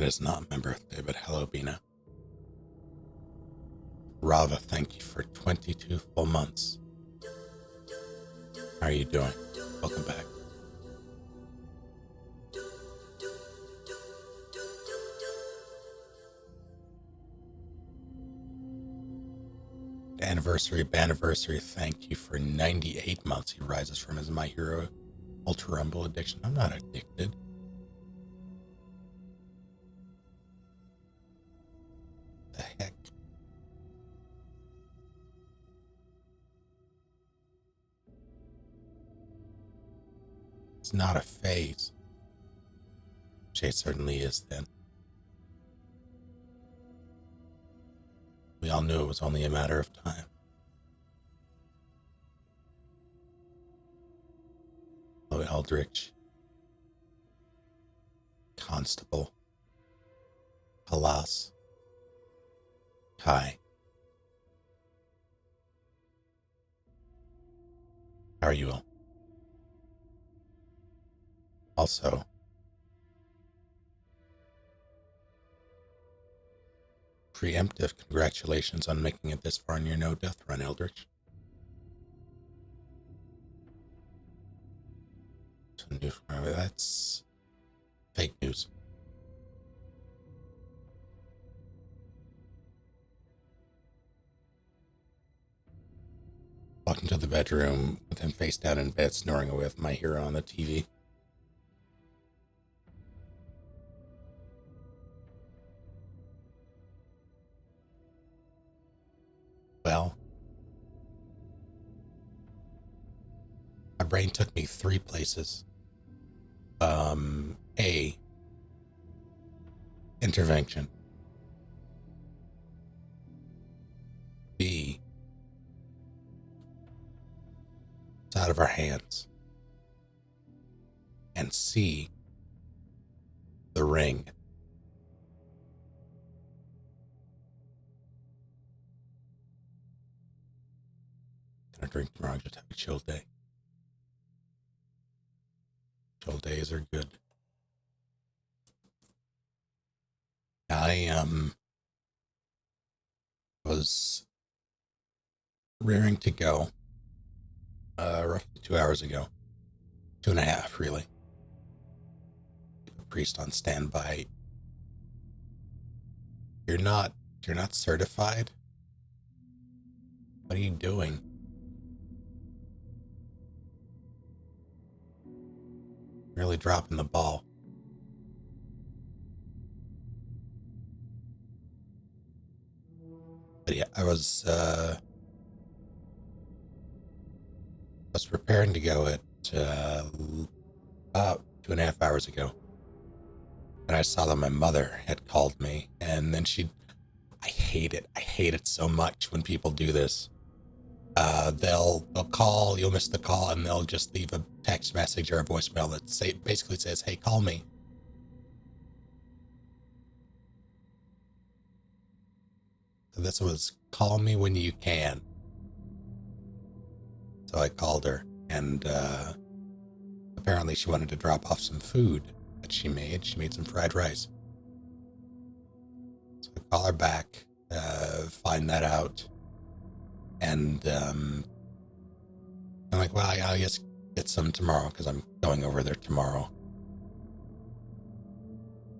It is not my birthday, but hello, Bina. Rava, thank you for 22 full months. How are you doing? Welcome back. Banniversary, thank you for 98 months. He rises from his My Hero Ultra Rumble addiction. I'm not addicted. The heck? It's not a phase. Which it certainly is then. We all knew it was only a matter of time. Hello, Eldritch. Constable. Halas. Kai. How are you all? Also, preemptive congratulations on making it this far in your no-death run, Eldritch. That's fake news. Walked into the bedroom with him face down in bed, snoring away with My Hero on the TV. Well, my brain took me 3 places. A, intervention. B, it's out of our hands. And C, the ring. Gonna drink tomorrow, just have a chill day. Chill days are good. I was rearing to go roughly 2 hours ago. 2.5, really. A priest on standby. You're not certified? What are you doing? Really dropping the ball. But yeah, I was preparing to go at about 2.5 hours ago. And I saw that my mother had called me, and then I hate it. I hate it so much when people do this. They'll call, you'll miss the call, and they'll just leave a text message or a voicemail that basically says, "Hey, call me." So this was, "Call me when you can." So I called her, and apparently she wanted to drop off some food that she made. She made some fried rice. So I call her back, find that out, and I'm like, well, I'll just get some tomorrow because I'm going over there tomorrow.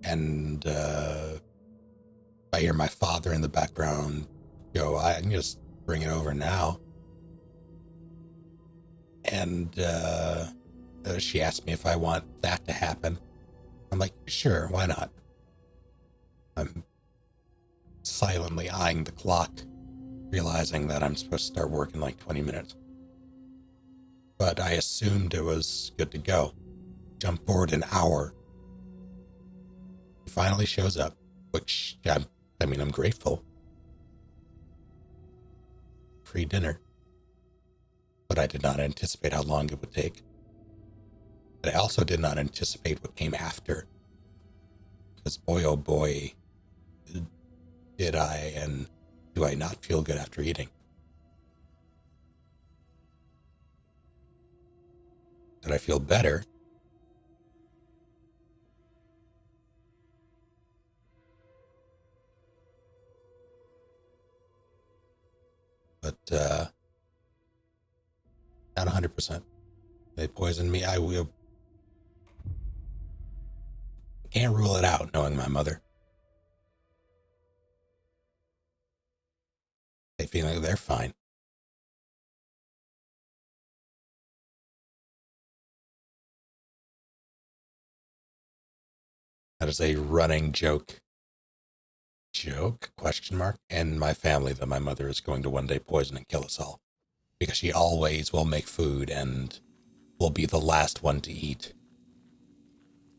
And I hear my father in the background go, "I can just bring it over now." And she asked me if I want that to happen. I'm like, sure, why not? I'm silently eyeing the clock, realizing that I'm supposed to start work in like 20 minutes. But I assumed it was good to go. Jump forward an hour. He finally shows up, which, I'm grateful. Free dinner. But I did not anticipate how long it would take. But I also did not anticipate what came after. Because boy, oh boy, did I and do I not feel good after eating. Did I feel better? but not 100%. They poisoned me. I will. Can't rule it out, knowing my mother. They feel like they're fine. That is a running joke. Joke? Question mark. And my family that my mother is going to one day poison and kill us all. Because she always will make food and will be the last one to eat.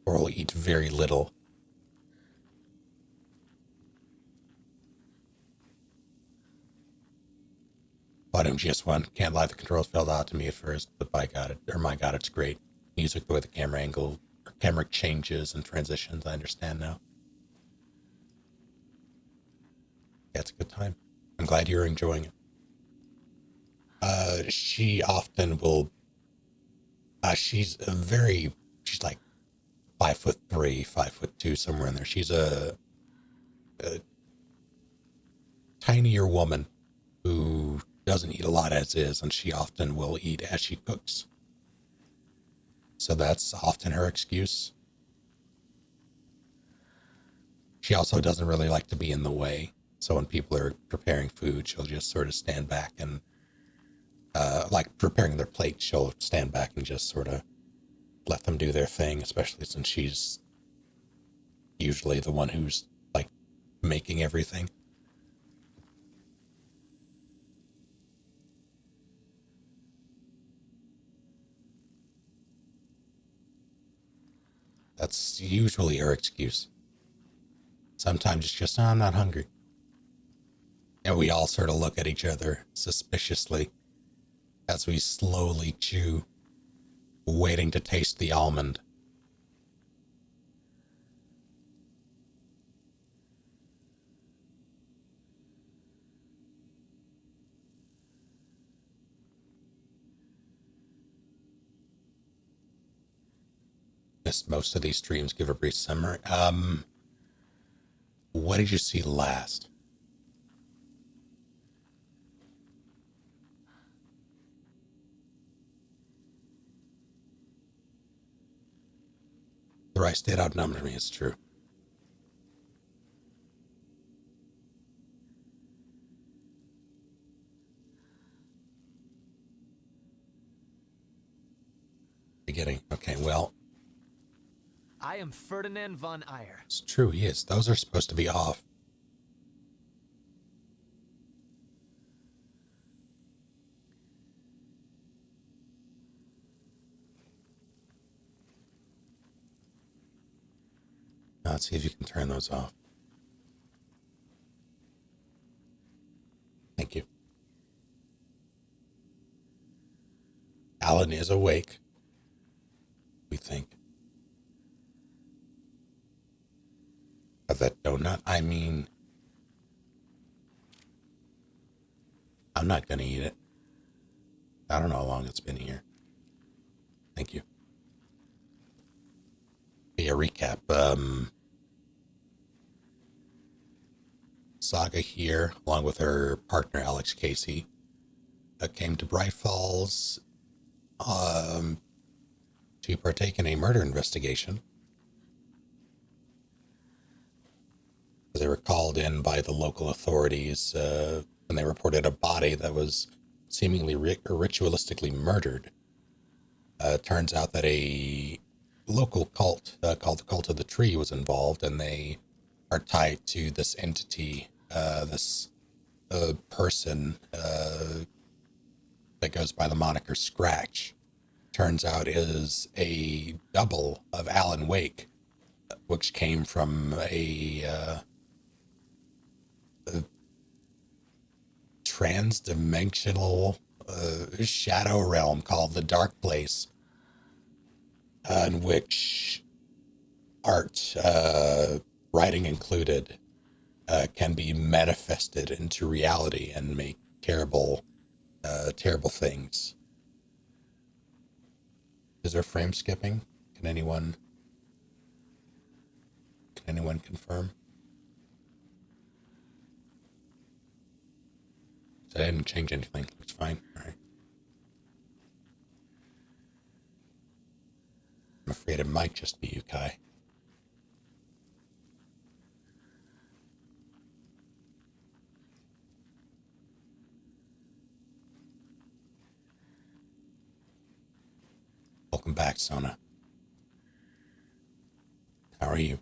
Or will eat very little. Bottom GS1. Can't lie, the controls felt odd to me at first, but by God, my God, it's great. Music, the way the camera angle, or camera changes and transitions, I understand now. Yeah, it's a good time. I'm glad you're enjoying it. She often will. She's she's like 5'3", 5'2", somewhere in there. She's a tinier woman who doesn't eat a lot as is, and she often will eat as she cooks. So that's often her excuse. She also doesn't really like to be in the way. So when people are preparing food, she'll just sort of stand back and, like preparing their plate, she'll stand back and just sort of let them do their thing, especially since she's usually the one who's like making everything. That's usually her excuse. Sometimes it's just, oh, I'm not hungry. And we all sort of look at each other suspiciously as we slowly chew, waiting to taste the almond. Missed most of these streams. Give a brief summary. What did you see last? The rice did outnumber me, it's true. Beginning. Okay, well. I am Ferdinand von Ayer. It's true, he is. Those are supposed to be off. Now let's see if you can turn those off. Thank you. Alan is awake, we think. But that donut, I mean, I'm not gonna eat it. I don't know how long it's been here. Thank you. Be a recap. Saga here, along with her partner Alex Casey, came to Bright Falls to partake in a murder investigation. They were called in by the local authorities when they reported a body that was seemingly ritualistically murdered. Turns out that a local cult called the Cult of the Tree was involved, and they are tied to this entity, this person that goes by the moniker Scratch. Turns out is a double of Alan Wake, which came from a trans-dimensional shadow realm called the Dark Place, in which art, writing included, can be manifested into reality and make terrible things. Is there frame skipping? Can anyone confirm? I didn't change anything. It's fine. All right. I'm afraid it might just be you, Kai. Welcome back, Sona. How are you?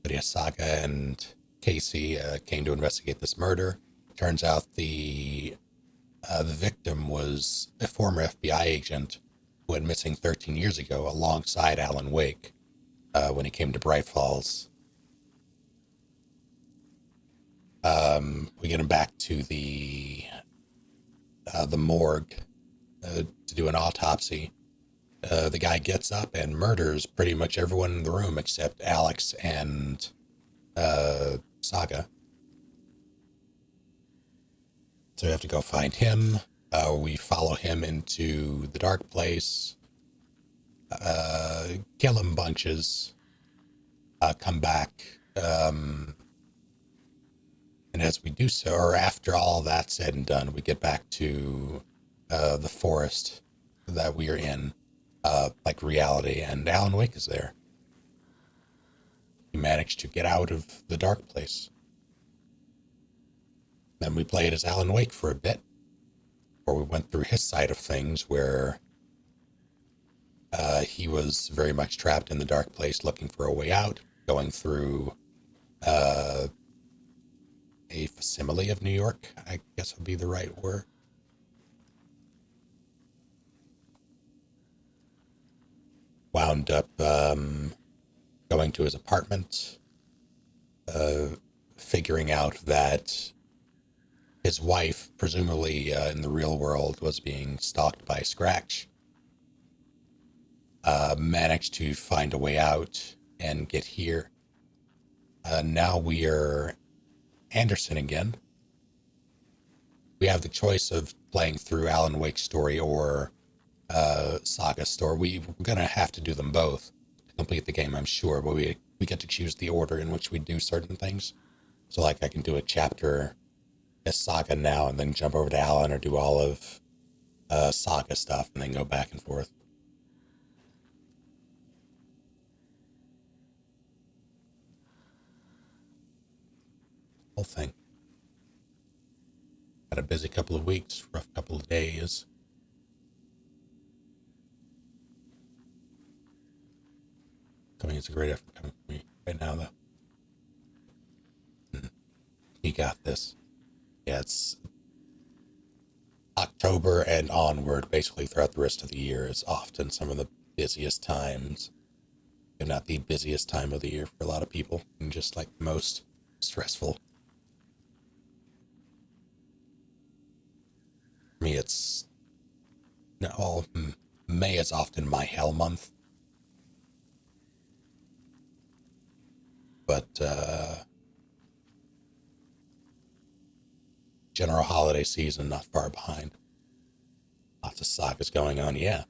Lydia Saga and Casey came to investigate this murder. Turns out the victim was a former FBI agent who went missing 13 years ago alongside Alan Wake when he came to Bright Falls. We get him back to the morgue to do an autopsy. The guy gets up and murders pretty much everyone in the room except Alex and Saga. So we have to go find him. We follow him into the dark place, kill him bunches, come back. And as we do so, or after all that's said and done, we get back to the forest that we are in, like reality, and Alan Wake is there. He managed to get out of the dark place. Then we played as Alan Wake for a bit, or we went through his side of things where he was very much trapped in the dark place looking for a way out, going through a facsimile of New York, I guess would be the right word. Wound up going to his apartment, figuring out that his wife, presumably in the real world, was being stalked by Scratch. Managed to find a way out and get here. Now we are Anderson again. We have the choice of playing through Alan Wake's story or Saga's story. We're going to have to do them both to complete the game, I'm sure, but we get to choose the order in which we do certain things. So, like, I can do a chapter as Saga now and then jump over to Alan, or do all of Saga stuff and then go back and forth. Whole thing. Had a busy couple of weeks, rough couple of days. Coming is a great effort coming from me right now, though. You got this. Yeah, it's October and onward, basically throughout the rest of the year, is often some of the busiest times, if not the busiest time of the year for a lot of people, and just like the most stressful. For me, it's May is often my hell month, but general holiday season not far behind. Lots of sagas going on, yeah.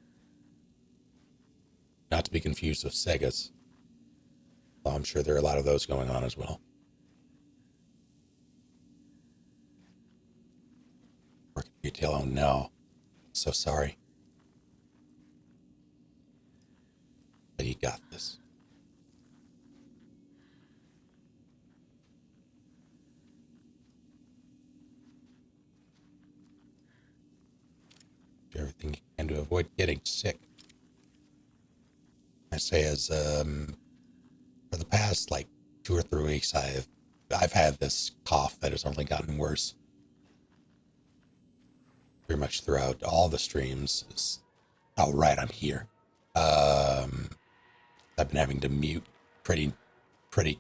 Not to be confused with Segas. Well, I'm sure there are a lot of those going on as well. Working retail, oh no. So sorry. But you got this. Do everything you can to avoid getting sick. I say as for the past like 2 or 3 weeks, I've had this cough that has only gotten worse. Pretty much throughout all the streams. Oh right, I'm here. I've been having to mute pretty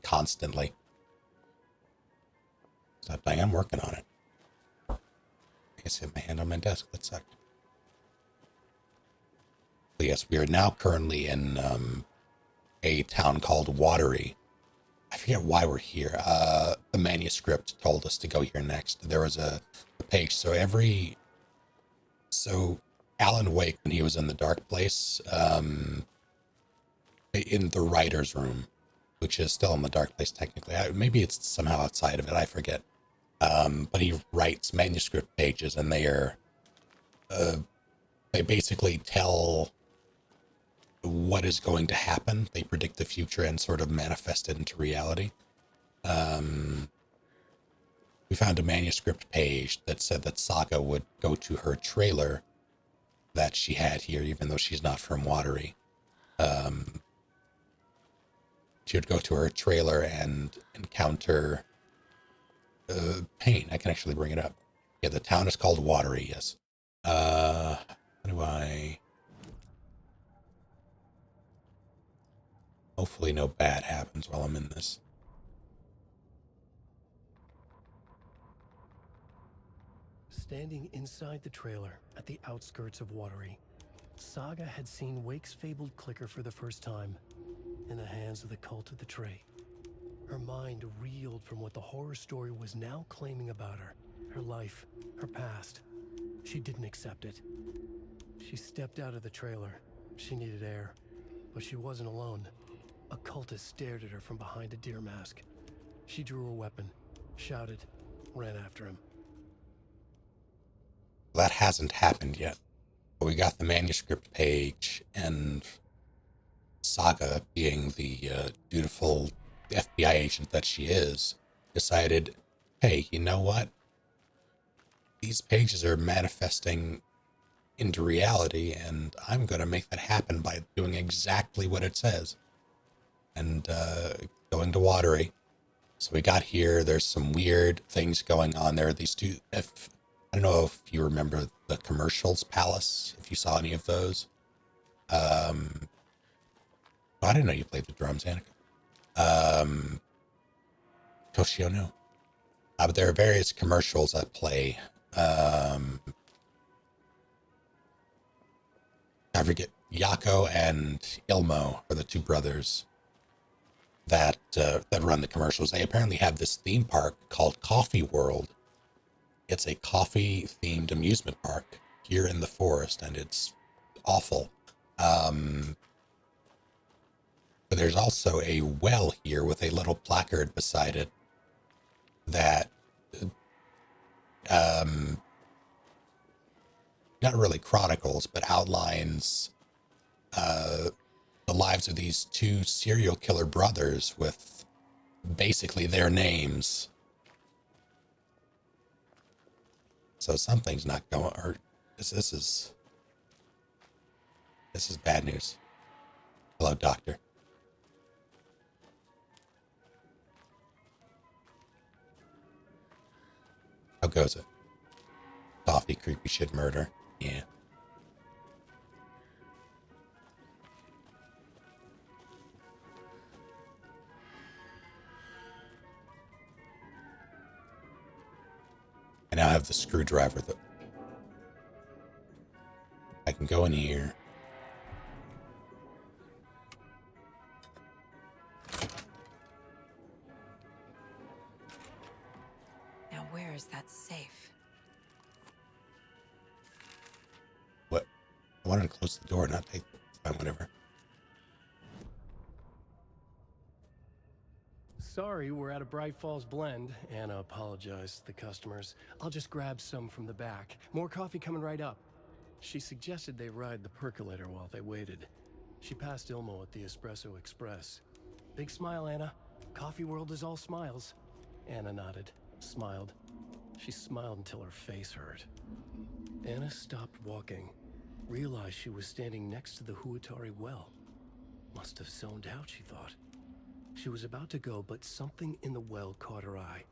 constantly. So I'm working on it. I guess I hit my hand on my desk. That sucked. But yes, we are now currently in a town called Watery. I forget why we're here. The manuscript told us to go here next. There was a page. So Alan Wake, when he was in the dark place, in the writer's room, which is still in the dark place technically. Maybe it's somehow outside of it. I forget. But he writes manuscript pages, and they basically tell what is going to happen. They predict the future and sort of manifest it into reality. We found a manuscript page that said that Saga would go to her trailer that she had here, even though she's not from Watery. She would go to her trailer and encounter pain. I can actually bring it up. Yeah, the town is called Watery, yes. How do I... Hopefully no bad happens while I'm in this. Standing inside the trailer at the outskirts of Watery, Saga had seen Wake's fabled clicker for the first time, in the hands of the cult of the Trey. Her mind reeled from what the horror story was now claiming about her life, her past. She didn't accept it. She stepped out of the trailer. She needed air, but she wasn't alone. A cultist stared at her from behind a deer mask. She drew her weapon, shouted, ran after him. That hasn't happened yet. But we got the manuscript page, and Saga, being the dutiful FBI agent that she is, decided, hey, you know what? These pages are manifesting into reality, and I'm going to make that happen by doing exactly what it says. And going to Watery. So we got here. There's some weird things going on there. These two... I don't know if you remember the Commercials Palace, if you saw any of those. I didn't know you played the drums, Annika. Toshio, no. But there are various commercials at play. I forget, Yako and Ilmo are the two brothers that run the commercials. They apparently have this theme park called Coffee World. It's a coffee-themed amusement park here in the forest, and it's awful. But there's also a well here with a little placard beside it that, not really chronicles, but outlines the lives of these two serial killer brothers with basically their names. So something's not going, or this is bad news. Hello, doctor. How goes it? Coffee, creepy shit, murder. Yeah. I now have the screwdriver that I can go in here. Now where is that safe? What? I wanted to close the door, not take... Fine, whatever. Sorry, we're at a Bright Falls blend. Anna apologized to the customers. I'll just grab some from the back. More coffee coming right up. She suggested they ride the percolator while they waited. She passed Ilmo at the Espresso Express. Big smile, Anna. Coffee world is all smiles. Anna nodded, smiled. She smiled until her face hurt. Anna stopped walking, realized she was standing next to the Huatari well. Must have zoned out, she thought. She was about to go, but something in the well caught her eye.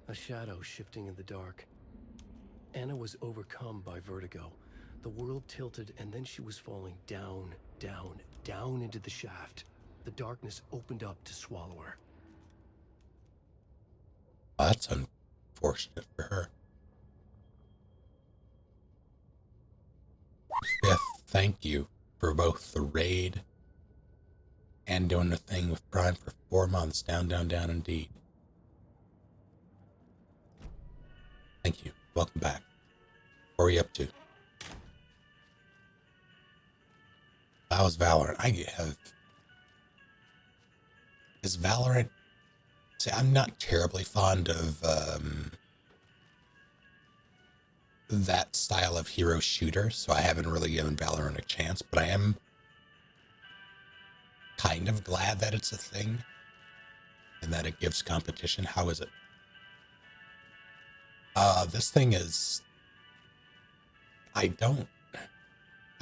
A shadow shifting in the dark. Anna was overcome by vertigo. The world tilted, and then she was falling down, down, down into the shaft. The darkness opened up to swallow her. Oh, that's unfortunate for her. Fifth, thank you for both the raid and doing the thing with Prime for 4 months. Down, down, down indeed. Thank you. Welcome back. What are you up to? That was Valorant. I have Is Valorant... See, I'm not terribly fond of that style of hero shooter, so I haven't really given Valorant a chance, but I am kind of glad that it's a thing and that it gives competition. How is it? This thing is... I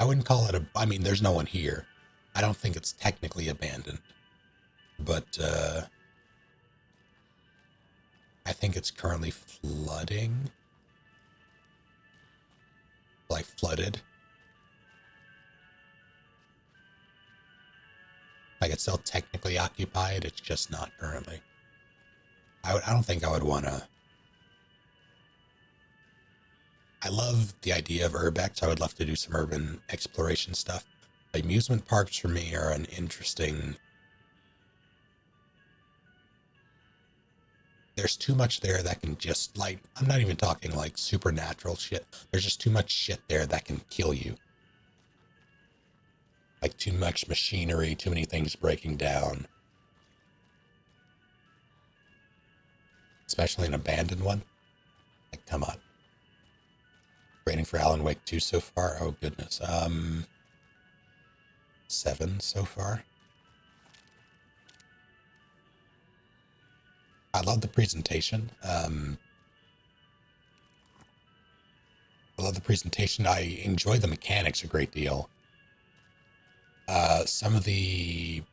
wouldn't call it a... I mean, there's no one here. I don't think it's technically abandoned, but I think it's currently flooding. Like flooded. Like it's still technically occupied, it's just not currently. I don't think I would want to... I love the idea of urbex. I would love to do some urban exploration stuff. Amusement parks for me are an interesting... There's too much there that can just, like, I'm not even talking like supernatural shit. There's just too much shit there that can kill you. Like too much machinery, too many things breaking down. Especially an abandoned one. Like, come on. Waiting for Alan Wake 2 so far? Oh, goodness. 7 so far. I love the presentation. I love the presentation. I enjoy the mechanics a great deal. Some of the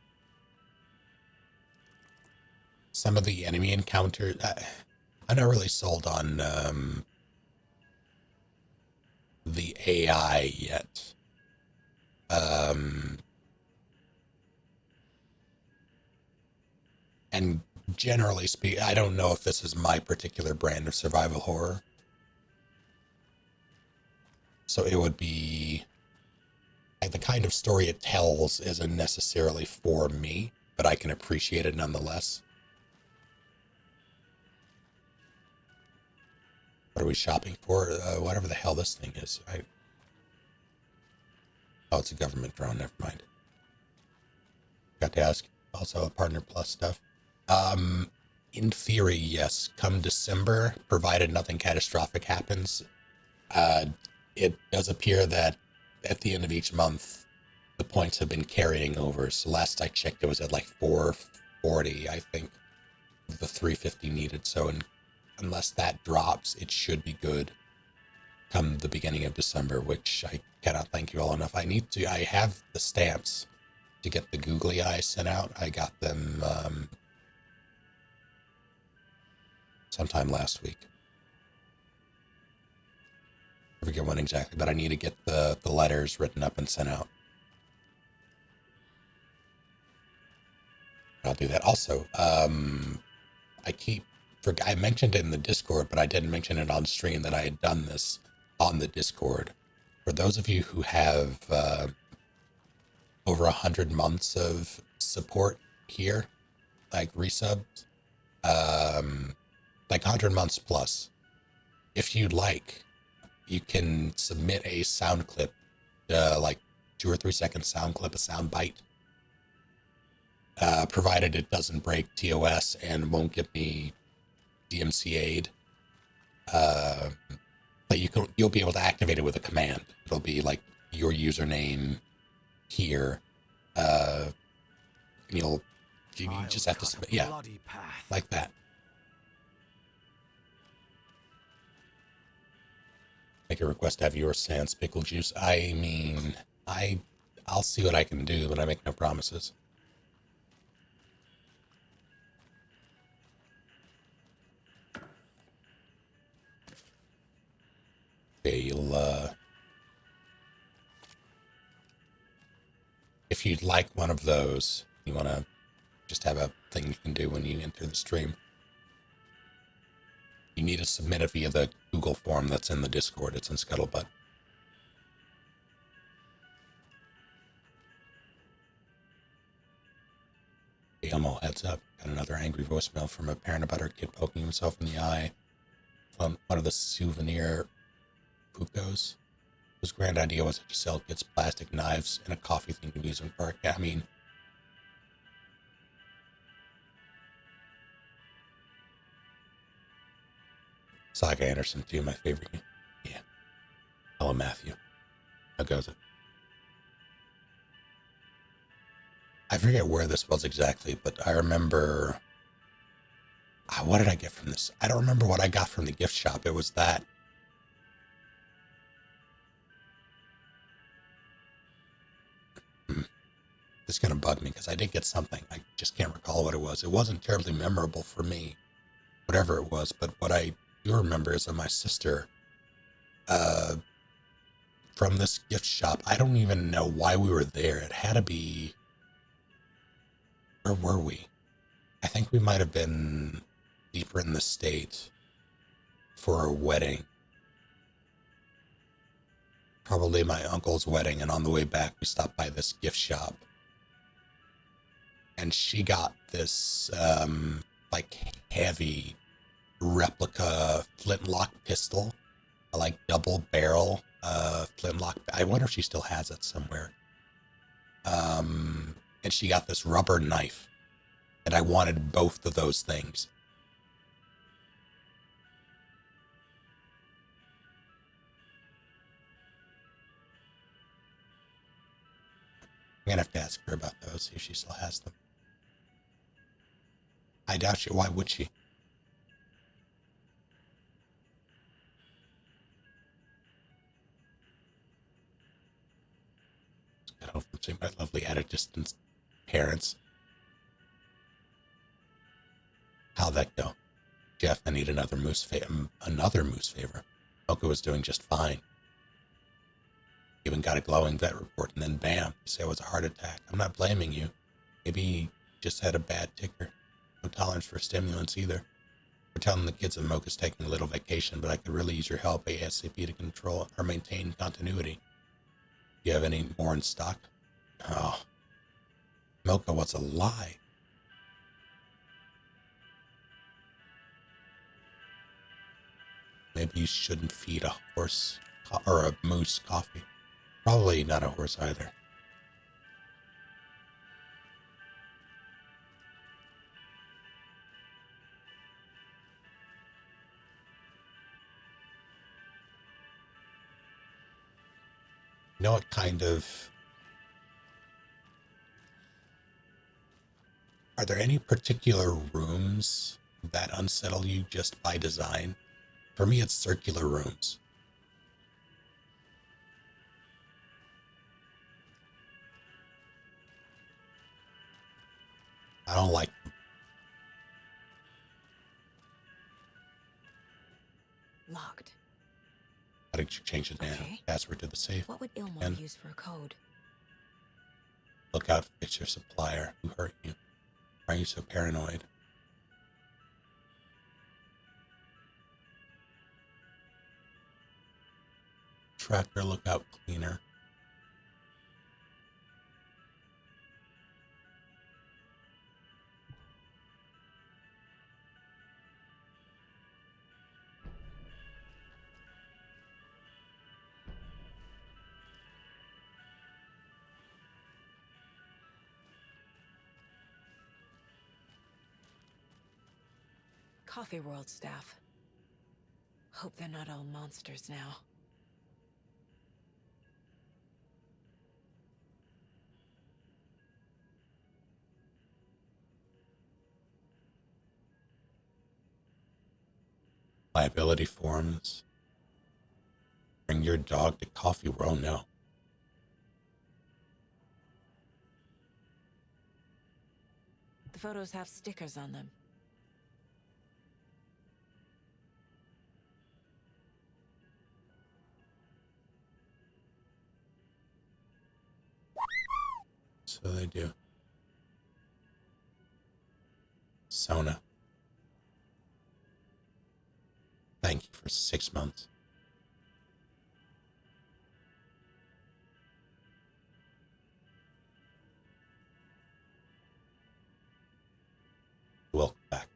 enemy encounters, I'm not really sold on the AI yet. And generally speaking, I don't know if this is my particular brand of survival horror. So it would be like the kind of story it tells isn't necessarily for me, but I can appreciate it nonetheless. What are we shopping for? Whatever the hell this thing is. Oh, it's a government drone. Never mind. Got to ask. Also, Partner Plus stuff. In theory, yes. Come December, provided nothing catastrophic happens, it does appear that at the end of each month, the points have been carrying over. So last I checked, it was at like 440, I think, the 350 needed. So unless that drops, it should be good come the beginning of December, which I cannot thank you all enough. I have the stamps to get the googly eyes sent out. I got them sometime last week. I forget when exactly, but I need to get the letters written up and sent out. I'll do that. Also, I mentioned it in the Discord, but I didn't mention it on stream that I had done this on the Discord. For those of you who have over 100 months of support here, like resubs, like 100 months plus, if you'd like, you can submit a sound clip, like 2 or 3 second sound clip, a sound bite, provided it doesn't break TOS and won't get me DMCA'd. But you'll be able to activate it with a command. It'll be like your username here. You just have to submit, yeah, like that. Make a request to have your sans pickle juice. I mean, I'll see what I can do, but I make no promises. Okay, if you'd like one of those, you want to just have a thing you can do when you enter the stream. You need to submit it via the Google form that's in the Discord. It's in Scuttlebutt. Hey, I'm all heads up. Got another angry voicemail from a parent about her kid poking himself in the eye from one of the souvenir Pucos. His grand idea was to sell kids plastic knives in a coffee-themed amusement park. Yeah, I mean, Saga Anderson too, my favorite. Yeah. Hello, Matthew. How goes it? I forget where this was exactly, but I remember. What did I get from this? I don't remember what I got from the gift shop. It was that. This is going to bug me because I did get something. I just can't recall what it was. It wasn't terribly memorable for me, whatever it was. But what I do remember is that my sister, from this gift shop, I don't even know why we were there. It had to be. Where were we? I think we might have been deeper in the state for a wedding. Probably my uncle's wedding, and on the way back, we stopped by this gift shop. And she got this, like, heavy replica flintlock pistol, like double barrel flintlock. I wonder if she still has it somewhere. And she got this rubber knife, and I wanted both of those things. I'm gonna have to ask her about those, see if she still has them. I doubt she. Why would she? Got home from seeing my lovely at a distance parents. How'd that go? Jeff, I need another moose favor. Mocha was doing just fine. Even got a glowing vet report, and then bam, you say it was a heart attack. I'm not blaming you. Maybe he just had a bad ticker. No tolerance for stimulants either. We're telling the kids that Mocha's taking a little vacation, but I could really use your help ASAP to control or maintain continuity. Do you have any more in stock? Oh, Mocha was a lie. Maybe you shouldn't feed a horse or a moose coffee. Probably not a horse either. You know what kind of... Are there any particular rooms that unsettle you just by design? For me, it's circular rooms. I don't like them. Locked. How did you change the password to the safe? What would Ilmar use for a code? Look out, it's your supplier. Who hurt you? Why are you so paranoid? Tracker lookout cleaner. Coffee World staff. Hope they're not all monsters now. Liability forms. Bring your dog to Coffee World. No. The photos have stickers on them. So they do. Sona. Thank you for 6 months. Welcome back.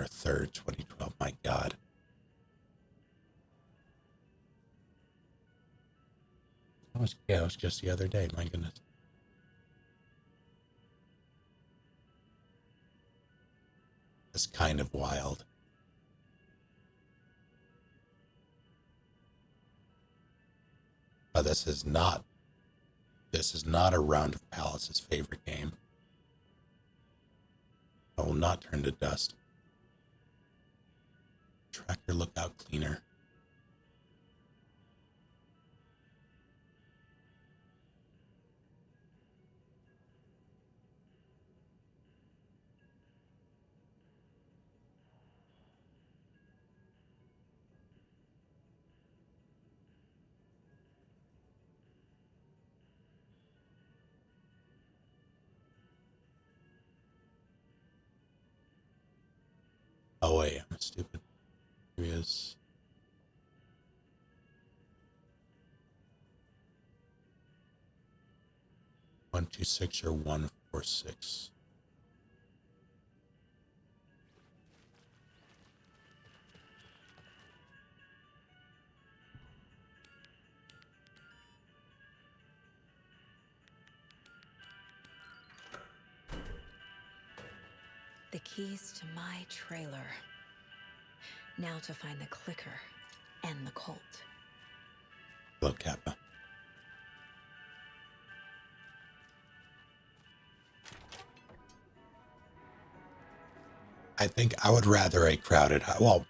November 3rd, 2012. My God. It was just the other day. My goodness. It's kind of wild. But this is not a Round of Palace's favorite game. I will not turn to dust. Tractor lookout cleaner. Oh wait, I'm stupid. Here he is. One, 2, 6 or 1, 4, 6. The keys to my trailer. Now to find the clicker and the Colt. Hello, Kappa. I think I would rather a crowded, well,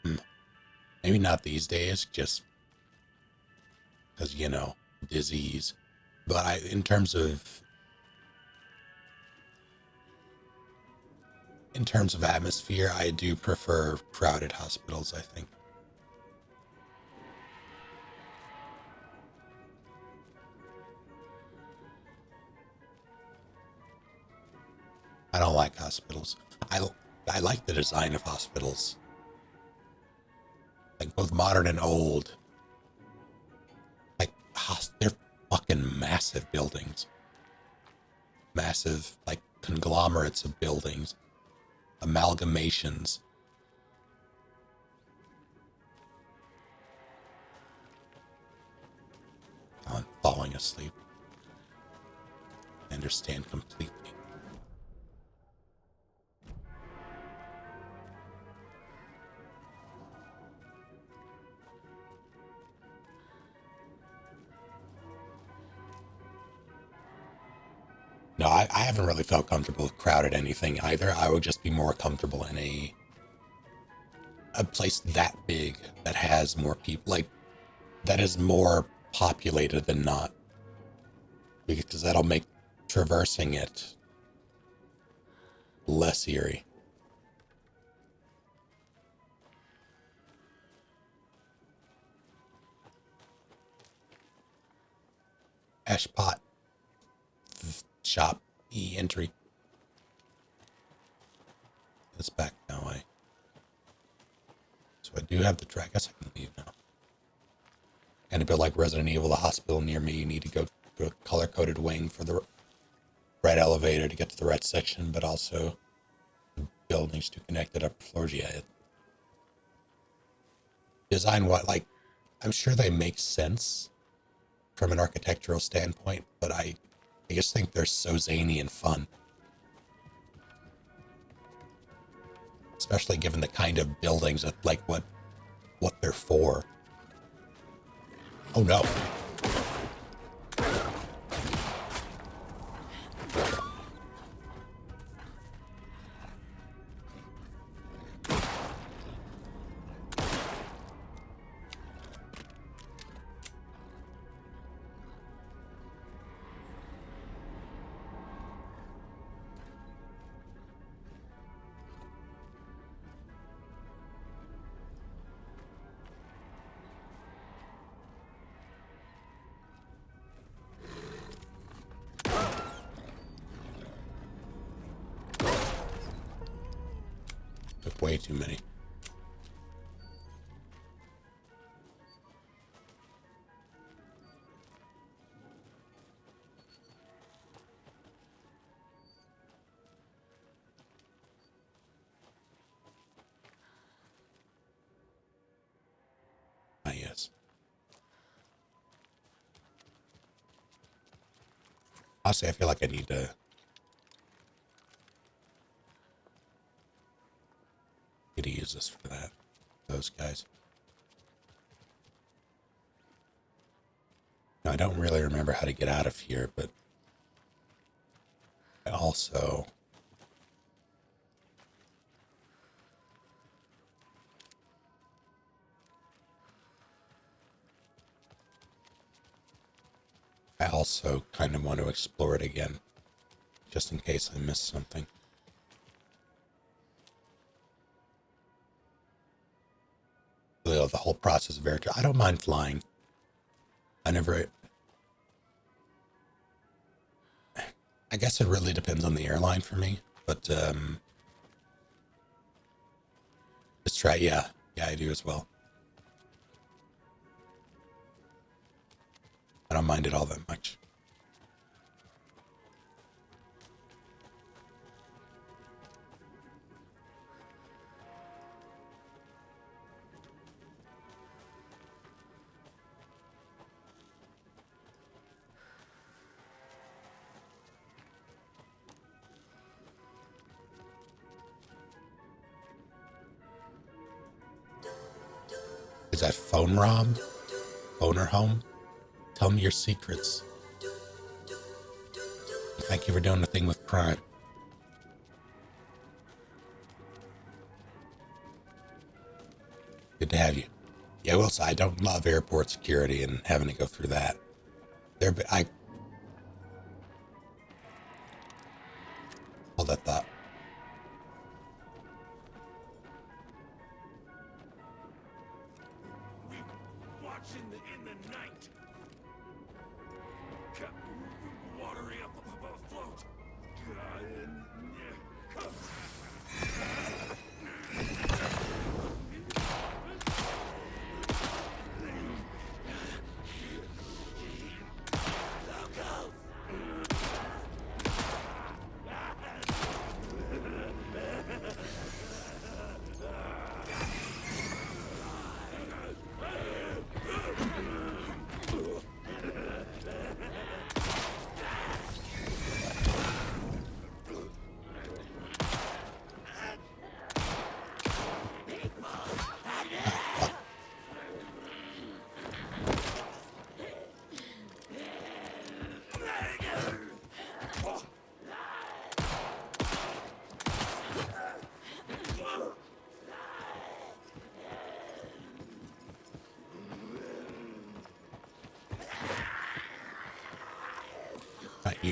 maybe not these days, just because, you know, disease. But in terms of atmosphere, I do prefer crowded hospitals, I think. I don't like hospitals. I like the design of hospitals. Like both modern and old. Like they're fucking massive buildings. Massive, like, conglomerates of buildings. Amalgamations. I'm falling asleep. I understand completely. No, I haven't really felt comfortable with crowded anything either. I would just be more comfortable in a place that big that has more people, like that is more populated than not, because that'll make traversing it less eerie. Ashpot shop entry. It's back now. So I do have the track. I guess I can leave now. And a bit like Resident Evil, the hospital near me, you need to go to a color-coded wing for the right elevator to get to the right section, but also the buildings to connect it up floors. Yeah, design what, like, I'm sure they make sense from an architectural standpoint, but I just think they're so zany and fun. Especially given the kind of buildings that, like, what they're for. Oh no. Took way too many. Honestly, I feel like I need to use this for that. Those guys. Now, I don't really remember how to get out of here, but I also kind of want to explore it again, just in case I missed something. The whole process of air travel. I don't mind flying. I guess it really depends on the airline for me, but let's try. Yeah, I do as well. I don't mind it all that much. Is that phone Rom? Owner home? Tell me your secrets. Thank you for doing the thing with Prime. Good to have you. Yeah, well, I don't love airport security and having to go through that. Hold that thought. In the night. Watery up afloat.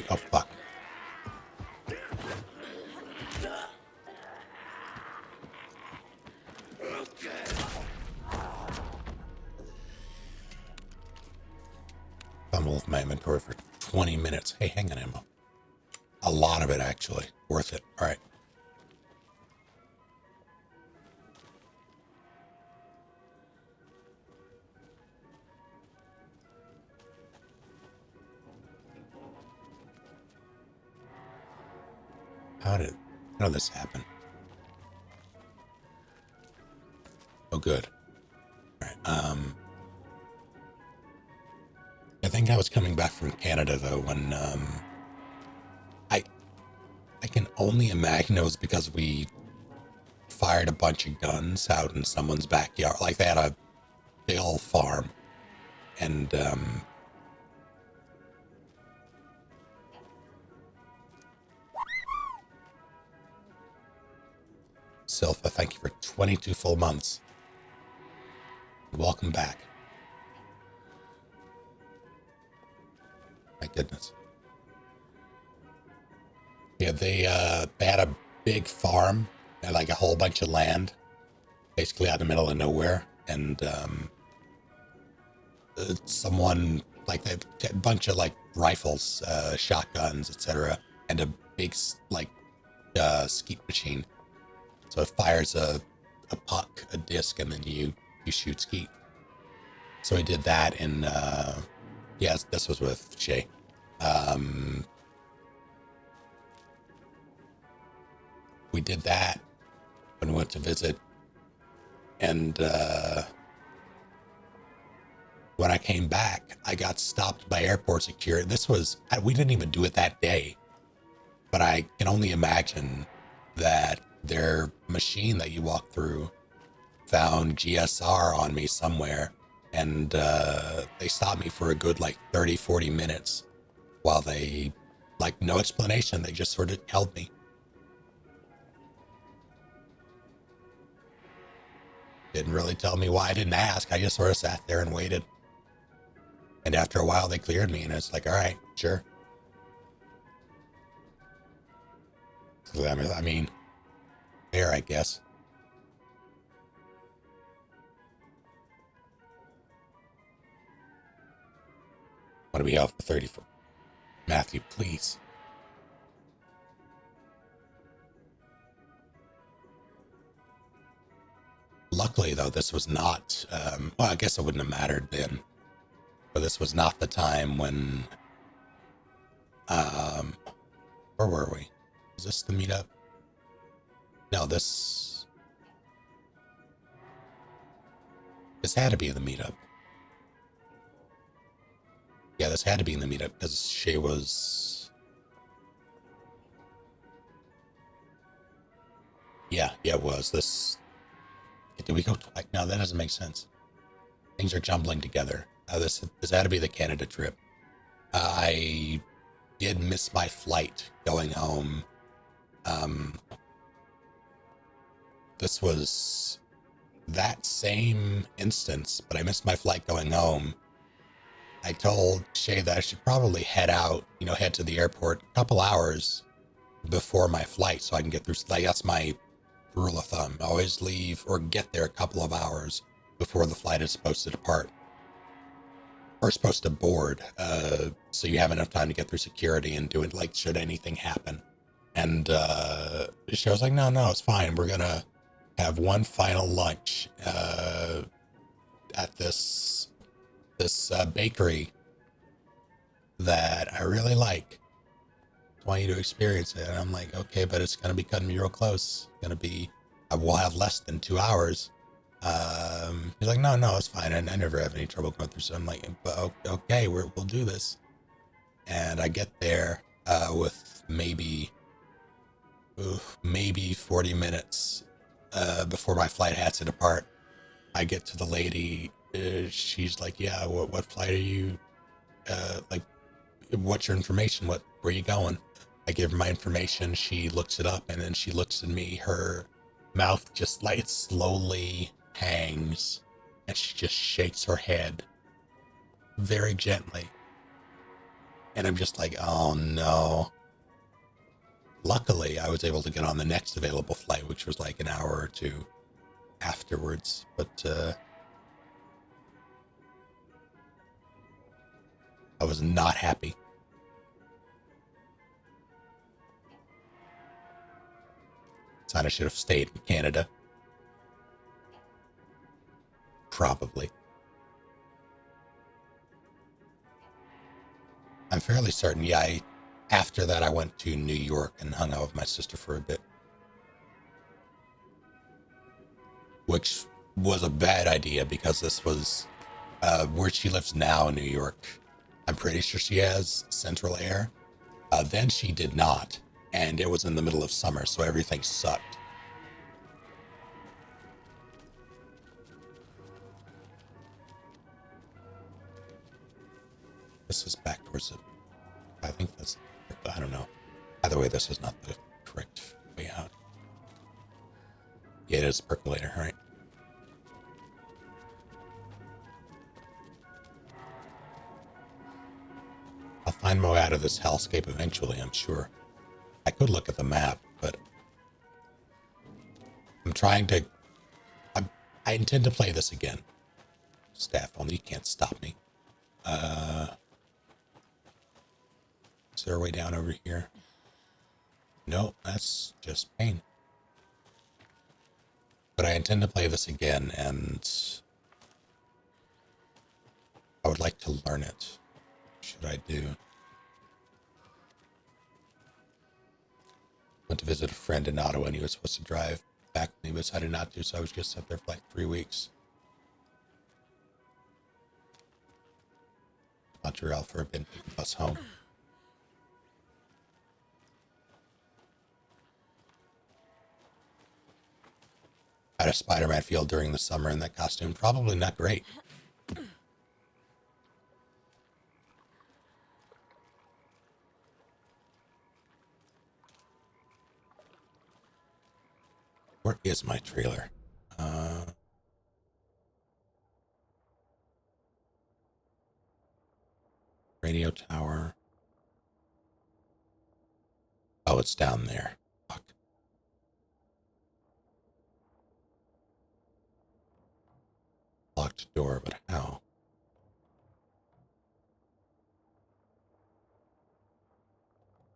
Oh, fuck. Fumble with my inventory for 20 minutes. Hey, hang on, ammo. A lot of it, actually. Worth it. All right. How did this happen? Oh, good. All right. I think I was coming back from Canada though when I can only imagine it was because we fired a bunch of guns out in someone's backyard. Like they had a big old farm, and Silpha, thank you for 22 full months. Welcome back. My goodness. Yeah, they had a big farm, and like a whole bunch of land, basically out in the middle of nowhere, and someone like a bunch of like rifles, shotguns, etc., and a big like skeet machine. So it fires a puck, a disc, and then you shoot skeet. So we did that in yes, this was with Shay. We did that when we went to visit, and when I came back, I got stopped by airport security. We didn't even do it that day, but I can only imagine that their machine that you walk through found GSR on me somewhere, and they stopped me for a good like 30-40 minutes while they, like, no explanation, they just sort of held me. Didn't really tell me why. I didn't ask. I just sort of sat there and waited. And after a while, they cleared me, and it's like, all right, sure. So, I mean, fair, I guess. Want to be out for 34. Matthew, please. Luckily, though, this was not, well, I guess it wouldn't have mattered then, but this was not the time when, where were we? Is this the meetup? No, this had to be the meetup. Yeah, this had to be in the meetup because Shay was... Yeah, it was. Did we go twice? No, that doesn't make sense. Things are jumbling together. This had to be the Canada trip. I did miss my flight going home. This was that same instance, but I missed my flight going home. I told Shay that I should probably head to the airport a couple hours before my flight so I can get through. Like, that's my rule of thumb. Always leave or get there a couple of hours before the flight is supposed to depart. Or supposed to board, so you have enough time to get through security and do it, like, should anything happen. And Shay was like, no, it's fine. We're gonna have one final lunch at this bakery that I really like. I want you to experience it. And I'm like, okay, but it's gonna be cutting me real close. I will have less than 2 hours. He's like, no, it's fine. I never have any trouble going through. So I'm like, okay, we'll do this. And I get there with maybe 40 minutes before my flight has to depart. I get to the lady. She's like, yeah, what flight are you, like, what's your information? Where are you going? I give her my information. She looks it up, and then she looks at me. Her mouth just, like, it slowly hangs, and she just shakes her head very gently. And I'm just like, oh no. Luckily, I was able to get on the next available flight, which was like an hour or two afterwards. But I was not happy. Thought I should have stayed in Canada. Probably. I'm fairly certain, yeah, after that I went to New York and hung out with my sister for a bit. Which was a bad idea because this was where she lives now in New York. I'm pretty sure she has central air. Then she did not, and it was in the middle of summer, so everything sucked. This is back towards it. I think that's, I don't know. Either way, this is not the correct way out. Yeah, it is percolator, all right. I'll find my way out of this hellscape eventually, I'm sure. I could look at the map, but I'm trying to... I intend to play this again. Staff, only you can't stop me. Is there a way down over here? No, that's just pain. But I intend to play this again, and I would like to learn it. What should I do? Went to visit a friend in Ottawa, and he was supposed to drive back with me, but decided not to, so I was just up there for like 3 weeks. Montreal for a bit, take the bus home. Had a Spider-Man feel during the summer in that costume. Probably not great. Where is my trailer? Radio tower. Oh, it's down there. Fuck. Locked door, but how?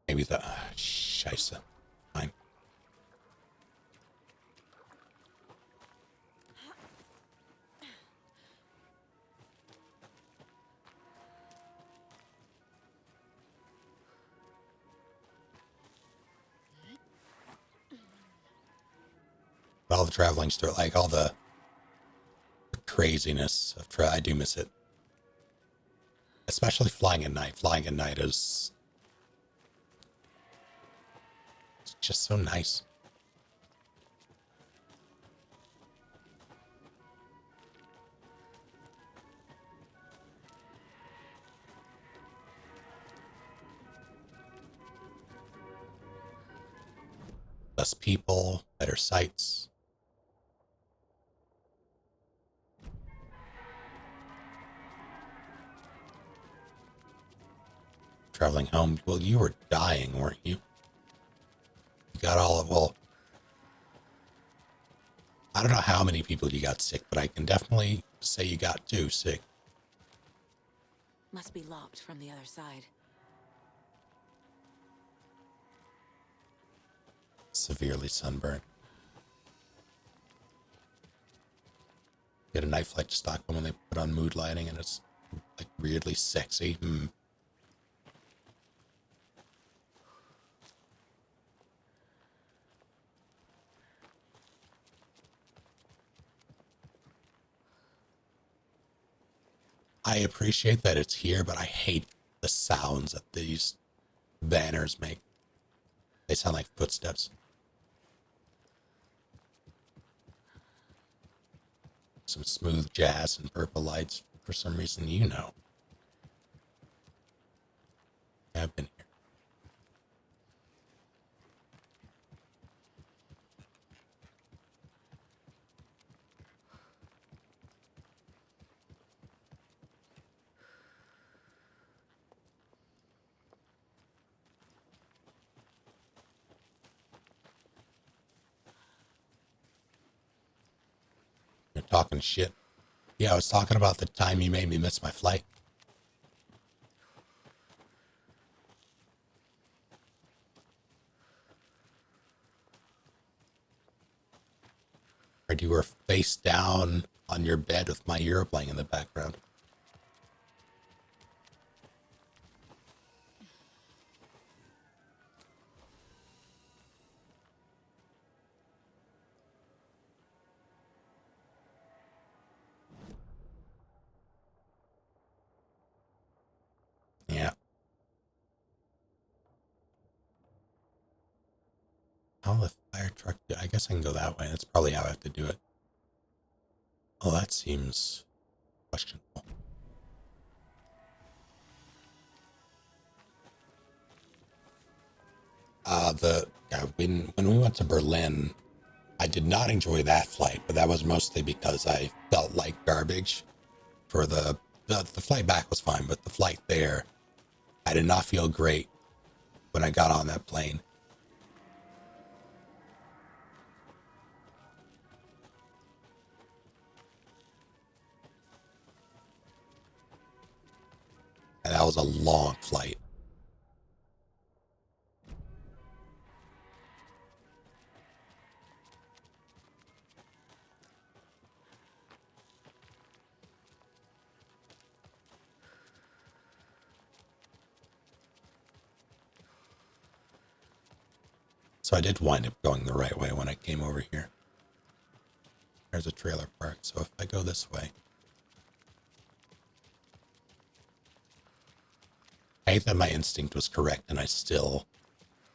Maybe the... Scheisse. Fine. All the traveling store, like all the craziness of I do miss it. Especially flying at night. Flying at night is it's just so nice. Less people, better sights. Traveling home. Well, you were dying, weren't you? You got all of, well, I don't know how many people you got sick, but I can definitely say you got 2 sick. Must be locked from the other side. Severely sunburned. Get a night flight to Stockholm and they put on mood lighting and it's like weirdly sexy. I appreciate that it's here, but I hate the sounds that these banners make. They sound like footsteps. Some smooth jazz and purple lights for some reason, you know. I've been here. You're talking shit. Yeah, I was talking about the time you made me miss my flight. Or you were face down on your bed with my ear playing in the background. Yeah. How the fire truck do? I guess I can go that way. That's probably how I have to do it. Oh, that seems questionable. When we went to Berlin, I did not enjoy that flight, but that was mostly because I felt like garbage. For the flight back was fine, but the flight there, I did not feel great when I got on that plane. And that was a long flight. So I did wind up going the right way when I came over here. There's a trailer park, so if I go this way. hate that my instinct was correct, and I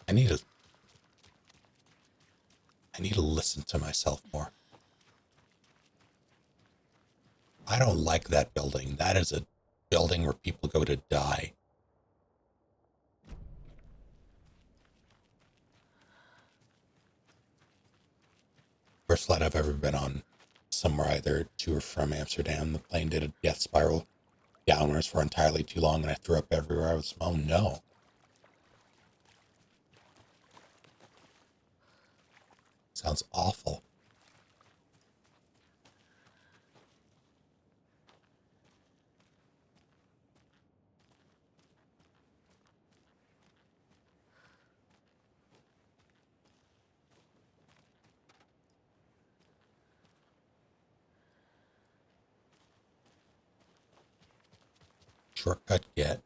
need to listen to myself more. I don't like that building. That is a building where people go to die. First flight I've ever been on somewhere either to or from Amsterdam. The plane did a death spiral downwards for entirely too long, and I threw up everywhere. I was, oh no. Sounds awful. Shortcut get.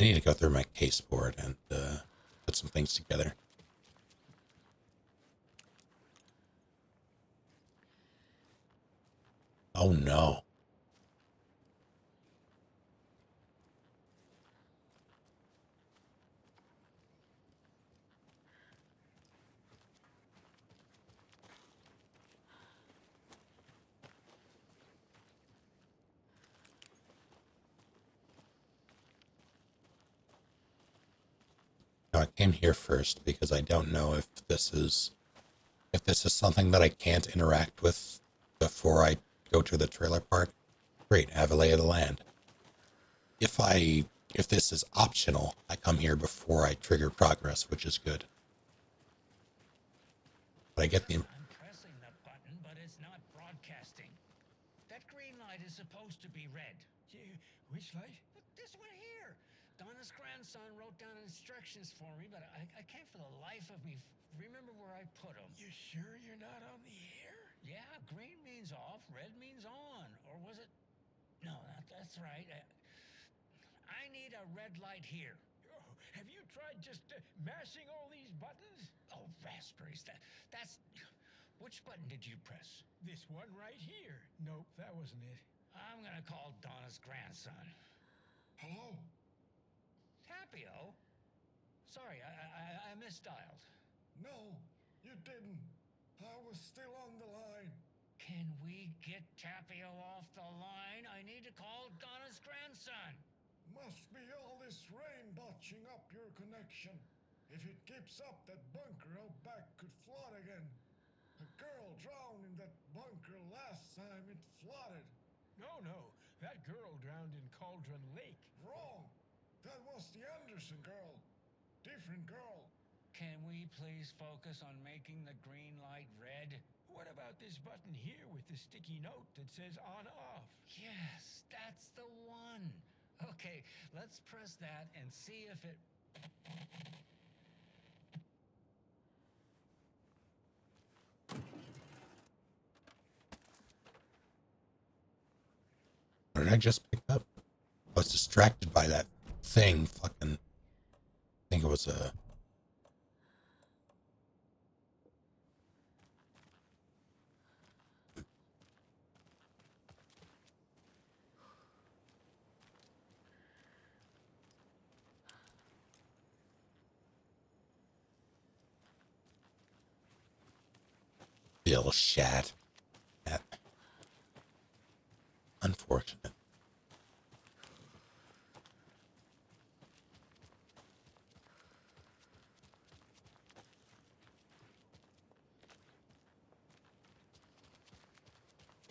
I need to go through my case board and put some things together. Oh no. Now I came here first because I don't know if this is something that I can't interact with before I go to the trailer park. Great, have a lay of the land. If this is optional, I come here before I trigger progress, which is good. But I get the I'm pressing the button, but it's not broadcasting. That green light is supposed to be red. Which light? But this one here. Donna's grandson wrote down instructions for me, but I can't for the life of me remember where I put them. You sure you're not on the air? Yeah, green means off, red means on. Or was it? No, that's right. I need a red light here. Oh, have you tried just mashing all these buttons? Oh, raspberries. That's... Which button did you press? This one right here. Nope, that wasn't it. I'm gonna call Donna's grandson. Hello? Tapio? Sorry, I misdialed. No, you didn't. I was still on the line. Can we get Tapio off the line? I need to call Donna's grandson. Must be all this rain botching up your connection. If it keeps up, that bunker out back could flood again. A girl drowned in that bunker last time it flooded. No. That girl drowned in Cauldron Lake. Wrong. That was the Anderson girl. Different girl. Can we please focus on making the green light red? What about this button here with the sticky note that says on-off? Yes, that's the one. Okay, let's press that and see if it... What did I just pick up? I was distracted by that thing. Fucking, I think it was a... Bill Shat. That. Unfortunate.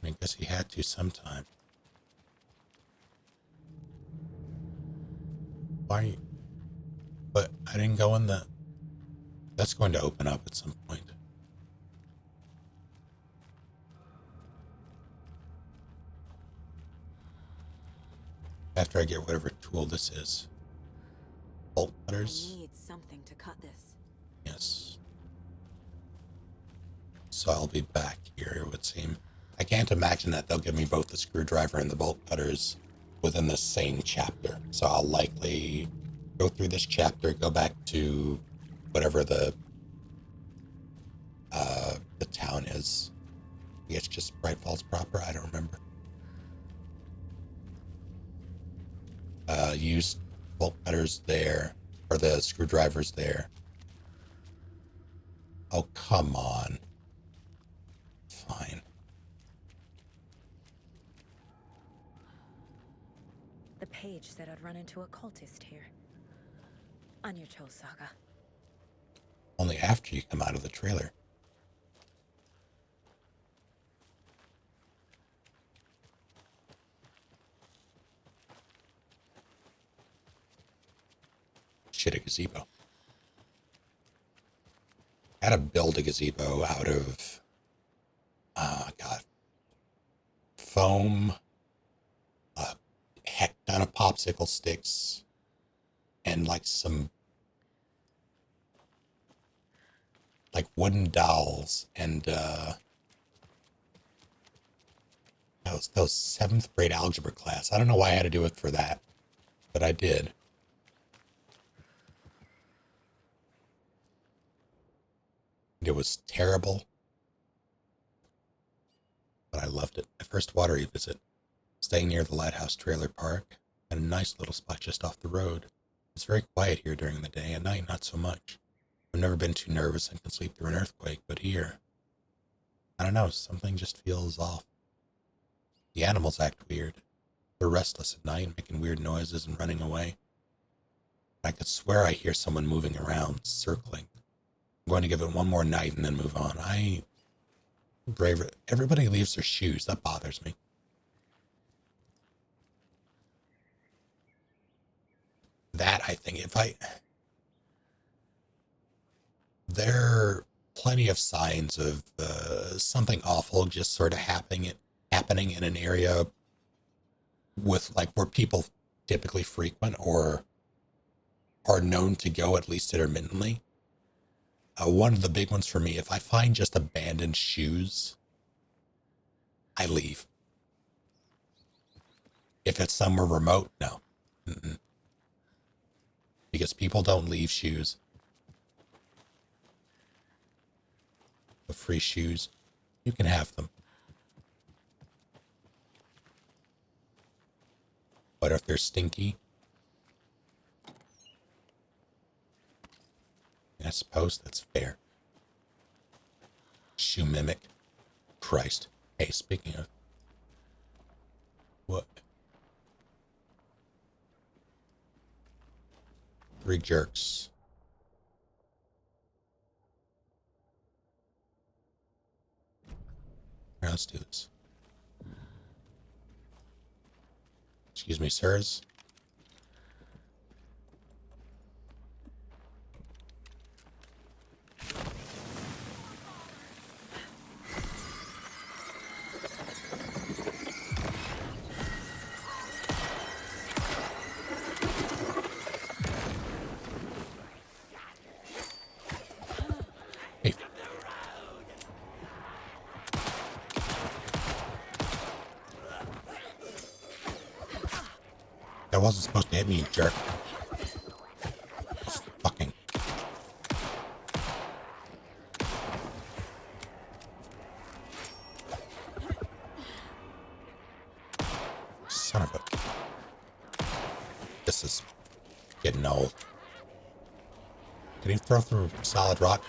I guess he had to sometime. Why? But I didn't go in the... That's going to open up at some point. After I get whatever tool this is. bolt I cutters. need something to cut this. Yes. So I'll be back here, it would seem. I can't imagine that they'll give me both the screwdriver and the bolt cutters within the same chapter. So I'll likely go through this chapter, go back to whatever the town is. I guess just Bright Falls proper, I don't remember. Use bolt cutters there, or the screwdrivers there. Oh, come on. Fine. The page said I'd run into a cultist here. Anyacho Saga. Only after you come out of the trailer. Shit, a gazebo. Had to build a gazebo out of, God, foam, a heck ton of popsicle sticks, and like some, like wooden dowels, and that was 7th grade algebra class. I don't know why I had to do it for that, but I did. It was terrible, but I loved it. My first watery visit, staying near the Lighthouse Trailer Park, at a nice little spot just off the road. It's very quiet here during the day, at night not so much. I've never been too nervous and can sleep through an earthquake, but here, I don't know, something just feels off. The animals act weird. They're restless at night, making weird noises and running away. I could swear I hear someone moving around, circling. I'm going to give it one more night and then move on. Everybody leaves their shoes. That bothers me. That, I think, there are plenty of signs of something awful just sort of happening in an area with, like, where people typically frequent or are known to go, at least intermittently. One of the big ones for me, if I find just abandoned shoes, I leave. If it's somewhere remote, no. Mm-mm. Because people don't leave shoes. The free shoes, you can have them. But if they're stinky, I suppose that's fair. Shoe mimic. Christ. Hey, speaking of... What? 3 jerks. Here, let's do this. Excuse me, sirs. Hey. That wasn't supposed to hit me, you jerk. Fucking. Son of a... This is getting old. Can you throw through solid rock?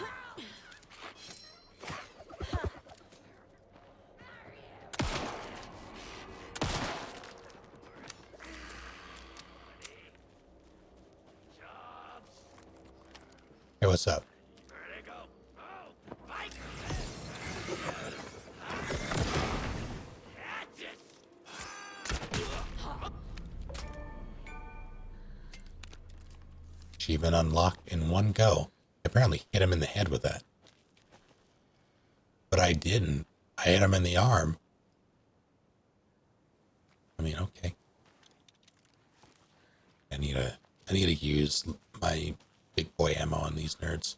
Hey, what's up? Achievement unlocked in one go. I apparently hit him in the head with that. But I didn't. I hit him in the arm. I mean, okay. I need to use my big boy ammo on these nerds.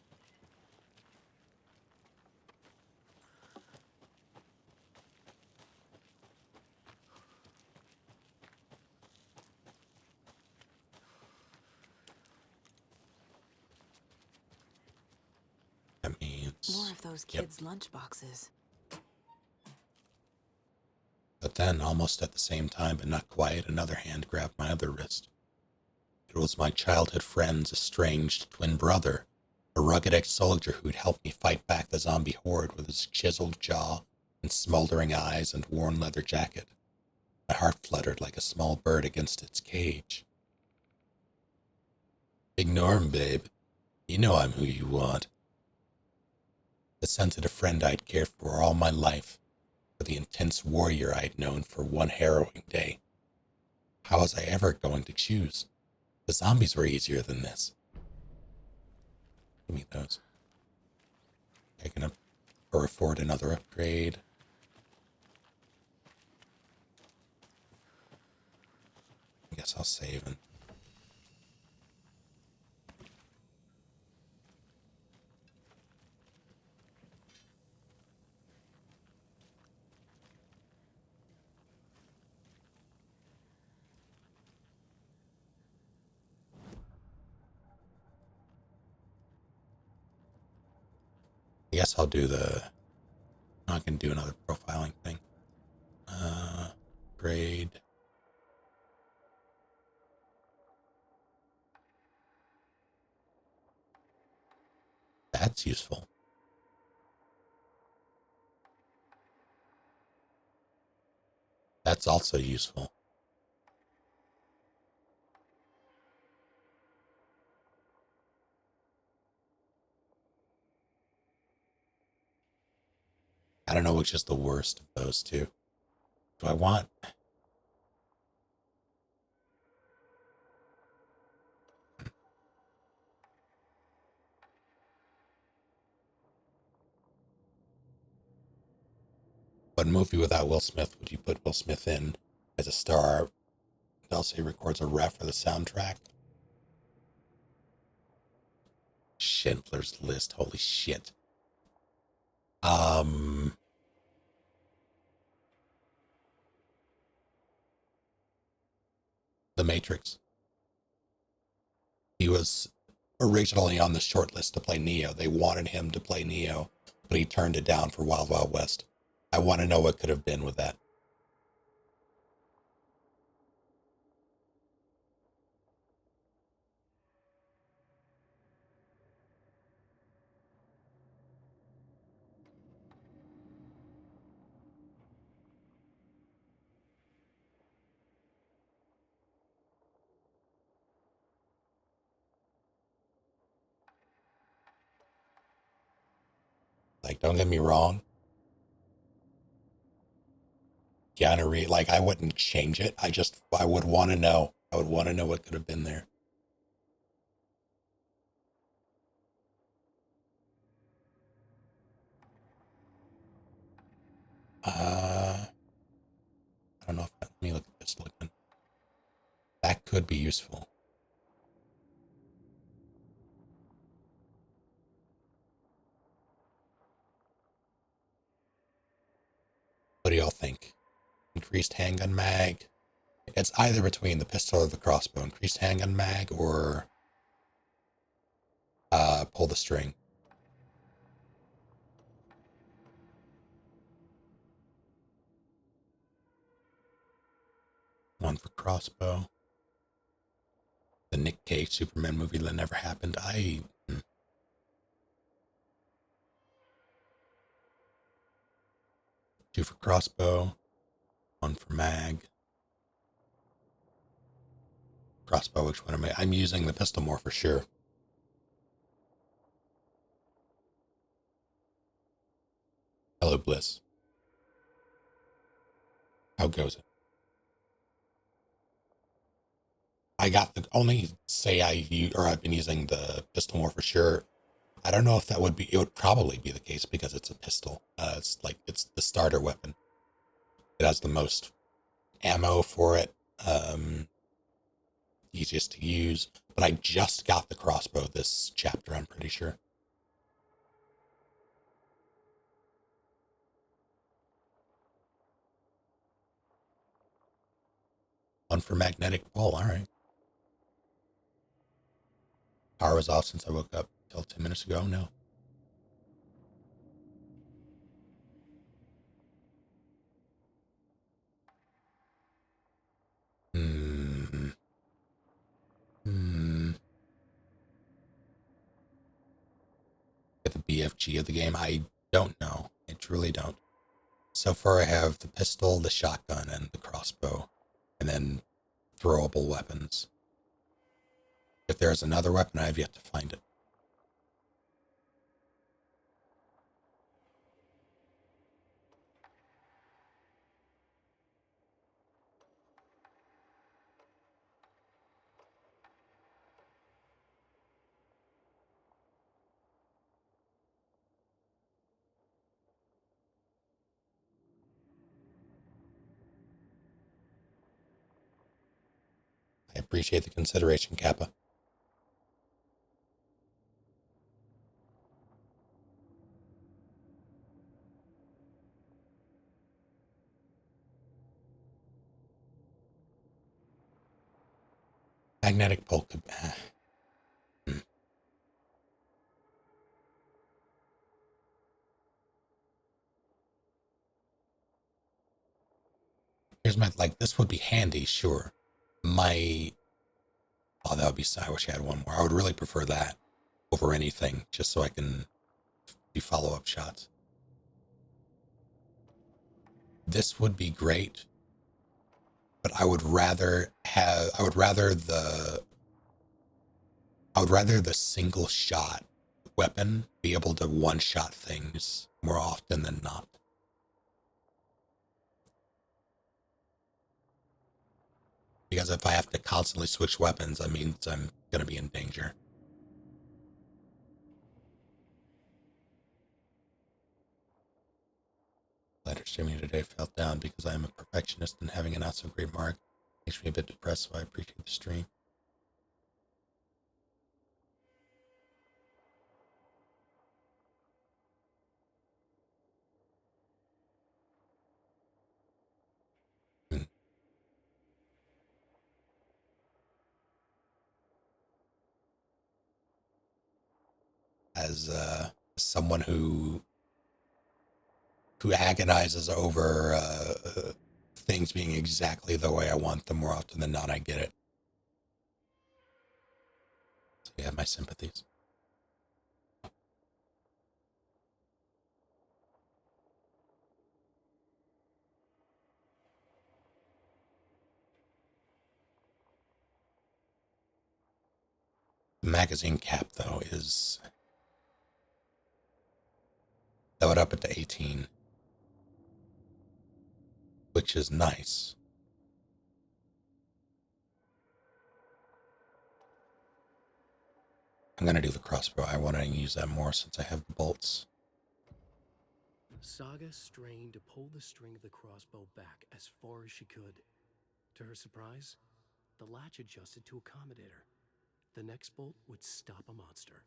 That means More of those kids' lunchboxes. But then, almost at the same time, but not quite, another hand grabbed my other wrist. It was my childhood friend's estranged twin brother, a rugged ex-soldier who'd helped me fight back the zombie horde with his chiseled jaw and smoldering eyes and worn leather jacket. My heart fluttered like a small bird against its cage. Ignore him, babe. You know I'm who you want. The sensitive friend I'd cared for all my life, for the intense warrior I'd known for one harrowing day. How was I ever going to choose? The zombies were easier than this. Give me those. I can afford another upgrade. I guess I'll save and I guess I'll do the... I'm not going to do another profiling thing. Grade. That's useful. That's also useful. I don't know which is the worst of those two. Do I want... What movie without Will Smith would you put Will Smith in as a star? Dulce records a ref for the soundtrack. Schindler's List, holy shit. The Matrix. He was originally on the short list to play Neo. They wanted him to play Neo, but he turned it down for Wild Wild West. I want to know what could have been with that. Like, don't get me wrong. Keanu Reeves, like, I wouldn't change it. I would want to know. I would want to know what could have been there. I don't know if let me look at this looking. That could be useful. What do y'all think? Increased handgun mag. It's either between the pistol or the crossbow. Increased handgun mag or pull the string. One for crossbow. The Nick Cage Superman movie that never happened. Two for crossbow. One for mag. Crossbow, which one am I? I'm using the pistol more for sure. Hello, Bliss. How goes it? I got the only say I've been using the pistol more for sure. I don't know if that would be, it would probably be the case because it's a pistol. It's the starter weapon. It has the most ammo for it. easiest to use, but I just got the crossbow this chapter, I'm pretty sure. One for magnetic pole, alright. Power was off since I woke up till 10 minutes ago, no. Get the BFG of the game? I don't know. I truly don't. So far I have the pistol, the shotgun, and the crossbow. And then throwable weapons. If there's another weapon, I have yet to find it. I appreciate the consideration, Kappa. Magnetic pole could... Here's my, like, this would be handy, sure. Oh, that would be, I wish I had one more. I would really prefer that over anything, just so I can do follow-up shots. This would be great, but I would rather the single shot weapon be able to one-shot things more often than not. Because if I have to constantly switch weapons, that means I'm going to be in danger. Later streaming today fell down because I am a perfectionist and having a not so great mark makes me a bit depressed, so I appreciate the stream. As someone who agonizes over things being exactly the way I want them, more often than not, I get it. So you have my sympathies. The magazine cap, though, is... That would up it to 18. Which is nice. I'm going to do the crossbow. I want to use that more since I have the bolts. Saga strained to pull the string of the crossbow back as far as she could. To her surprise, the latch adjusted to accommodate her. The next bolt would stop a monster.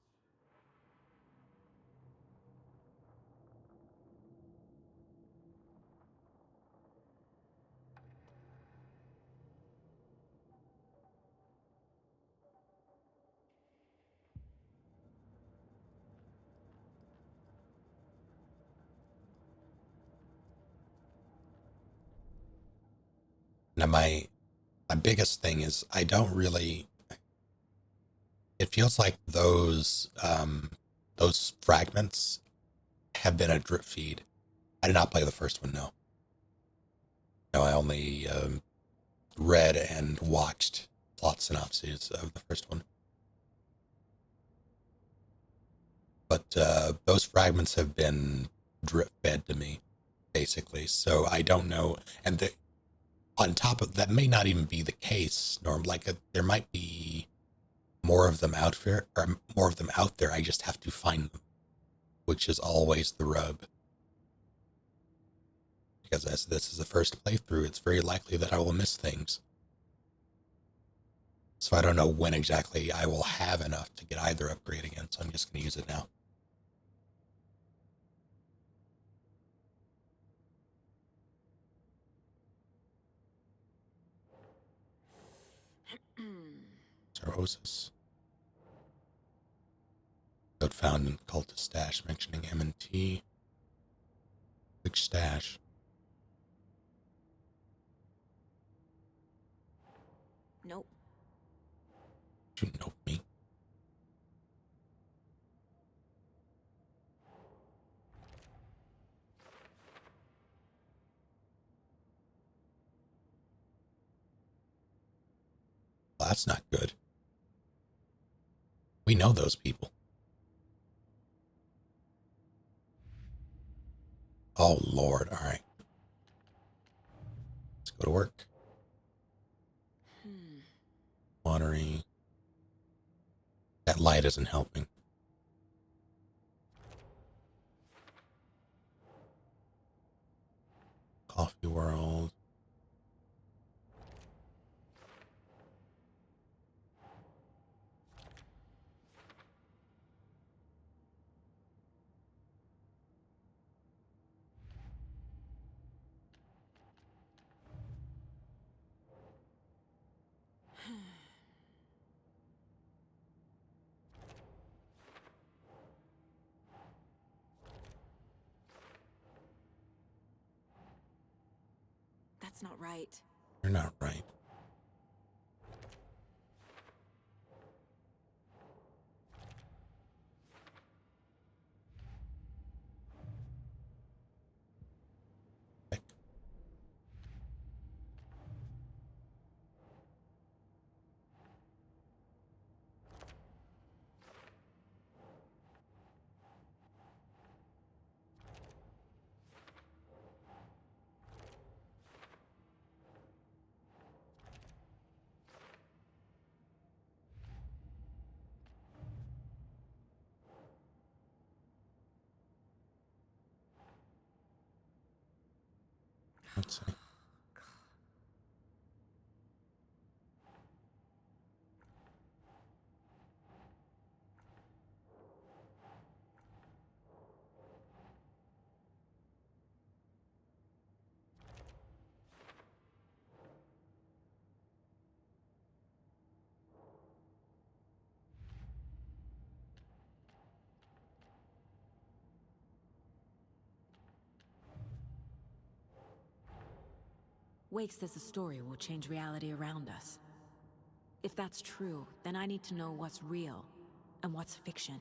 Now my biggest thing is I don't really... It feels like those fragments have been a drip feed. I did not play the first one, no. No, I only read and watched plot synopses of the first one. But those fragments have been drip fed to me, basically. So I don't know. And on top of that, may not even be the case, Norm. Like there might be more of them out there, or more of them out there. I just have to find them, which is always the rub. Because as this is the first playthrough, it's very likely that I will miss things. So I don't know when exactly I will have enough to get either upgrade again, so I'm just going to use it now. Cirrhosis. Note found in cultist stash mentioning M&T. Which stash? Nope. You know me. Well, that's not good. We know those people. Oh, Lord. All right. Let's go to work. Watery. That light isn't helping. Coffee World. That's not right. You're not right. Let's see. Wake says the story will change reality around us. If that's true, then I need to know what's real and what's fiction.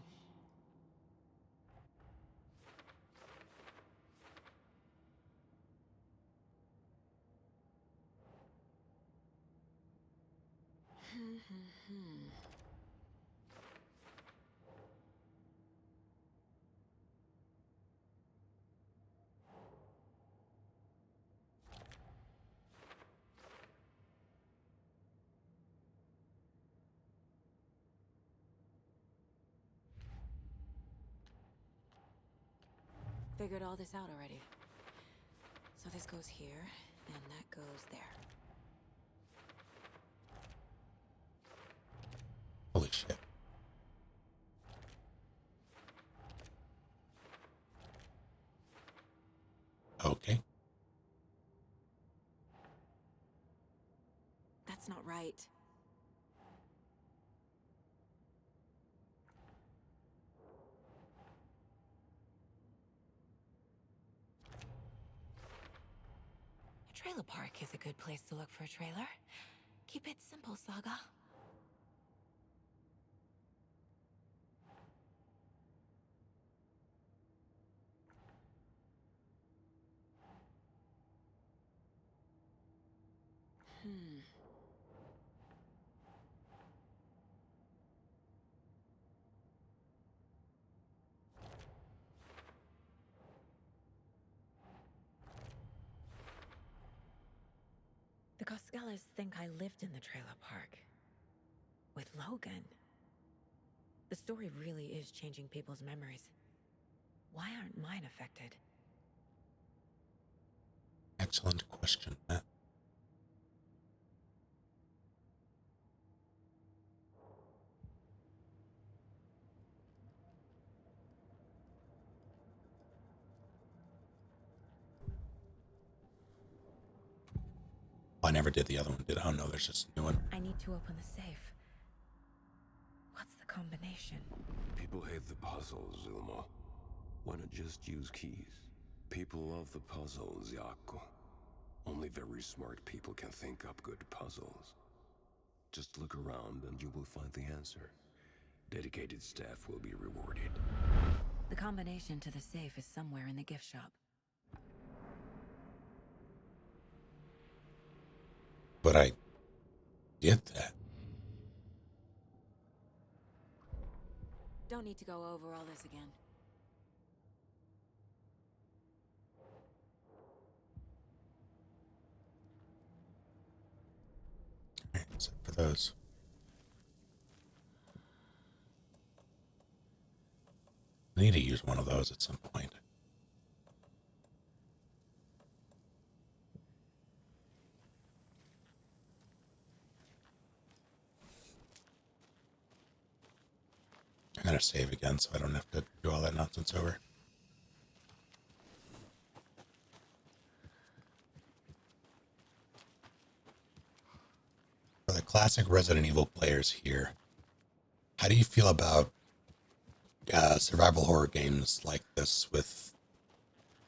Figured all this out already. So this goes here, and that goes there. Holy shit. Okay. That's not right. A trailer park is a good place to look for a trailer. Keep it simple, Saga. The Coscalas think I lived in the trailer park. With Logan. The story really is changing people's memories. Why aren't mine affected? Excellent question, Matt. never did the other one, did I? Oh no, there's just a new one. I need to open the safe. What's the combination? People hate the puzzles, Zulma. Why not just use keys? People love the puzzles, Jaakko. Only very smart people can think up good puzzles. Just look around and you will find the answer. Dedicated staff will be rewarded. The combination to the safe is somewhere in the gift shop. But I did that. Don't need to go over all this again. Alright, except for those. I need to use one of those at some point. I'm gonna save again so I don't have to do all that nonsense over. For the classic Resident Evil players here, how do you feel about survival horror games like this with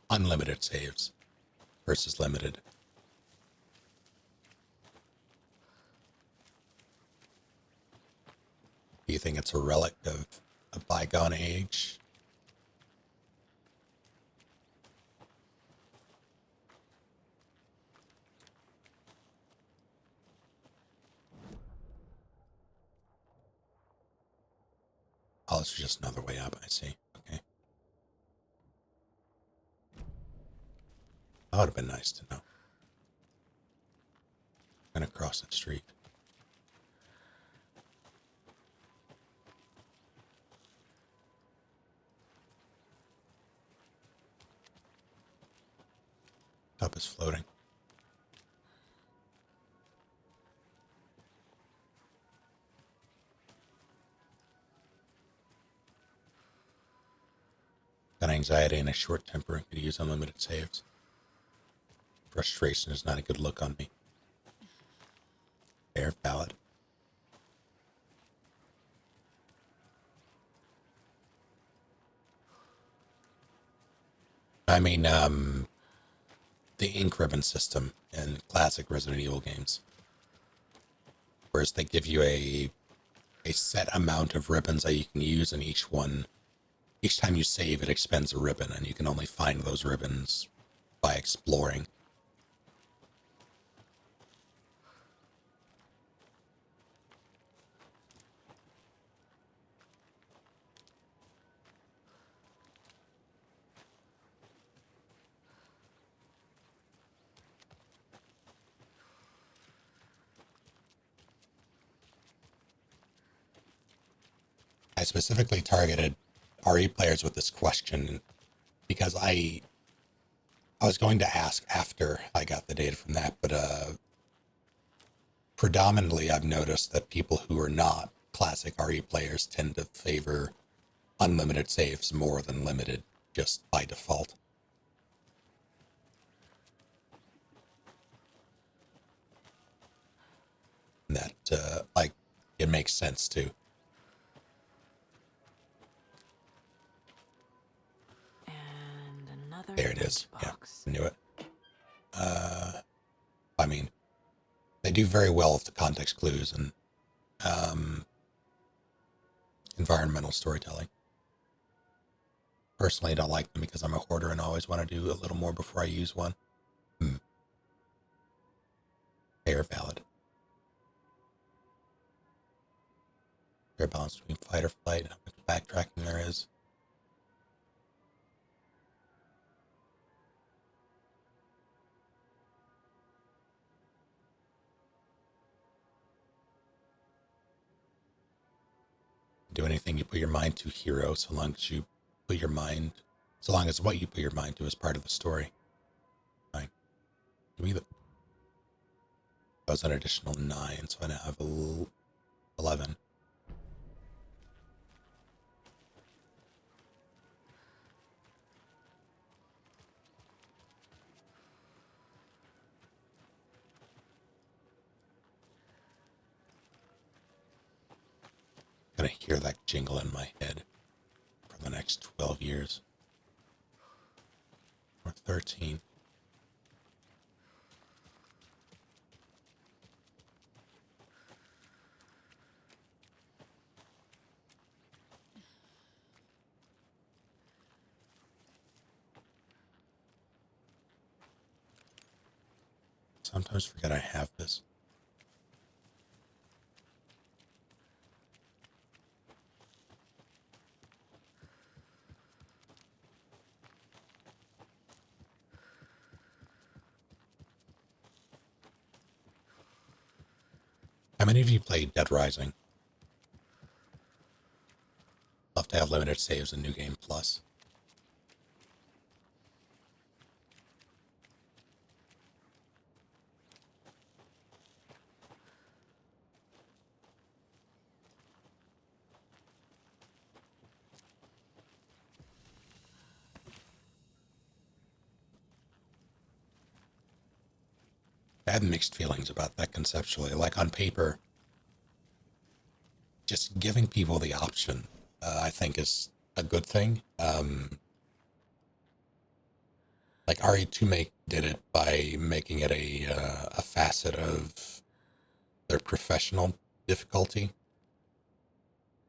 unlimited saves versus limited? Do you think it's a relic of a bygone age? Oh, it's just another way up, I see. Okay. That would have been nice to know. I'm gonna cross the street. Top is floating. Got anxiety and a short temper and could use unlimited saves. Frustration is not a good look on me. Fair, valid. I mean, the ink ribbon system in classic Resident Evil games. Whereas they give you a set amount of ribbons that you can use, and each time you save, it expends a ribbon, and you can only find those ribbons by exploring. I specifically targeted RE players with this question because I was going to ask after I got the data from that, but predominantly I've noticed that people who are not classic RE players tend to favor unlimited saves more than limited just by default. And that, it makes sense too. There it is. Box. Yeah, I knew it. I mean, they do very well with the context clues and environmental storytelling. Personally, I don't like them because I'm a hoarder and always want to do a little more before I use one. Fair, valid. Fair balance between fight or flight and how much backtracking there is. Do anything you put your mind to, hero, so long as what you put your mind to is part of the story. Fine. Give me that was an additional 9, so I now have 11. gonna hear that jingle in my head for the next 12 years. Or 13. Sometimes forget I have this. How many of you played Dead Rising? Love to have limited saves in New Game Plus. I have mixed feelings about that conceptually. Like on paper, just giving people the option, I think, is a good thing. Like RE2 did it by making it a facet of their professional difficulty.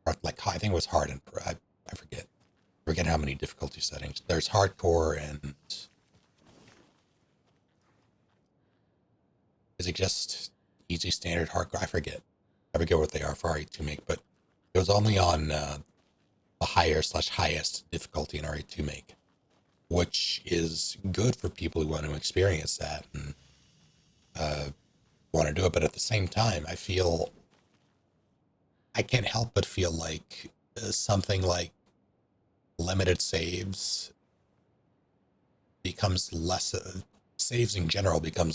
Or like I think it was hard and I forget how many difficulty settings. There's hardcore and is it just easy, standard, hardcore? I forget what they are for RE2 but it was only on the higher/highest difficulty in RE2 which is good for people who want to experience that and want to do it. But at the same time, I can't help but feel like something like limited saves becomes less. Saves in general become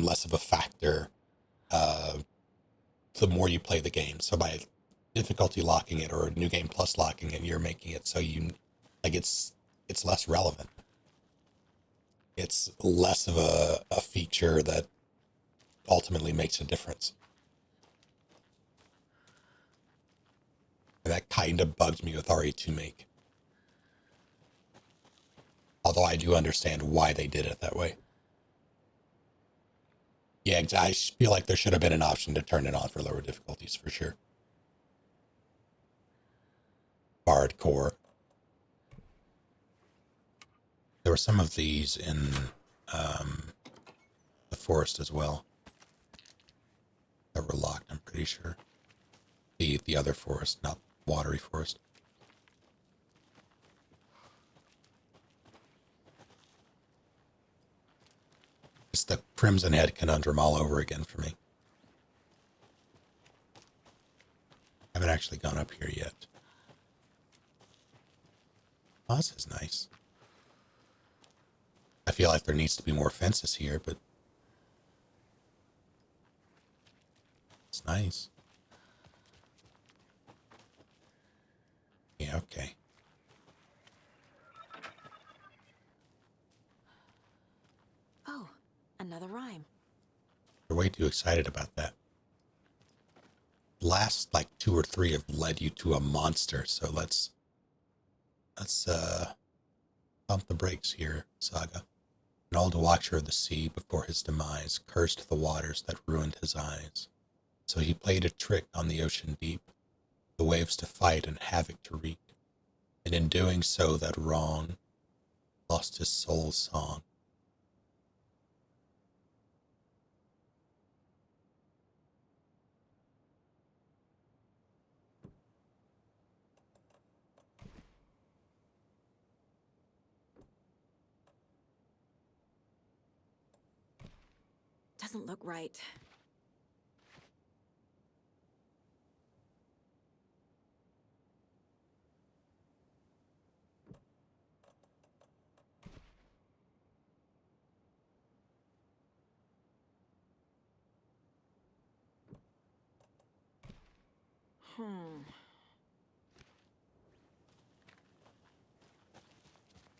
less of a factor the more you play the game. So by difficulty locking it or New Game Plus locking it, you're making it so it's less relevant. It's less of a feature that ultimately makes a difference. And that kind of bugs me with RE2 Although I do understand why they did it that way. Yeah, I feel like there should have been an option to turn it on for lower difficulties for sure. Hardcore. There were some of these in the forest as well that were locked, I'm pretty sure. The other forest, not watery forest. It's the Crimson Head conundrum all over again for me. I haven't actually gone up here yet. Oh, this is nice. I feel like there needs to be more fences here, but it's nice. Yeah, okay. Oh, another rhyme. You're way too excited about that. Last, like, 2 or 3 have led you to a monster, so let's pump the brakes here, Saga. An old watcher of the sea before his demise cursed the waters that ruined his eyes. So he played a trick on the ocean deep, the waves to fight and havoc to wreak. And in doing so that wrong lost his soul's song. Doesn't look right.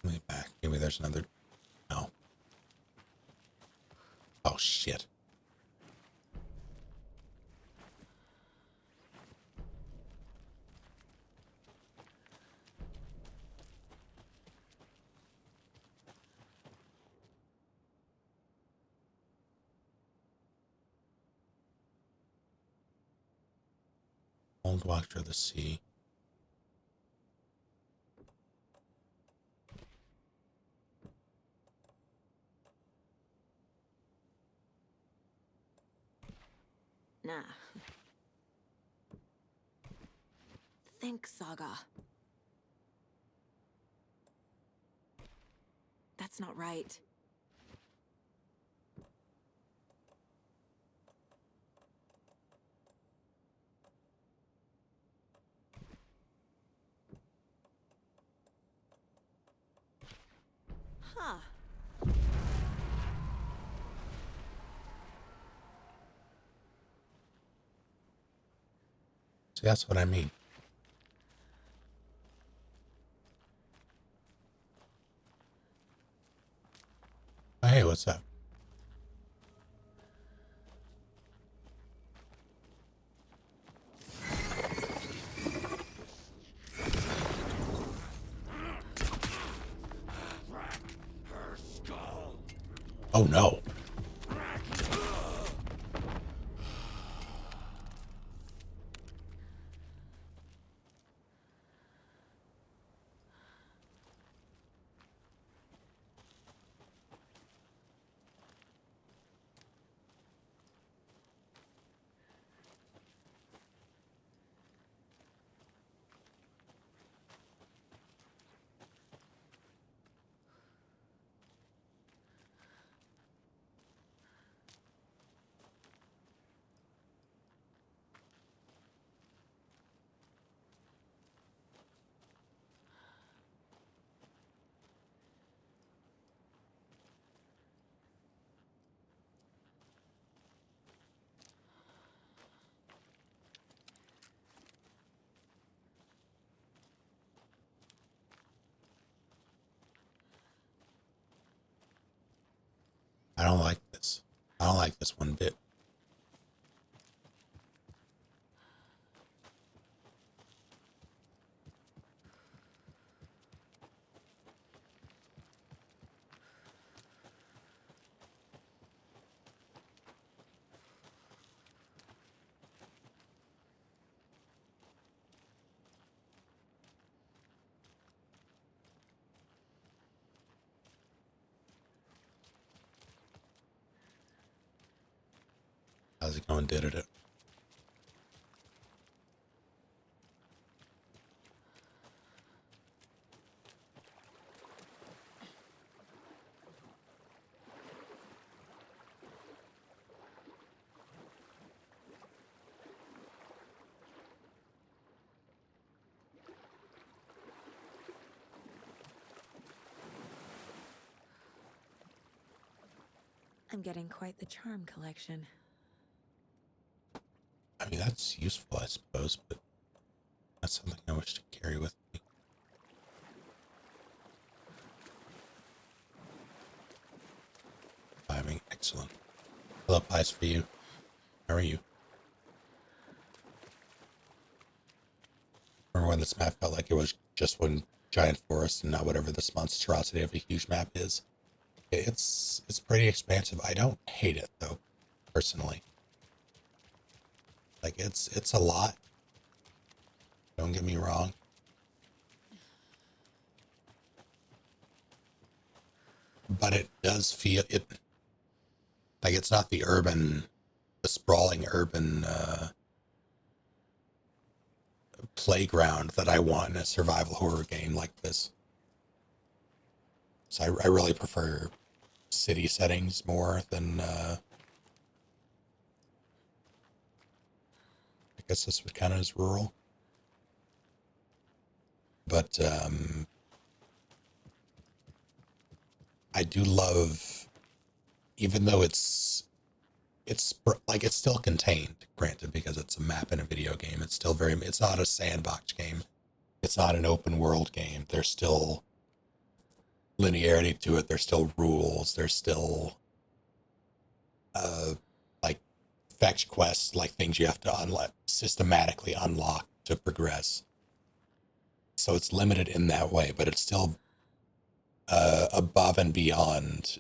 Let me back. Maybe there's another. No. Oh, shit. Old Watcher of the Sea. Nah. Think, Saga. That's not right. Huh. See, that's what I mean. Oh, hey, what's up? Oh no. I don't like this. I don't like this one bit. How's it going? Did it? I'm getting quite the charm collection. I mean, that's useful, I suppose, but that's something I wish to carry with me. Timing, excellent. Hello, pies for you. How are you? Remember when this map felt like it was just one giant forest and not whatever this monstrosity of a huge map is? It's pretty expansive. I don't hate it though, personally. Like it's a lot. Don't get me wrong. But it does feel it like it's not the sprawling urban playground that I want in a survival horror game like this. So I really prefer city settings more than I guess this would count as rural. But I do love, even though it's like it's still contained, granted, because it's a map in a video game. It's still it's not a sandbox game. It's not an open world game. There's still linearity to it. There's still rules. There's still like fetch quests, like things you have to systematically unlock to progress. So it's limited in that way, but it's still above and beyond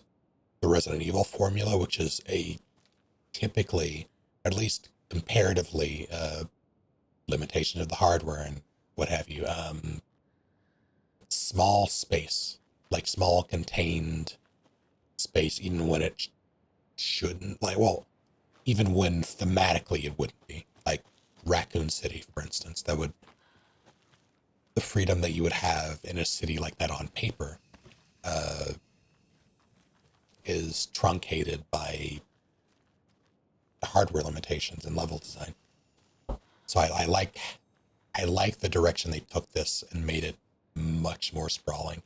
the Resident Evil formula, which is a typically, at least comparatively, limitation of the hardware and what have you. Small space, like small contained space, even when it shouldn't, like, well, even when thematically it wouldn't be, like Raccoon City, for instance. That would, the freedom that you would have in a city like that on paper is truncated by hardware limitations and level design. So I like the direction they took this and made it much more sprawling.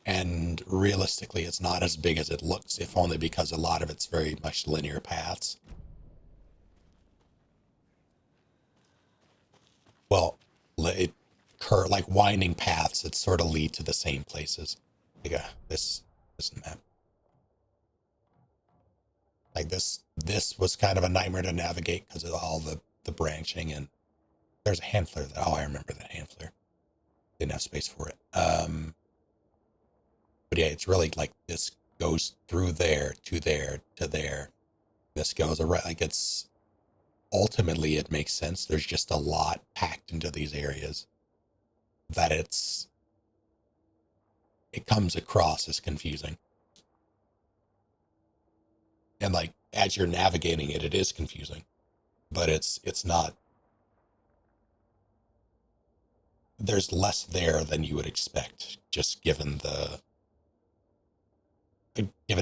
And realistically, it's not as big as it looks, if only because a lot of it's very much linear paths. Well, like winding paths that sort of lead to the same places. Like this map. Like this was kind of a nightmare to navigate because of all the branching, and there's a hand flare. Oh, I remember that hand flare. Didn't have space for it. But yeah, it's really like this goes through there to there to there. This goes around. Like it's ultimately it makes sense. There's just a lot packed into these areas that it comes across as confusing. And like as you're navigating it, it is confusing, but it's not. There's less there than you would expect, just given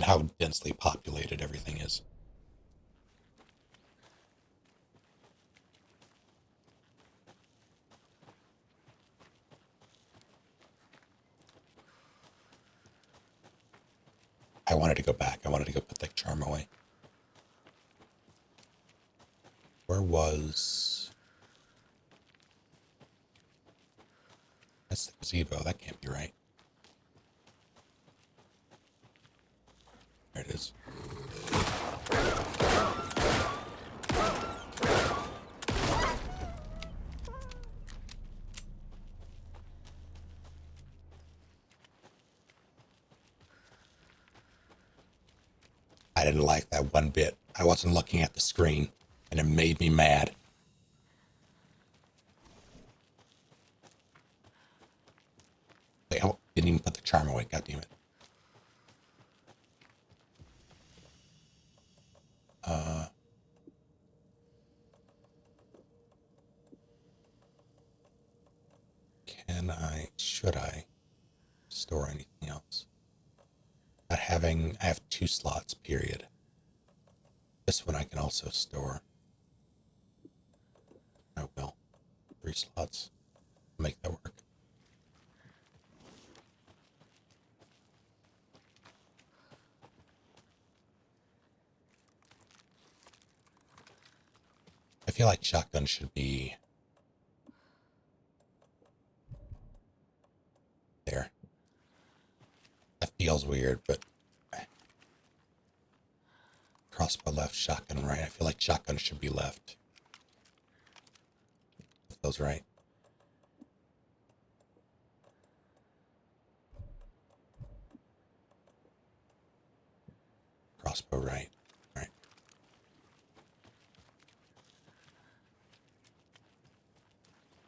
how densely populated everything is. I wanted to go back. I wanted to go put that charm away. Where was... That's the gazebo. That can't be right. There it is. I didn't like that one bit. I wasn't looking at the screen, and it made me mad. Wait, oh, didn't even put the charm away. God damn it. Should I store anything else? I have 2 slots, period. This one I can also store. I will. 3 slots. Make that work. I feel like shotgun should be there. That feels weird, but crossbow left, shotgun right. I feel like shotgun should be left. That feels right. Crossbow right. Right.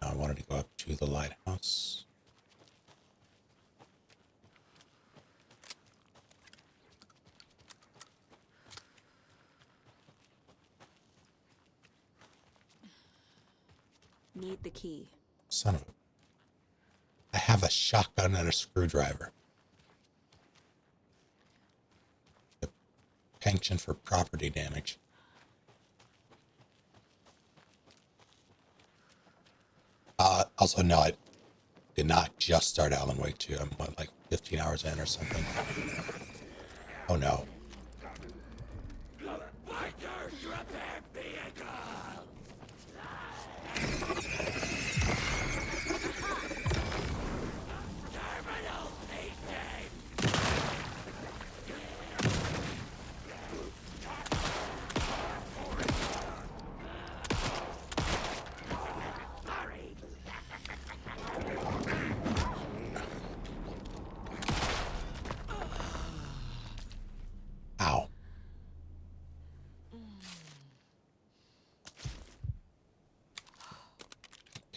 Now I wanted to go up to the lighthouse. Need the key. Son of a... I have a shotgun and a screwdriver. The pension for property damage. Also, no, I did not just start Alan Wake 2. I'm, like 15 hours in or something. Oh, no.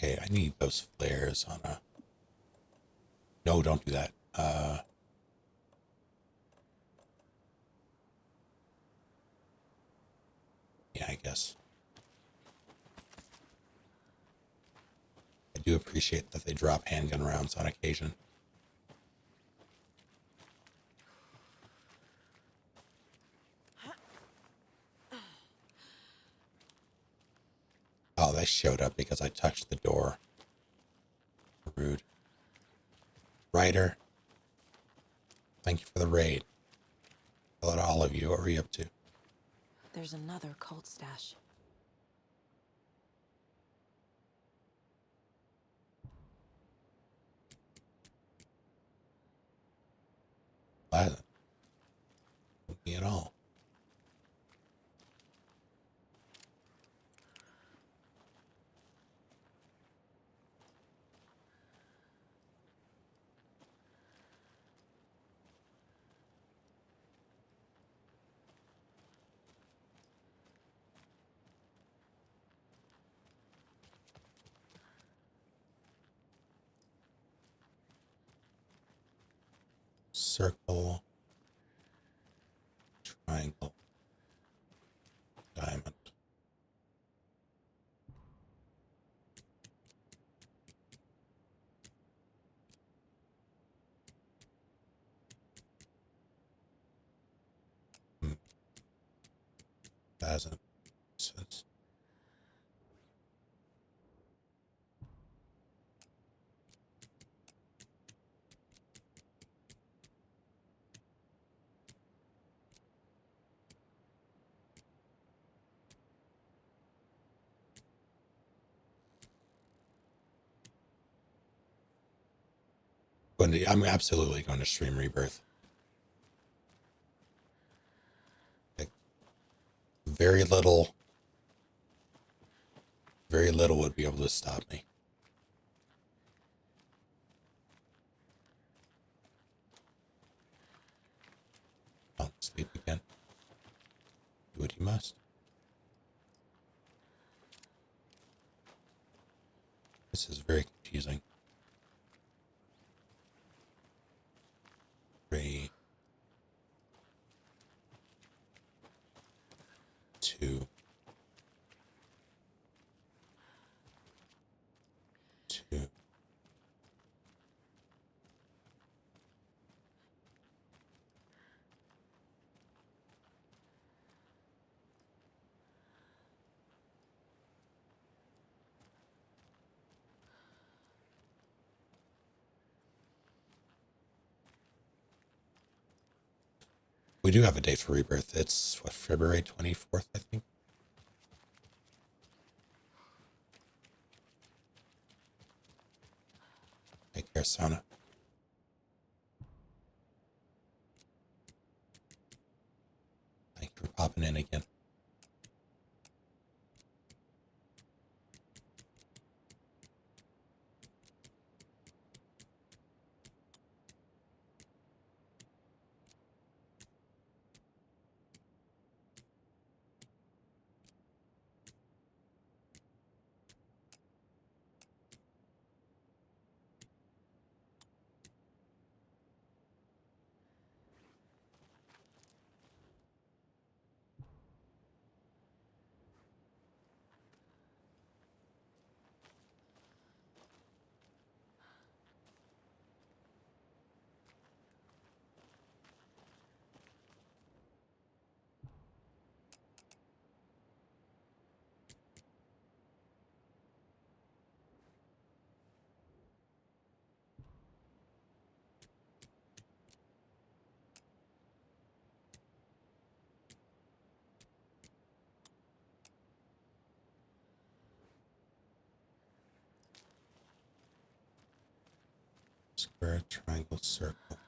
Okay, I need those flares on a... No, don't do that. Yeah, I guess. I do appreciate that they drop handgun rounds on occasion. Oh, they showed up because I touched the door. Rude. Ryder, thank you for the raid. Hello to all of you. What were you up to? There's another cult stash. Me at all. Circle, triangle, diamond. Thousand. I'm absolutely going to stream Rebirth. Like, very little would be able to stop me. Oh, sleep again. Do what you must. This is very confusing. 3, 2, 2. We do have a date for Rebirth. It's what, February 24th, I think. Take care, Sauna. Thank you for popping in again. Square, triangle, circle.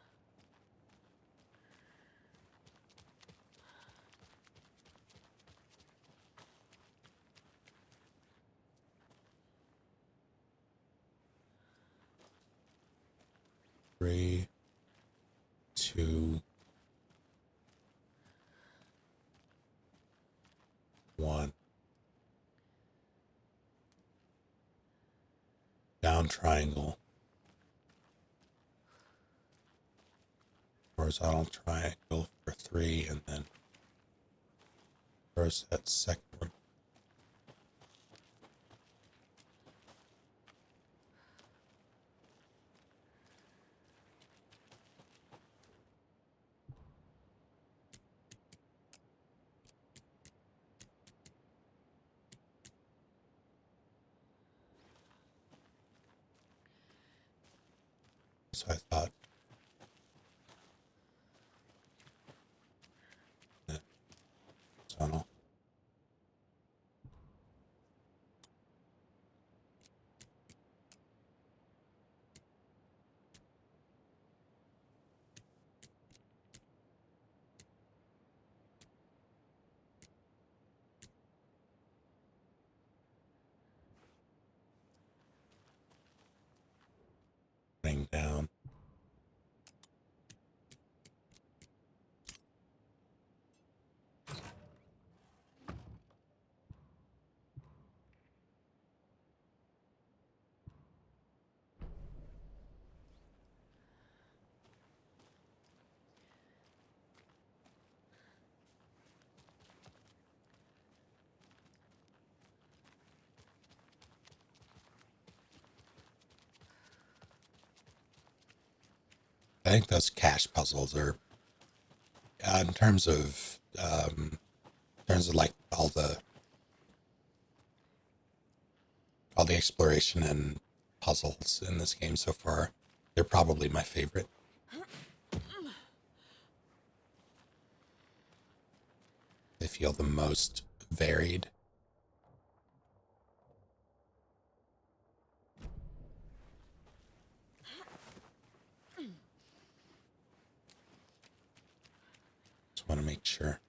Three, 2, 1. triangle. Horizontal triangle for 3, and then where's that second one? So I thought. Tunnel. Bring down. I think those cache puzzles are, in terms of like all the exploration and puzzles in this game so far, they're probably my favorite. They feel the most varied. Just want to make sure.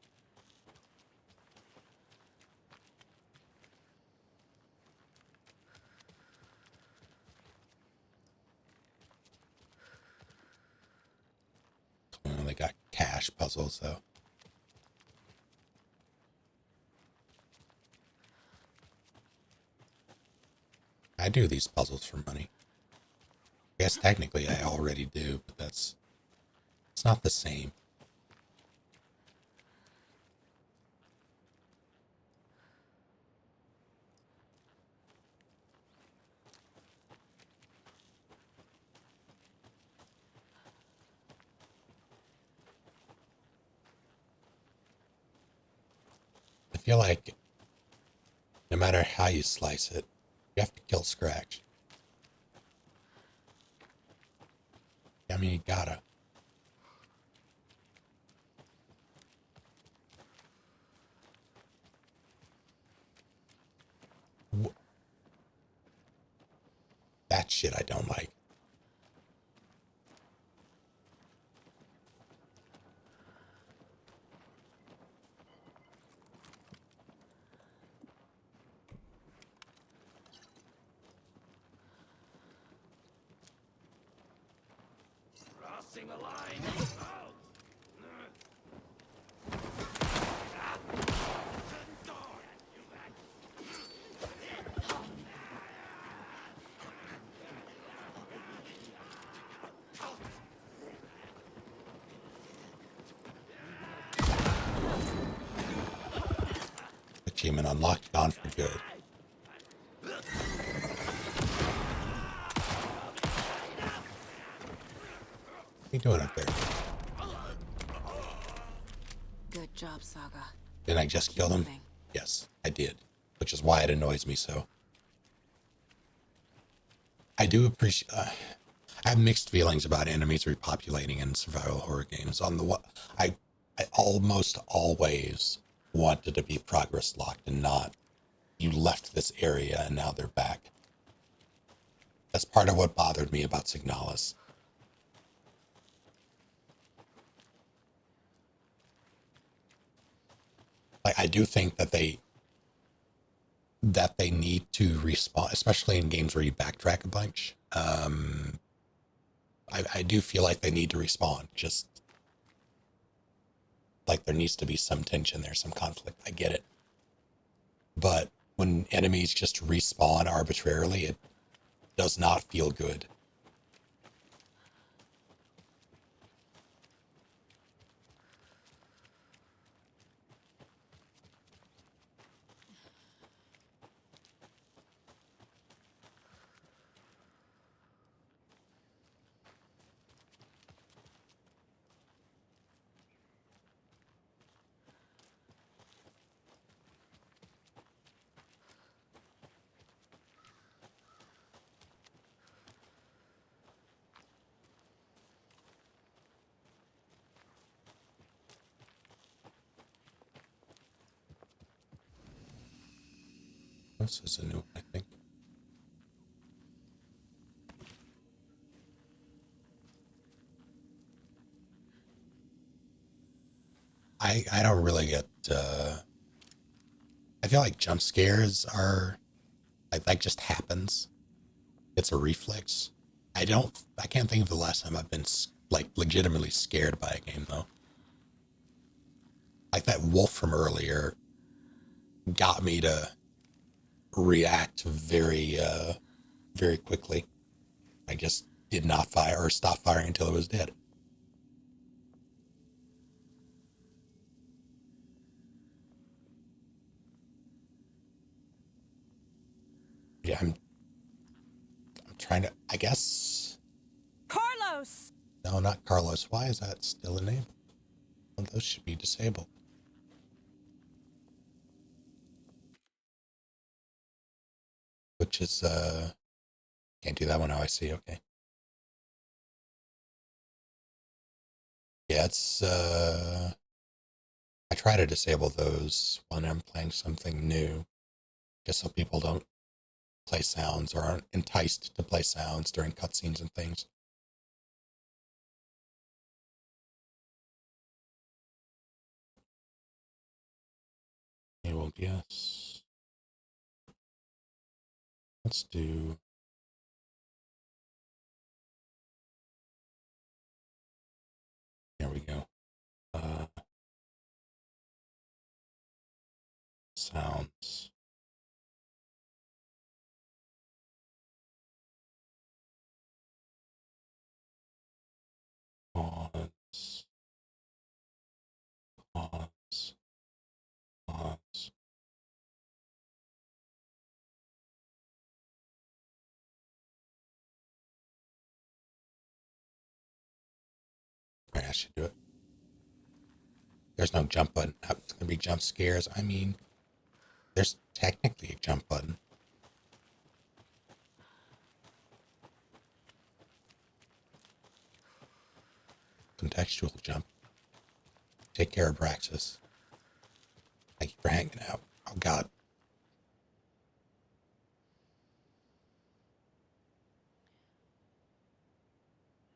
We only got cache puzzles though. I do these puzzles for money. I guess technically I already do, but it's not the same. I feel like no matter how you slice it, you have to kill Scratch. I mean, you gotta. That shit I don't like. Crossing the line. Achievement unlocked, gone for good. What are you doing up there? Good job, Saga. Didn't I just kill them? Yes, I did. Which is why it annoys me so. I do appreciate... I have mixed feelings about enemies repopulating in survival horror games. On the what, I almost always wanted to be progress locked and not, you left this area and now they're back. That's part of what bothered me about Signalis. Like, I do think that they need to respawn, especially in games where you backtrack a bunch. I do feel like they need to respawn. Just like there needs to be some tension there, some conflict. I get it. But when enemies just respawn arbitrarily, does not feel good. This is a new one, I think. I don't really get, I feel like jump scares are, like just happens. It's a reflex. I can't think of the last time I've been, like, legitimately scared by a game, though. Like that wolf from earlier got me to react very, very quickly. I just did not fire or stop firing until it was dead. Yeah, I'm trying to, I guess. Carlos! No, not Carlos. Why is that still enabled? Well, those should be disabled. Which is, can't do that one. Oh, I see. Okay. Yeah, it's, I try to disable those when I'm playing something new, just so people don't play sounds or aren't enticed to play sounds during cutscenes and things. Enable yes. Let's do. There we go. Sounds. Pause. Pause. Pause. Right, I should do it. There's no jump button. It's gonna be jump scares. I mean, there's technically a jump button. Contextual jump. Take care of Braxis. Thank you for hanging out. Oh God.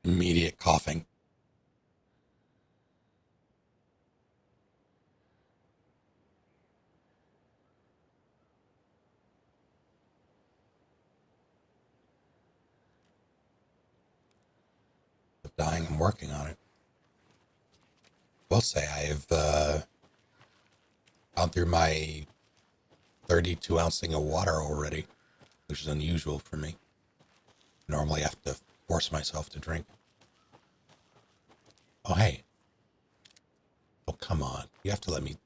Immediate coughing. Dying. I'm working on it. Will say I've gone through my 32-ounce thing of water already, which is unusual for me. Normally I have to force myself to drink. Oh, hey. Oh, come on. You have to let me.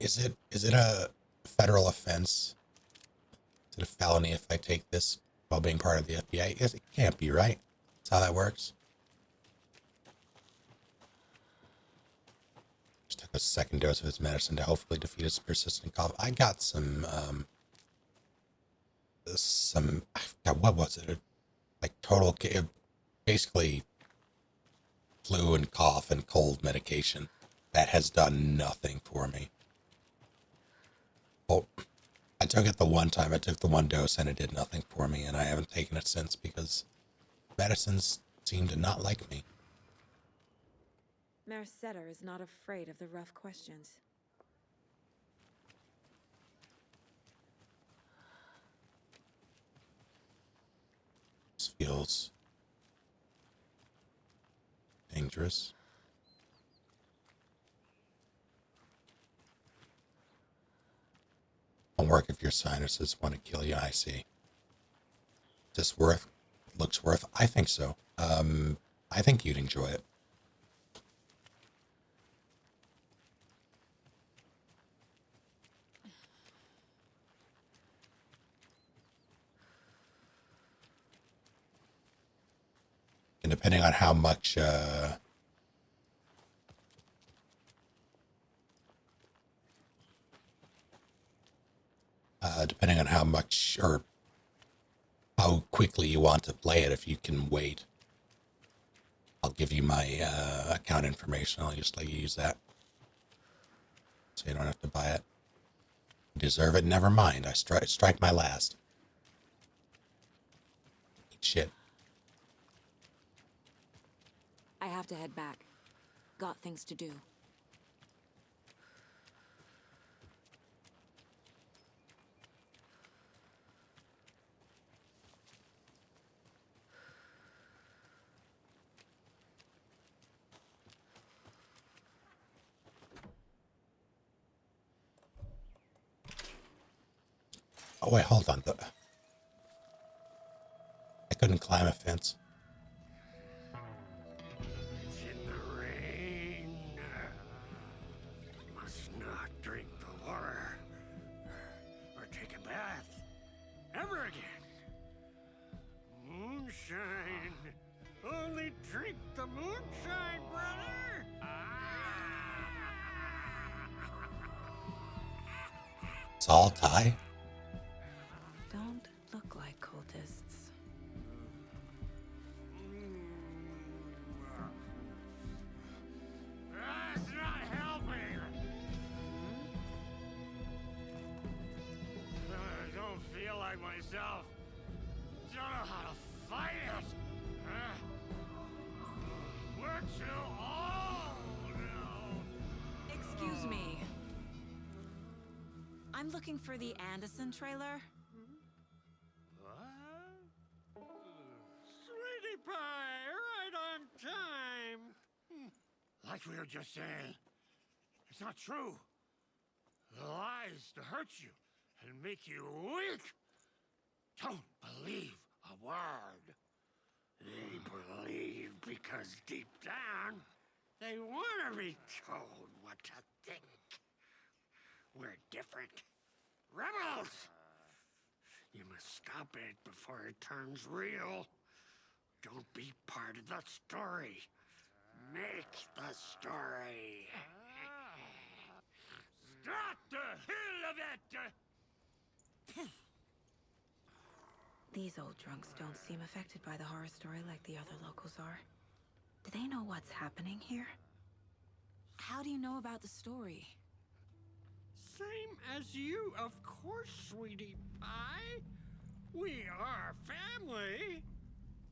Is it a federal offense? Is it a felony if I take this while being part of the FBI? Yes, it can't be, right? That's how that works. Just took a second dose of his medicine to hopefully defeat his persistent cough. I got some, what was it? Like total, basically flu and cough and cold medication. That has done nothing for me. Well, I took it the one time. I took the one dose and it did nothing for me, and I haven't taken it since because medicines seem to not like me. Mercedes is not afraid of the rough questions. This feels dangerous. Oh Don't work if your sinuses want to kill you. I see. Is this worth? Looks worth? I think so. I think you'd enjoy it. And depending on how much depending on how much or how quickly you want to play it, if you can wait, I'll give you my account information. I'll just let you use that, so you don't have to buy it. You deserve it. Never mind. I strike my last. Eat shit. I have to head back. Got things to do. Oh wait, hold on. I couldn't climb a fence. It's in the rain. Must not drink the water or take a bath ever again. Moonshine. Only drink the moonshine, brother. It's all Thai. Don't look like cultists. That's not helping. I don't feel like myself. Don't know how to fight it. We're too old now. Excuse me. I'm looking for the Anderson trailer. What? Sweetie pie, right on time. Like we were just saying, it's not true. The lies to hurt you and make you weak. Don't believe a word. They believe because deep down, they want to be told what to think. We're different. Rebels! You must stop it before it turns real. Don't be part of the story. Make the story. Stop the hell of it! These old drunks don't seem affected by the horror story like the other locals are. Do they know what's happening here? How do you know about the story? Same as you, of course, sweetie pie. We are family.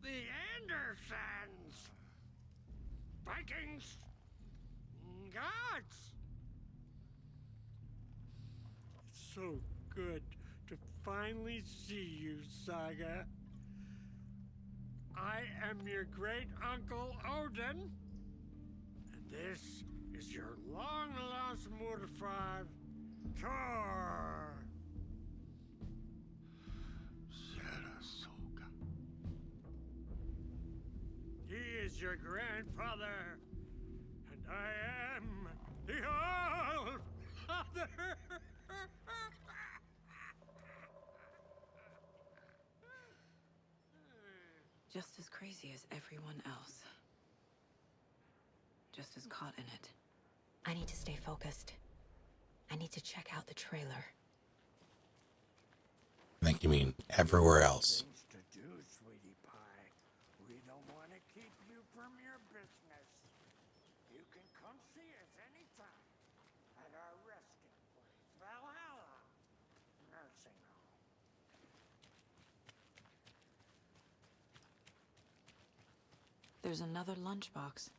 The Andersons. Vikings. Gods. It's so good to finally see you, Saga. I am your great uncle Odin. And this is your long-lost mortified Thor. Sarasota. He is your grandfather, and I am the All-Father. Just as crazy as everyone else. Just as caught in it. I need to stay focused. I need to check out the trailer. I think you mean everywhere else. Things to do, sweetie pie. We don't want to keep you from your business. You can come see us anytime at our resting place, Valhalla Nursing Home. There's another lunchbox.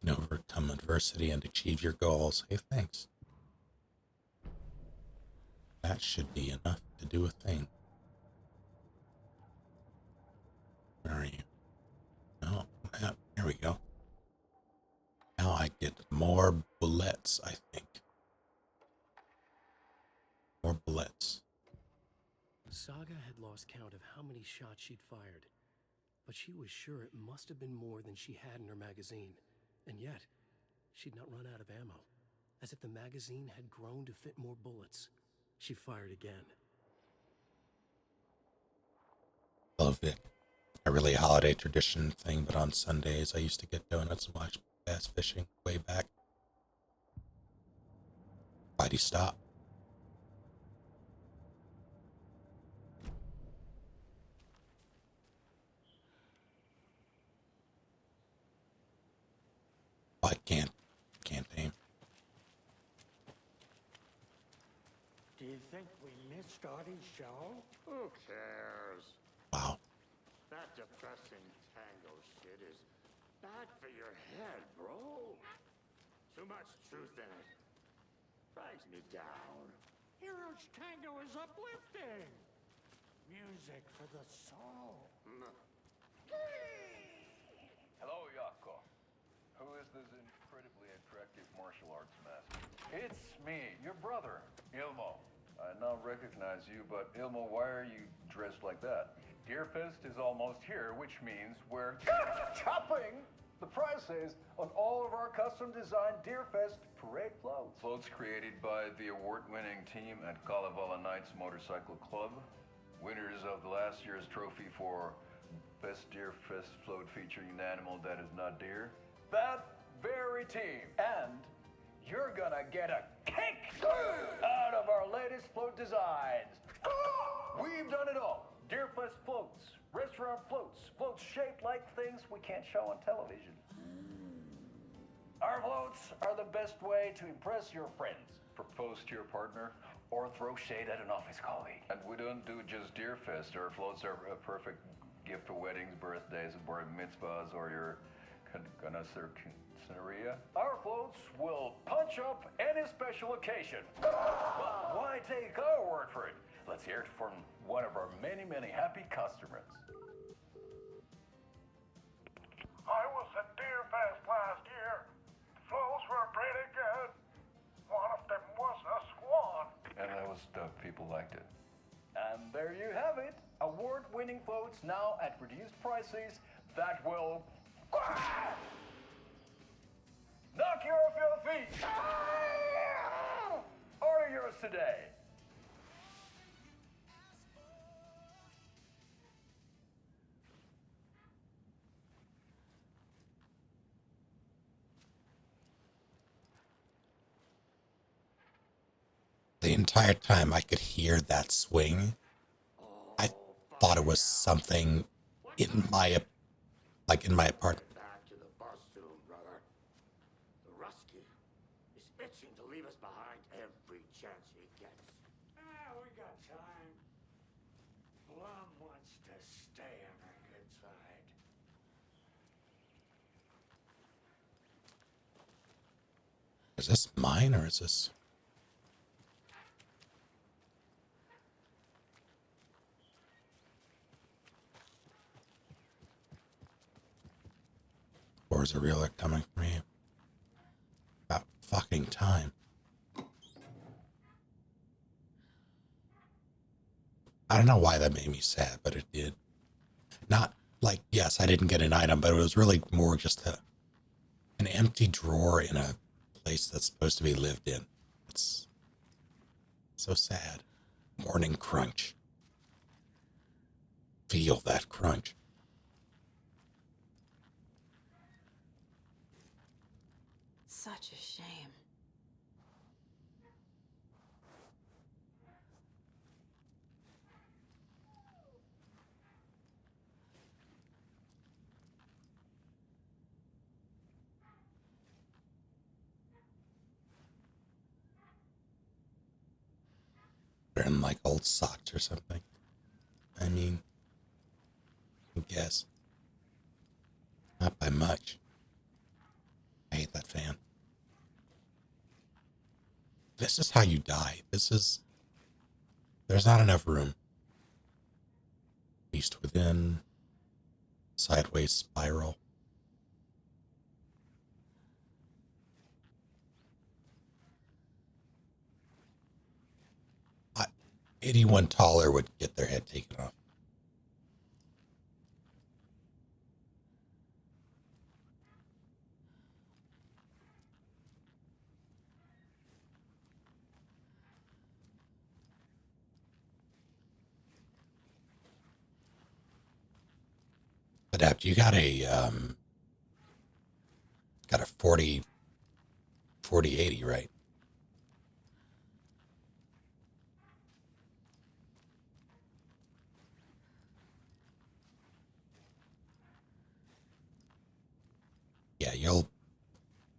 And overcome adversity and achieve your goals. Hey, thanks. That should be enough to do a thing. Where are you? Oh, yeah, here we go. Now I get more bullets, I think. lost count of how many shots she'd fired. But she was sure it must have been more than she had in her magazine. And yet, she'd not run out of ammo. As if the magazine had grown to fit more bullets. She fired again. Love it. A really holiday tradition thing, but on Sundays I used to get donuts and watch bass fishing way back. Why'd he stop? Oh, I can't aim. Do you think we missed Audie's show? Who cares? Wow. That depressing tango shit is bad for your head, bro. Too much truth in it. Drags me down. Hero's Tango is uplifting. Music for the soul. Hello, Yako. Who is this incredibly attractive martial arts master? It's me, your brother, Ilmo. I now recognize you, but Ilmo, why are you dressed like that? Deerfest is almost here, which means we're chopping the prices on all of our custom-designed Deerfest parade floats. Floats created by the award-winning team at Kalevala Knights Motorcycle Club, winners of the last year's trophy for Best Deerfest float featuring an animal that is not deer. That very team. And you're gonna get a kick out of our latest float designs. We've done it all. Deerfest floats, restaurant floats, floats shaped like things we can't show on television. Our floats are the best way to impress your friends, propose to your partner, or throw shade at an office colleague. And we don't do just Deerfest. Our floats are a perfect gift for weddings, birthdays, bar mitzvahs, or your Scenaria. Our floats will punch up any special occasion. But why take our word for it? Let's hear it from one of our many, many happy customers. I was at Deerfest last year. The flows were pretty good. One of them was a swan. And the people liked it. And there you have it. Award-winning floats now at reduced prices that will knock you off your feet. Order yours today. The entire time I could hear that swing, I thought it was something in my apartment. Back to the bus soon, brother. The Rusky is itching to leave us behind every chance he gets. We got time. Blum wants to stay on our good side. Is this mine or is this? Or is a reeler coming for me? About fucking time. I don't know why that made me sad, but it did. Not like, yes, I didn't get an item, but it was really more just an empty drawer in a place that's supposed to be lived in. It's so sad. Morning crunch. Feel that crunch. Such a shame. Wearing like old socks or something. I mean, I guess. Not by much. I hate that fan. This is how you die. There's not enough room. Beast within. Sideways spiral. anyone taller would get their head taken off. But after you got a 40 80, right? Yeah, you'll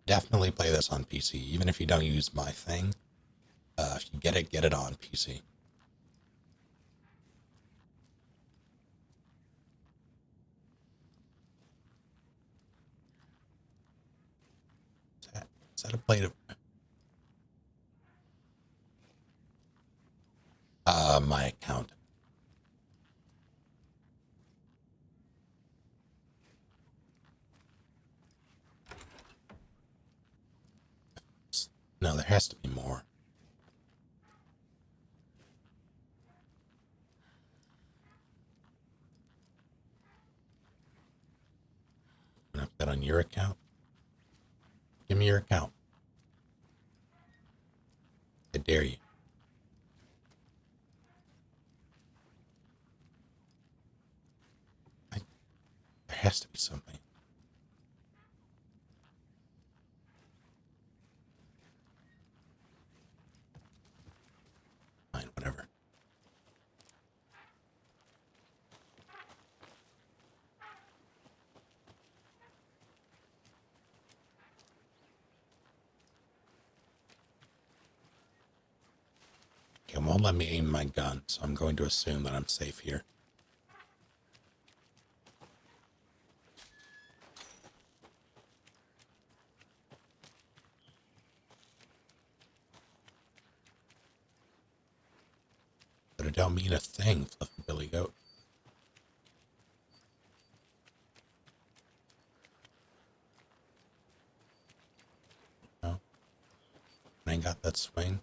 definitely play this on PC, even if you don't use my thing. If you get it on PC. Is that a plate of... my account. No, there has to be more. I'm gonna put that on your account. Give me your account. I dare you. There has to be something. Fine, whatever. Okay, it won't let me aim my gun, so I'm going to assume that I'm safe here. But it don't mean a thing, Fluffy Billy Goat. No. I ain't got that swing.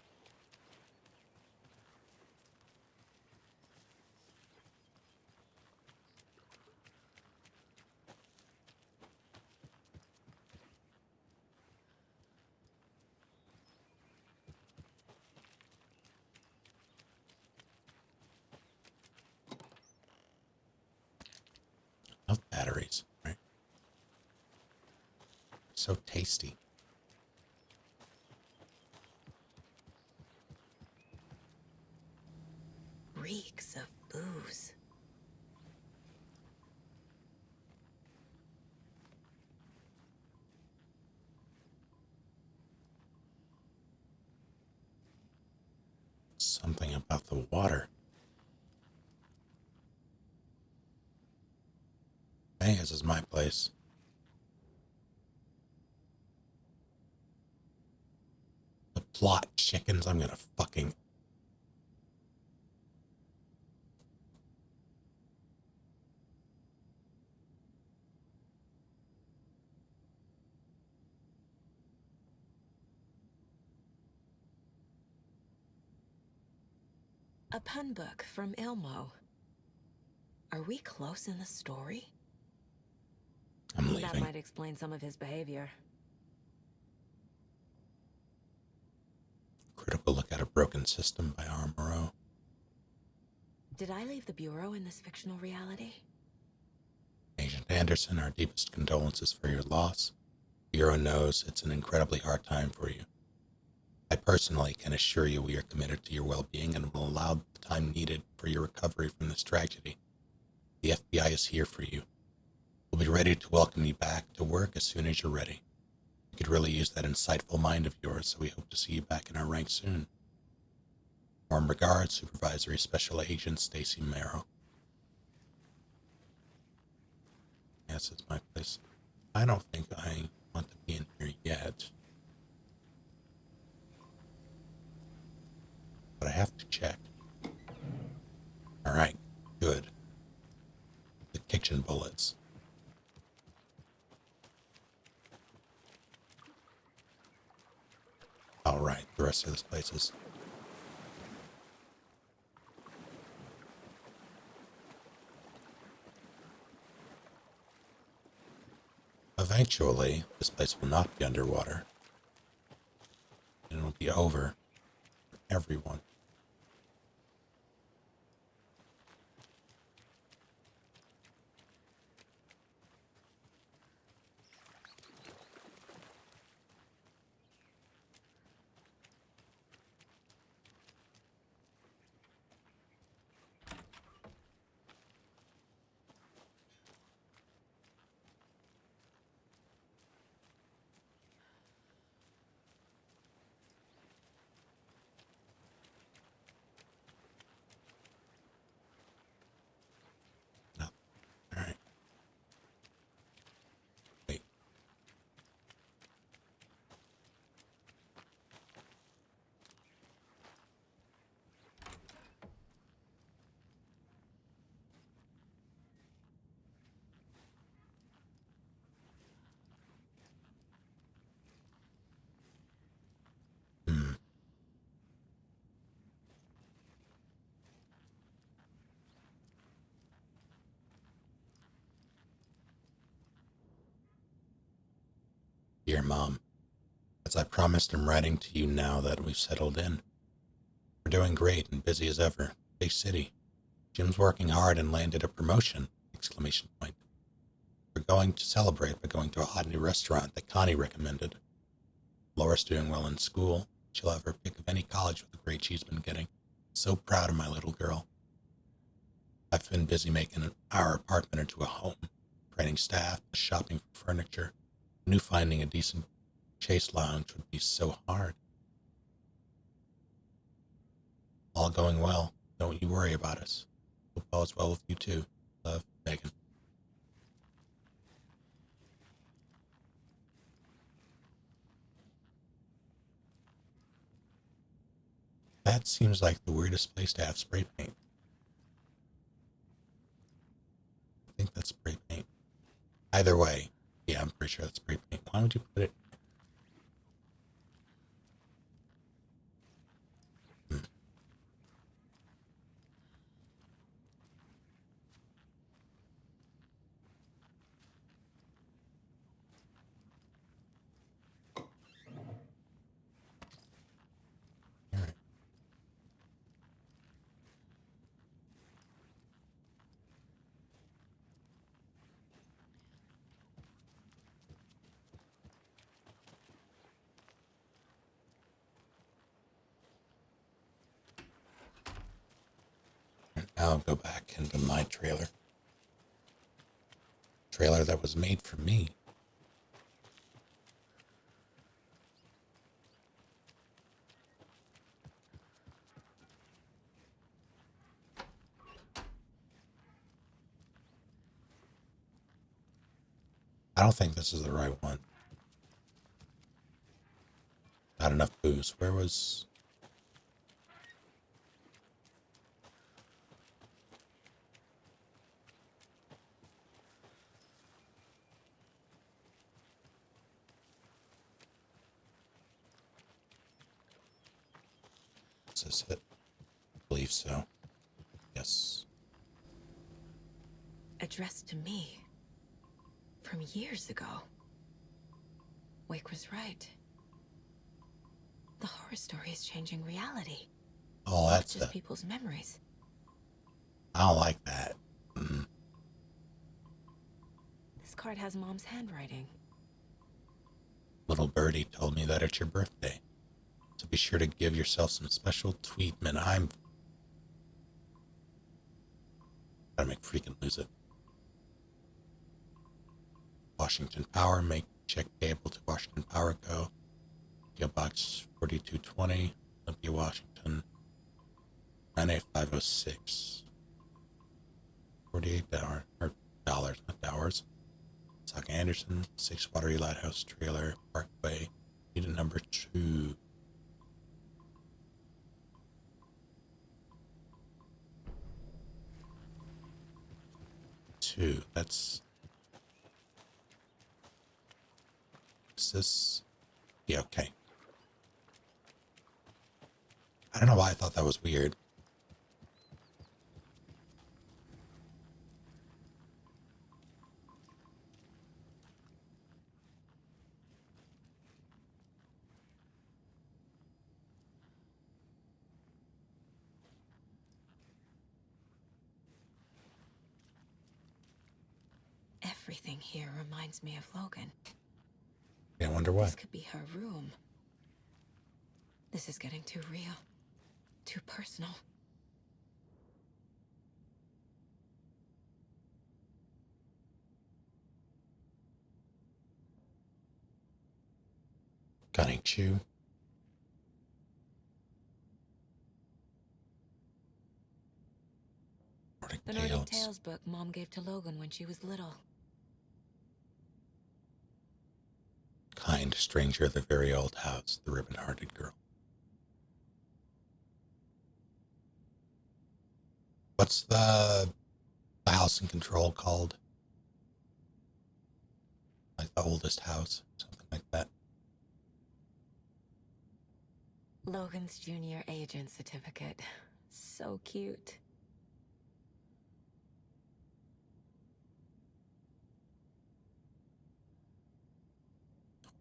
Love batteries, right? So tasty. Reeks of booze. Something about the water. Hey, this is my place. The plot chickens, I'm gonna fucking... A pun book from Ilmo. Are we close in the story? I'm leaving. That might explain some of his behavior. Critical look at a broken system by R. Moreau. Did I leave the Bureau in this fictional reality? Agent Anderson, our deepest condolences for your loss. Bureau knows it's an incredibly hard time for you. I personally can assure you we are committed to your well-being and will allow the time needed for your recovery from this tragedy. The FBI is here for you. We'll be ready to welcome you back to work as soon as you're ready. We could really use that insightful mind of yours, so we hope to see you back in our ranks soon. Warm regards, Supervisory Special Agent Stacy Marrow. Yes, it's my place. I don't think I want to be in here yet. But I have to check. Alright, good. The kitchen bullets. Alright, the rest of this place is... Eventually, this place will not be underwater. And it'll be over for everyone. No. All right. Wait. Hmm. Dear Mom, as I promised, I'm writing to you now that we've settled in. We're doing great and busy as ever. Big city. Jim's working hard and landed a promotion! Exclamation point. We're going to celebrate by going to a hot new restaurant that Connie recommended. Laura's doing well in school. She'll have her pick of any college with the grade she's been getting. So proud of my little girl. I've been busy making our apartment into a home, training staff, shopping for furniture. I knew finding a decent chase lounge would be so hard. All going well. Don't you worry about us. Hope all is well with you too. Love, Megan. That seems like the weirdest place to have spray paint. I think that's spray paint. Either way, yeah, I'm pretty sure that's spray paint. Why would you put it? All right. And now I'll go back into my trailer. Trailer that was made for me. I don't think this is the right one. Not enough booze. Where was... Is this it? I believe so. Yes. Addressed to me. From years ago. Wake was right. The horror story is changing reality. Oh, that's just it. people's memories. I don't like that. Mm. This card has Mom's handwriting. Little birdie told me that it's your birthday. So be sure to give yourself some special treatment. I'm gotta make freaking lose it. Washington Power, make check payable to Washington Power Co. PO Box 4220, Olympia, Washington 98506. $48 or dollars, not dollars. Sock Anderson, 6 Watery Lighthouse Trailer, Parkway, unit number 2. That's... Is this... Yeah, okay. I don't know why I thought that was weird. Everything here reminds me of Logan. I wonder why. This could be her room. This is getting too real. Too personal. Gunning Chew. The Nordic Tales book Mom gave to Logan when she was little. Kind stranger of the very old house, the ribbon-hearted girl. What's the house in Control called? Like the oldest house, something like that. Logan's junior agent certificate. So cute.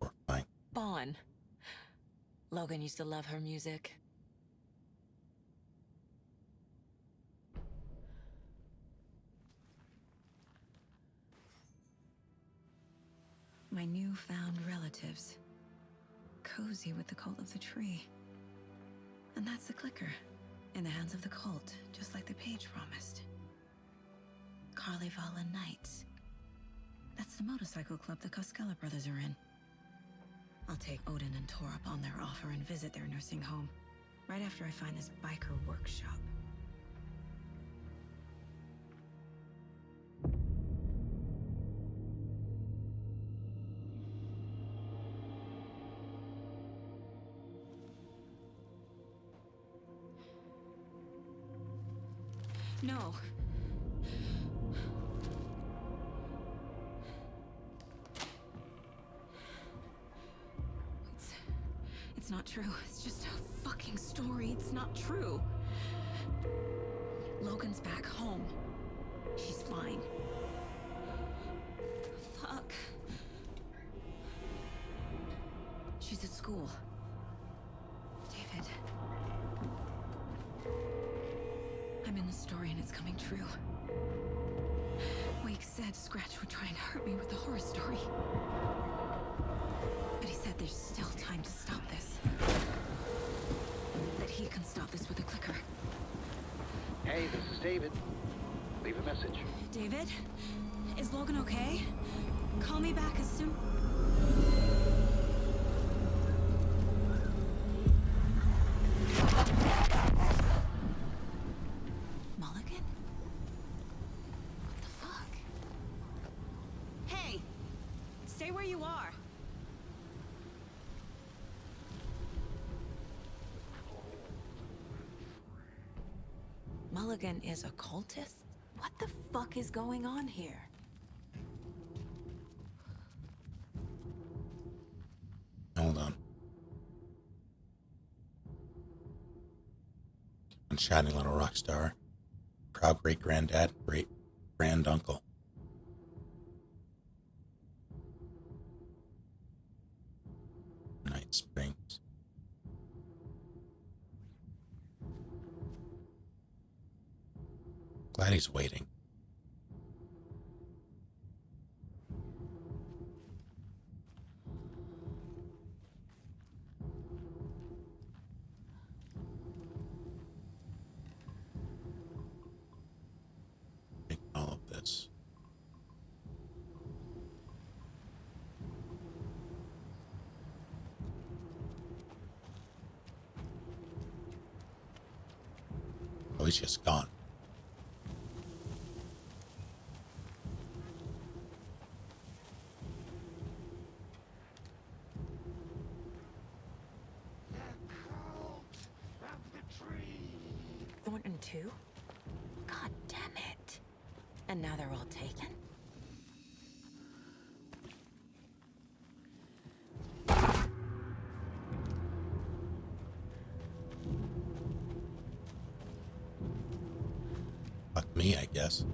Horrifying. Vaughn. Logan used to love her music. My newfound relatives. Cozy with the cult of the tree. And that's the clicker. In the hands of the cult, just like the page promised. Carnival Knights. That's the motorcycle club the Koskela brothers are in. I'll take Odin and Tor up on their offer and visit their nursing home. Right after I find this biker workshop. No. It's not true. It's just a fucking story. It's not true. Logan's back home. She's fine. Fuck. She's at school. David. I'm in the story and it's coming true. Wake said Scratch would try and hurt me with the horror story. But he said there's still time to stop this. That he can stop this with a clicker. Hey, this is David. Leave a message. David? Is Logan okay? Call me back as soon... Mulligan? What the fuck? Hey! Stay where you are! Mulligan is a cultist? What the fuck is going on here? Hold on. And shiny little rock star. Proud great granddad, great grand uncle. Night Springs. Glad he's waiting. Take all of this. Oh, he's just gone. Thornton too? God damn it. And now they're all taken? Fuck me, I guess.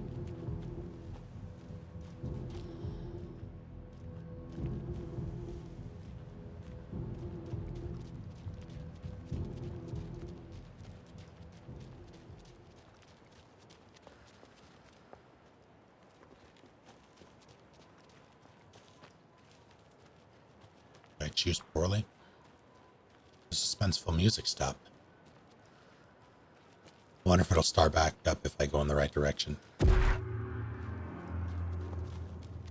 choose poorly? The suspenseful music stopped. I wonder if it'll start back up if I go in the right direction.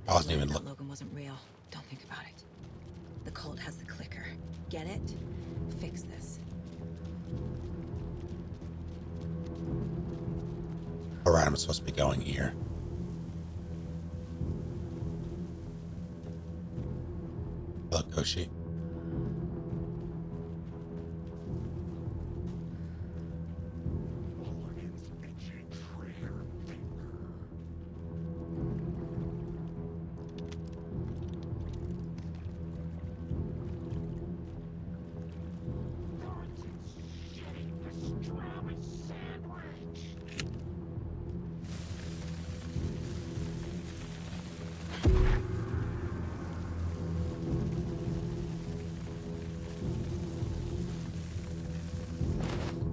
I wasn't even looking. Logan wasn't real. Don't think about it. The cult has the clicker. Get it? Fix this. Alright, I'm supposed to be going here. Hello, Koshi.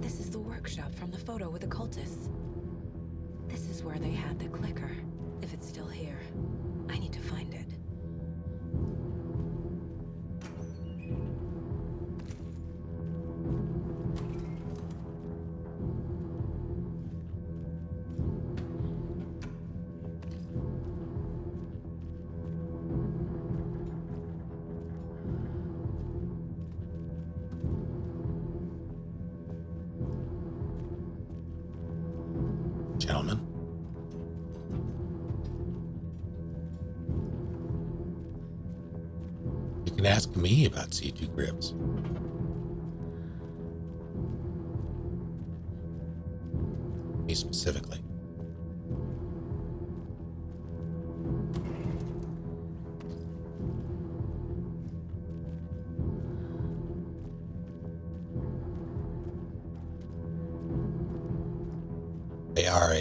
This is the workshop from the photo with the cultists. This is where they had the clicker. If it's still here, I need to find it. Gentlemen. You can ask me about C2 grips. Me specifically. They are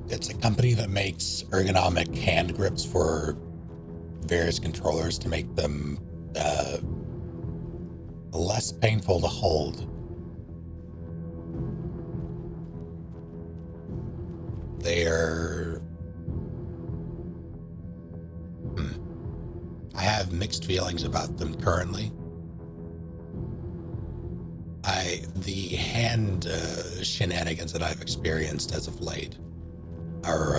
it's a company that makes ergonomic hand grips for various controllers to make them less painful to hold. They're I have mixed feelings about them currently. The hand shenanigans that I've experienced as of late are,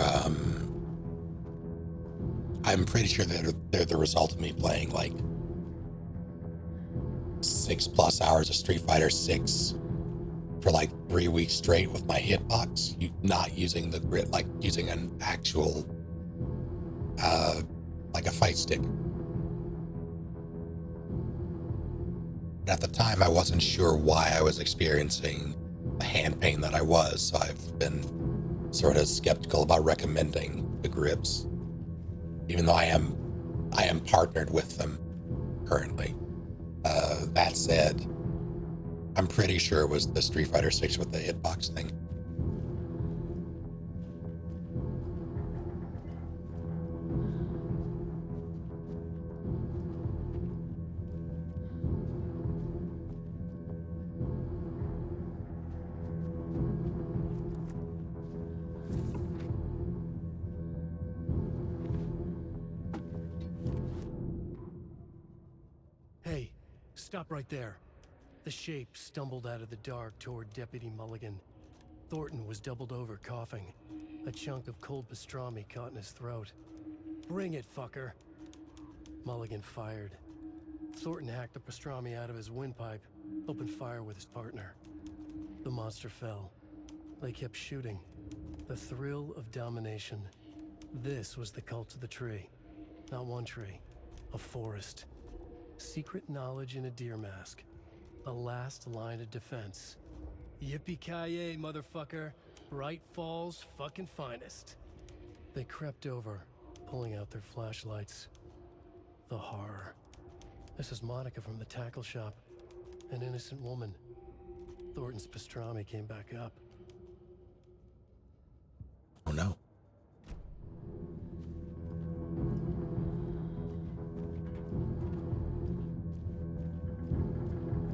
I'm pretty sure they're the result of me playing like 6+ hours of Street Fighter 6 for like 3 weeks straight with my hitbox, not using the grip, like using an actual, like a fight stick. At the time, I wasn't sure why I was experiencing the hand pain that I was, so I've been sort of skeptical about recommending the grips, even though I am partnered with them currently. That said, I'm pretty sure it was the Street Fighter 6 with the hitbox thing. Hey, stop right there. The shape stumbled out of the dark toward Deputy Mulligan. Thornton was doubled over, coughing. A chunk of cold pastrami caught in his throat. Bring it, fucker. Mulligan fired. Thornton hacked the pastrami out of his windpipe, opened fire with his partner. The monster fell. They kept shooting. The thrill of domination. This was the cult of the tree. Not one tree, a forest. Secret knowledge in a deer mask. A last line of defense. Yippee-ki-yay, motherfucker. Bright Falls' fucking finest. They crept over, pulling out their flashlights. The horror. This is Monica from the tackle shop. An innocent woman. Thornton's pastrami came back up. Oh no.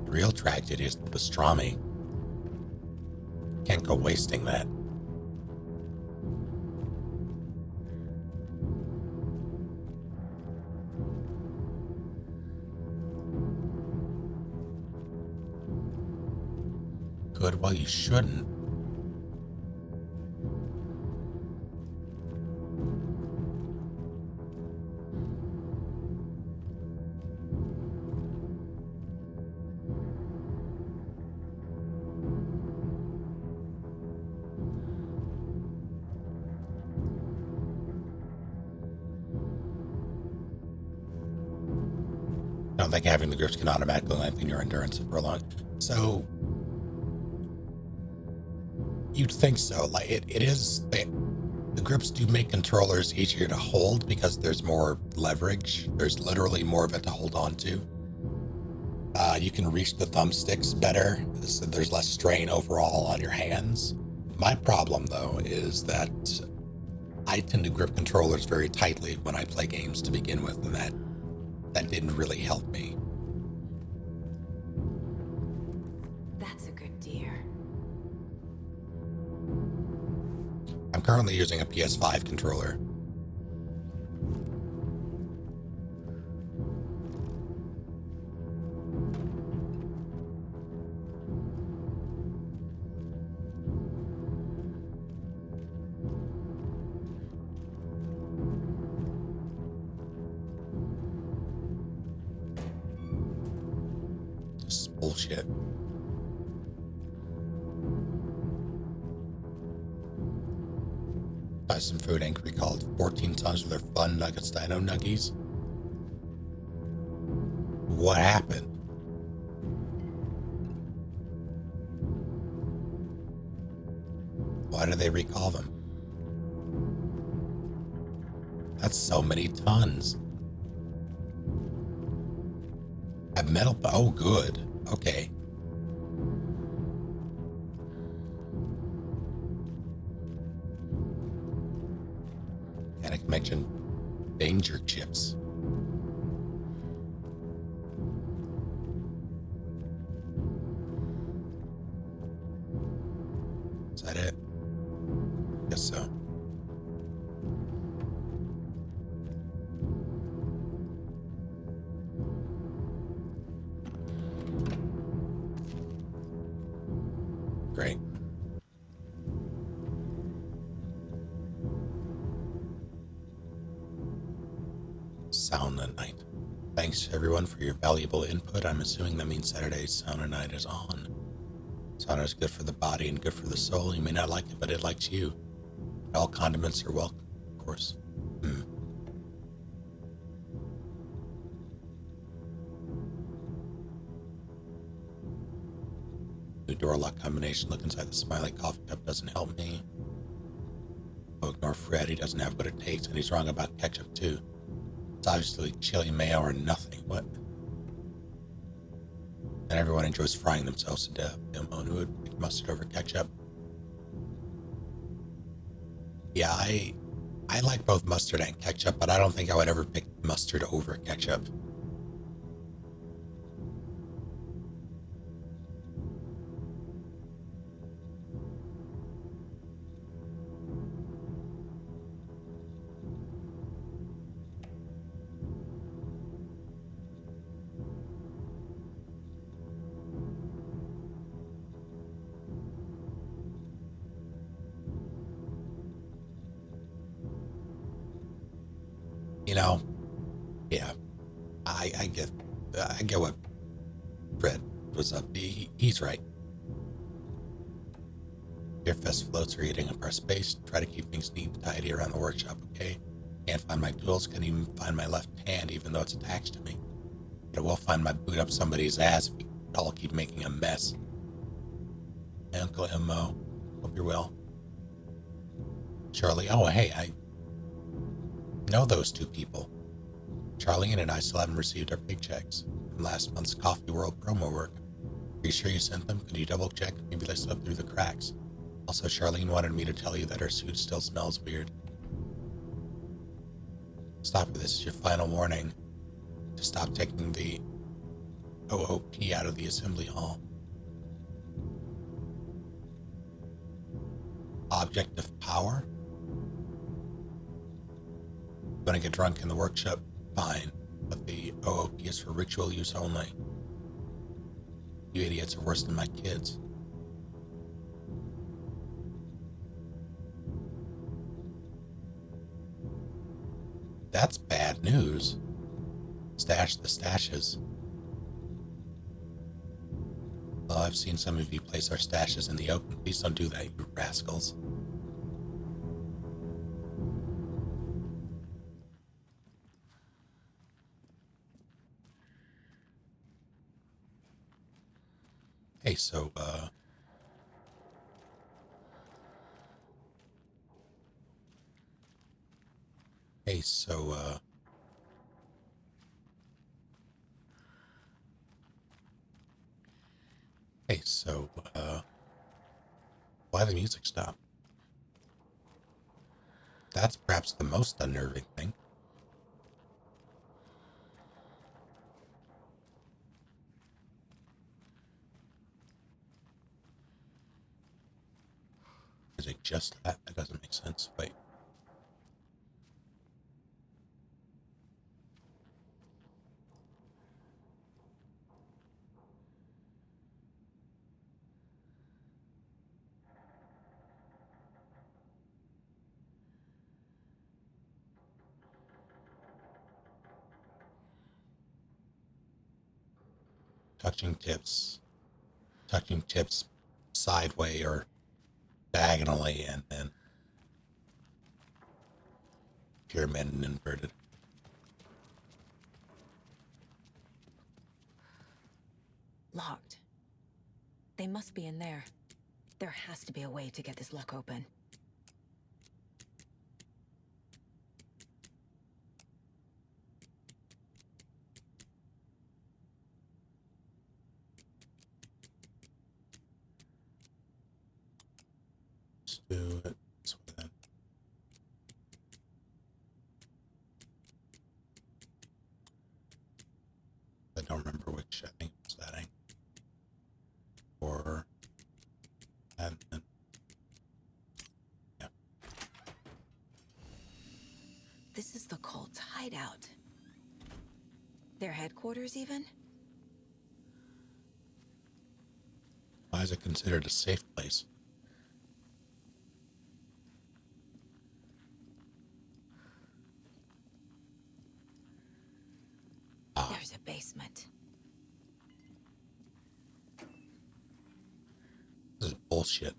The real tragedy is the pastrami. Can't go wasting that. could while you shouldn't. I don't think having the grips can automatically lengthen your endurance and prolong. So you'd think so. Like it is. The grips do make controllers easier to hold because there's more leverage. There's literally more of it to hold on to. You can reach the thumbsticks better. So there's less strain overall on your hands. My problem though is that I tend to grip controllers very tightly when I play games to begin with, and that didn't really help me. That's a good deer. I'm currently using a PS5 controller. This is bullshit. Buy some food inquiry called 14 tons of their fun nuggets dino nuggies. What happened? Why do they recall them? That's so many tons. Have metal. Oh, good. Okay. Panic mentioned danger chips. Is that it? Guess so. Great. Sauna night. Thanks everyone for your valuable input. I'm assuming that means Saturday's sauna night is on. Sauna is good for the body and good for the soul. You may not like it, but it likes you. All condiments are welcome, of course. New door lock combination. Look inside the smiley coffee cup doesn't help me. Oh, ignore Fred. He doesn't have what it takes, and he's wrong about ketchup too. It's obviously chili mayo or nothing. What? And everyone enjoys frying themselves to death. Ilmo, who would pick mustard over ketchup? Yeah, I like both mustard and ketchup, but I don't think I would ever pick mustard over ketchup. You know, yeah, I get what Fred was up. He's right. Beer Fest floats are eating up our space. Try to keep things neat and tidy around the workshop, okay? Can't find my tools, can't even find my left hand, even though it's attached to me. But I will find my boot up somebody's ass if we all keep making a mess. Hey, Uncle Mo, hope you're well. Charlie, oh hey, I know those two people. Charlene and I still haven't received our paychecks from last month's Coffee World promo work. Are you sure you sent them? Could you double check? Maybe they slipped through the cracks. Also, Charlene wanted me to tell you that her suit still smells weird. Stop it. This is your final warning to stop taking the OOP out of the assembly hall. Object of power? Gonna get drunk in the workshop? Fine, but the OOP is for ritual use only. You idiots are worse than my kids. That's bad news. Stash the stashes. Oh, I've seen some of you place our stashes in the open. Please don't do that, you rascals. Hey, so, Hey, so, why the music stop? That's perhaps the most unnerving thing. Is it just that? That doesn't make sense. Wait. Touching tips sideways or diagonally, and then pyramid and inverted. Locked. They must be in there. There has to be a way to get this lock open. Let's do it this way then. I don't remember which. I think it was that angle. Or and then yeah. This is the cult's hideout. Their headquarters, even? Why is it considered a safe place? There's a basement. This is bullshit.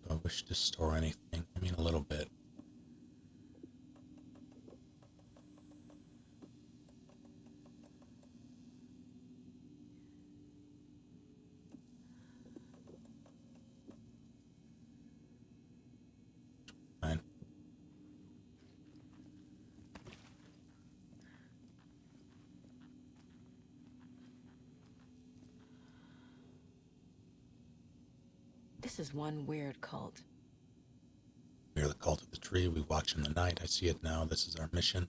Do I wish to store anything? I mean, a little bit. Fine. This is one weird cult. We are the cult of the tree. We watch in the night. I see it now. This is our mission.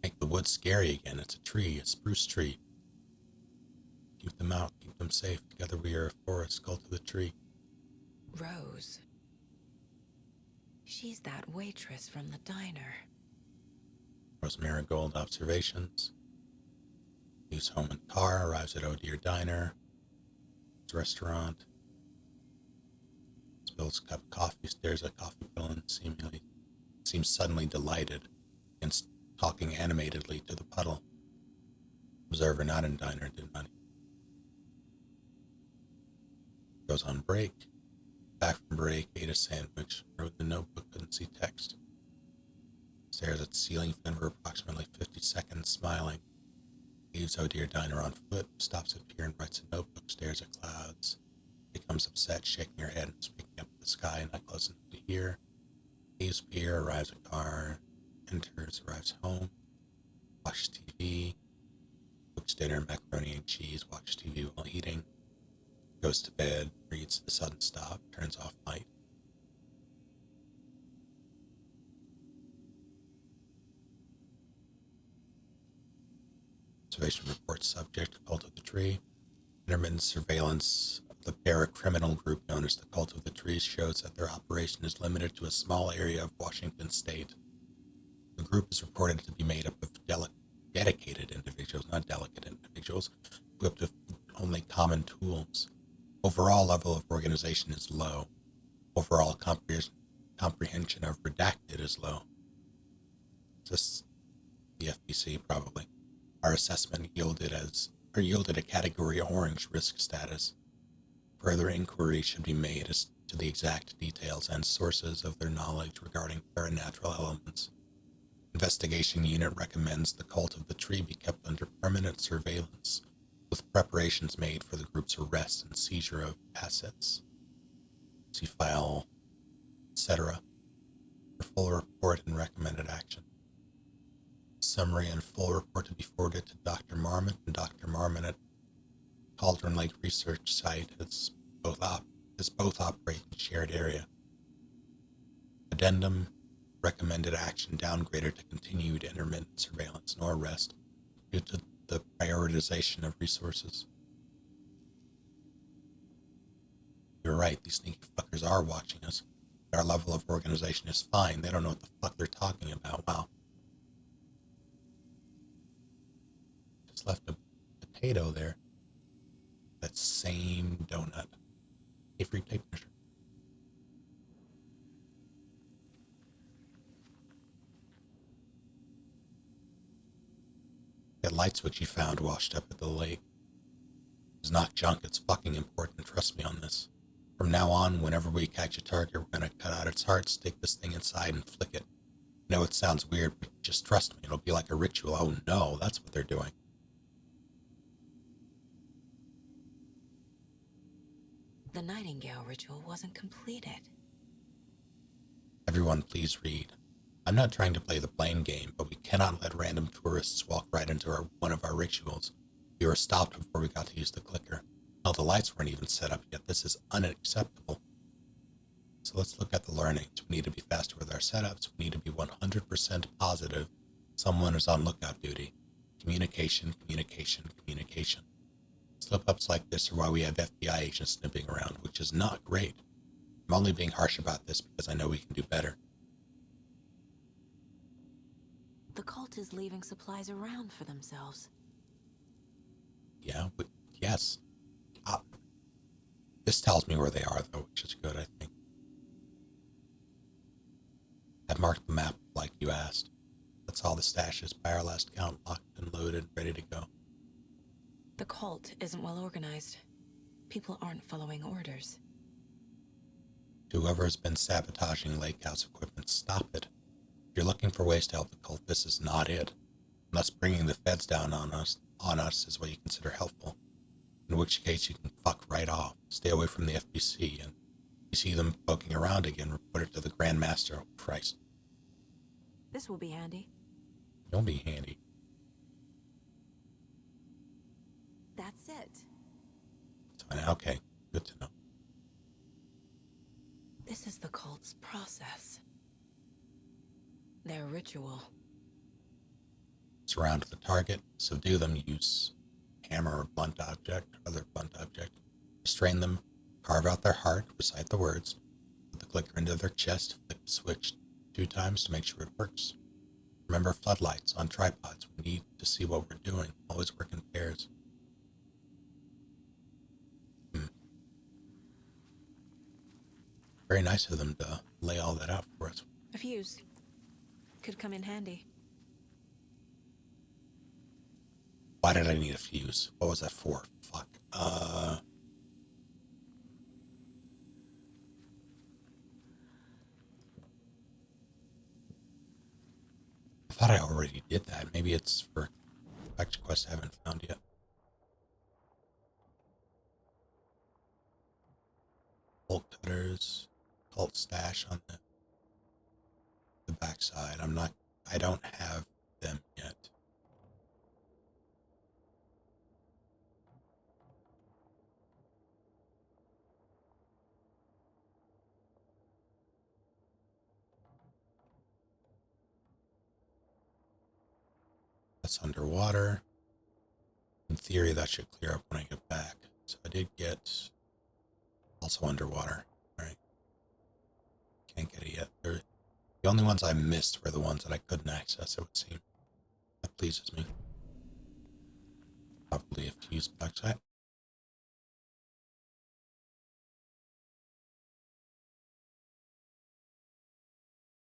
Make the woods scary again. It's a tree, a spruce tree. Keep them out. Keep them safe. Together we are a forest, cult of the tree. Rose. She's that waitress from the diner. Rose Marigold observations. Leaves home in car. Arrives at Oh Dear Diner. Restaurant. Spills a cup of coffee. Stares at coffee villain. Seems suddenly delighted. And talking animatedly to the puddle. Observer not in diner. Did money. Goes on break. Back from break, ate a sandwich, wrote the notebook, couldn't see text. Stares at the ceiling fan for approximately 50 seconds, smiling. Leaves Oh Dear Diner on foot, stops at pier and writes a notebook, stares at clouds. Becomes upset, shaking her head and speaking up at the sky, not close enough to hear. Leaves pier, arrives at car, enters, arrives home, watches TV, cooks dinner, macaroni and cheese, watches TV while eating. Goes to bed, reads the sudden stop, turns off light. Observation report subject, Cult of the Tree. Intermittent surveillance of the para-criminal group known as the Cult of the Tree shows that their operation is limited to a small area of Washington state. The group is reported to be made up of dedicated individuals individuals, not delicate individuals, equipped with only common tools. Overall level of organization is low. Overall comprehension of redacted is low. Just the FBC, probably. Our assessment yielded a category orange risk status. Further inquiry should be made as to the exact details and sources of their knowledge regarding paranatural elements. Investigation Unit recommends the Cult of the Tree be kept under permanent surveillance, with preparations made for the group's arrest and seizure of assets. See file, etc. for full report and recommended action. Summary and full report to be forwarded to Dr. Marmon and Dr. Marmon at Cauldron Lake Research Site as both operate in shared area. Addendum: recommended action downgraded to continued intermittent surveillance, no arrest, due to the prioritization of resources. You're right, these sneaky fuckers are watching us. Our level of organization is fine. They don't know what the fuck they're talking about. Wow. Just left a potato there. That same donut. A free tape measure. That light switch you found washed up at the lake. It's not junk, it's fucking important. Trust me on this. From now on, whenever we catch a target, we're gonna cut out its heart, stick this thing inside, and flick it. I know it sounds weird, but just trust me, it'll be like a ritual. Oh no, that's what they're doing. The Nightingale ritual wasn't completed. Everyone please read. I'm not trying to play the blame game, but we cannot let random tourists walk right into one of our rituals. We were stopped before we got to use the clicker. Hell, the lights weren't even set up yet. This is unacceptable. So let's look at the learnings. We need to be faster with our setups. We need to be 100% positive someone is on lookout duty. Communication, communication, communication. Slip-ups like this are why we have FBI agents snipping around, which is not great. I'm only being harsh about this because I know we can do better. The cult is leaving supplies around for themselves. Yeah, but yes. This tells me where they are, though, which is good, I think. I've marked the map like you asked. That's all the stashes by our last count, locked and loaded, ready to go. The cult isn't well organized. People aren't following orders. To whoever has been sabotaging Lake House equipment, stop it. If you're looking for ways to help the cult, this is not it. Unless bringing the feds down on us is what you consider helpful. In which case you can fuck right off. Stay away from the FBC, and if you see them poking around again, report it to the Grand Master. Oh, Christ. This will be handy. You'll be handy. That's it. Okay, good to know. This is the cult's process. Their ritual. Surround the target, subdue them, use hammer or blunt object, or other blunt object, restrain them, carve out their heart, recite the words, put the clicker into their chest, flick the switch 2 times to make sure it works. Remember floodlights on tripods. We need to see what we're doing. Always work in pairs. Very nice of them to lay all that out for us. A fuse. Could come in handy. Why did I need a fuse? What was that for? Fuck. I thought I already did that. Maybe it's for Fetch Quest I haven't found yet. Bolt cutters, cult stash on the backside. I don't have them yet. That's underwater. In theory, that should clear up when I get back. So I did get also underwater. All right. Can't get it yet. The only ones I missed were the ones that I couldn't access, it would seem. That pleases me. Probably have to use bauxite.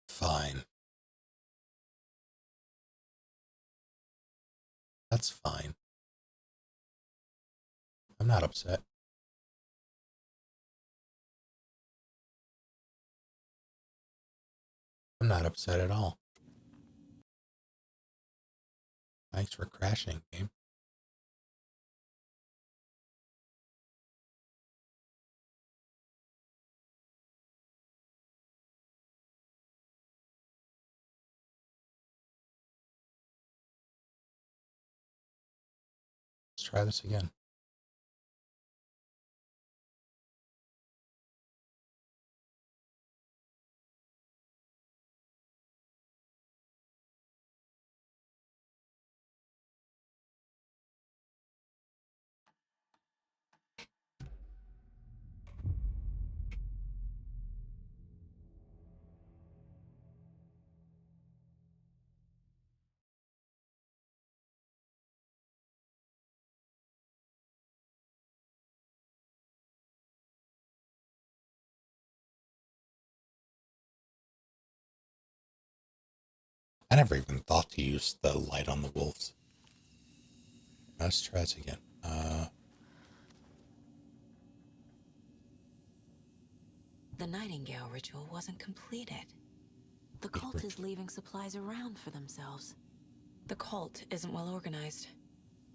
Fine. That's fine. I'm not upset. I'm not upset at all. Thanks for crashing, game. Let's try this again. I never even thought to use the light on the wolves. Let's try this again. The Nightingale ritual wasn't completed. The cult is leaving supplies around for themselves. The cult isn't well organized.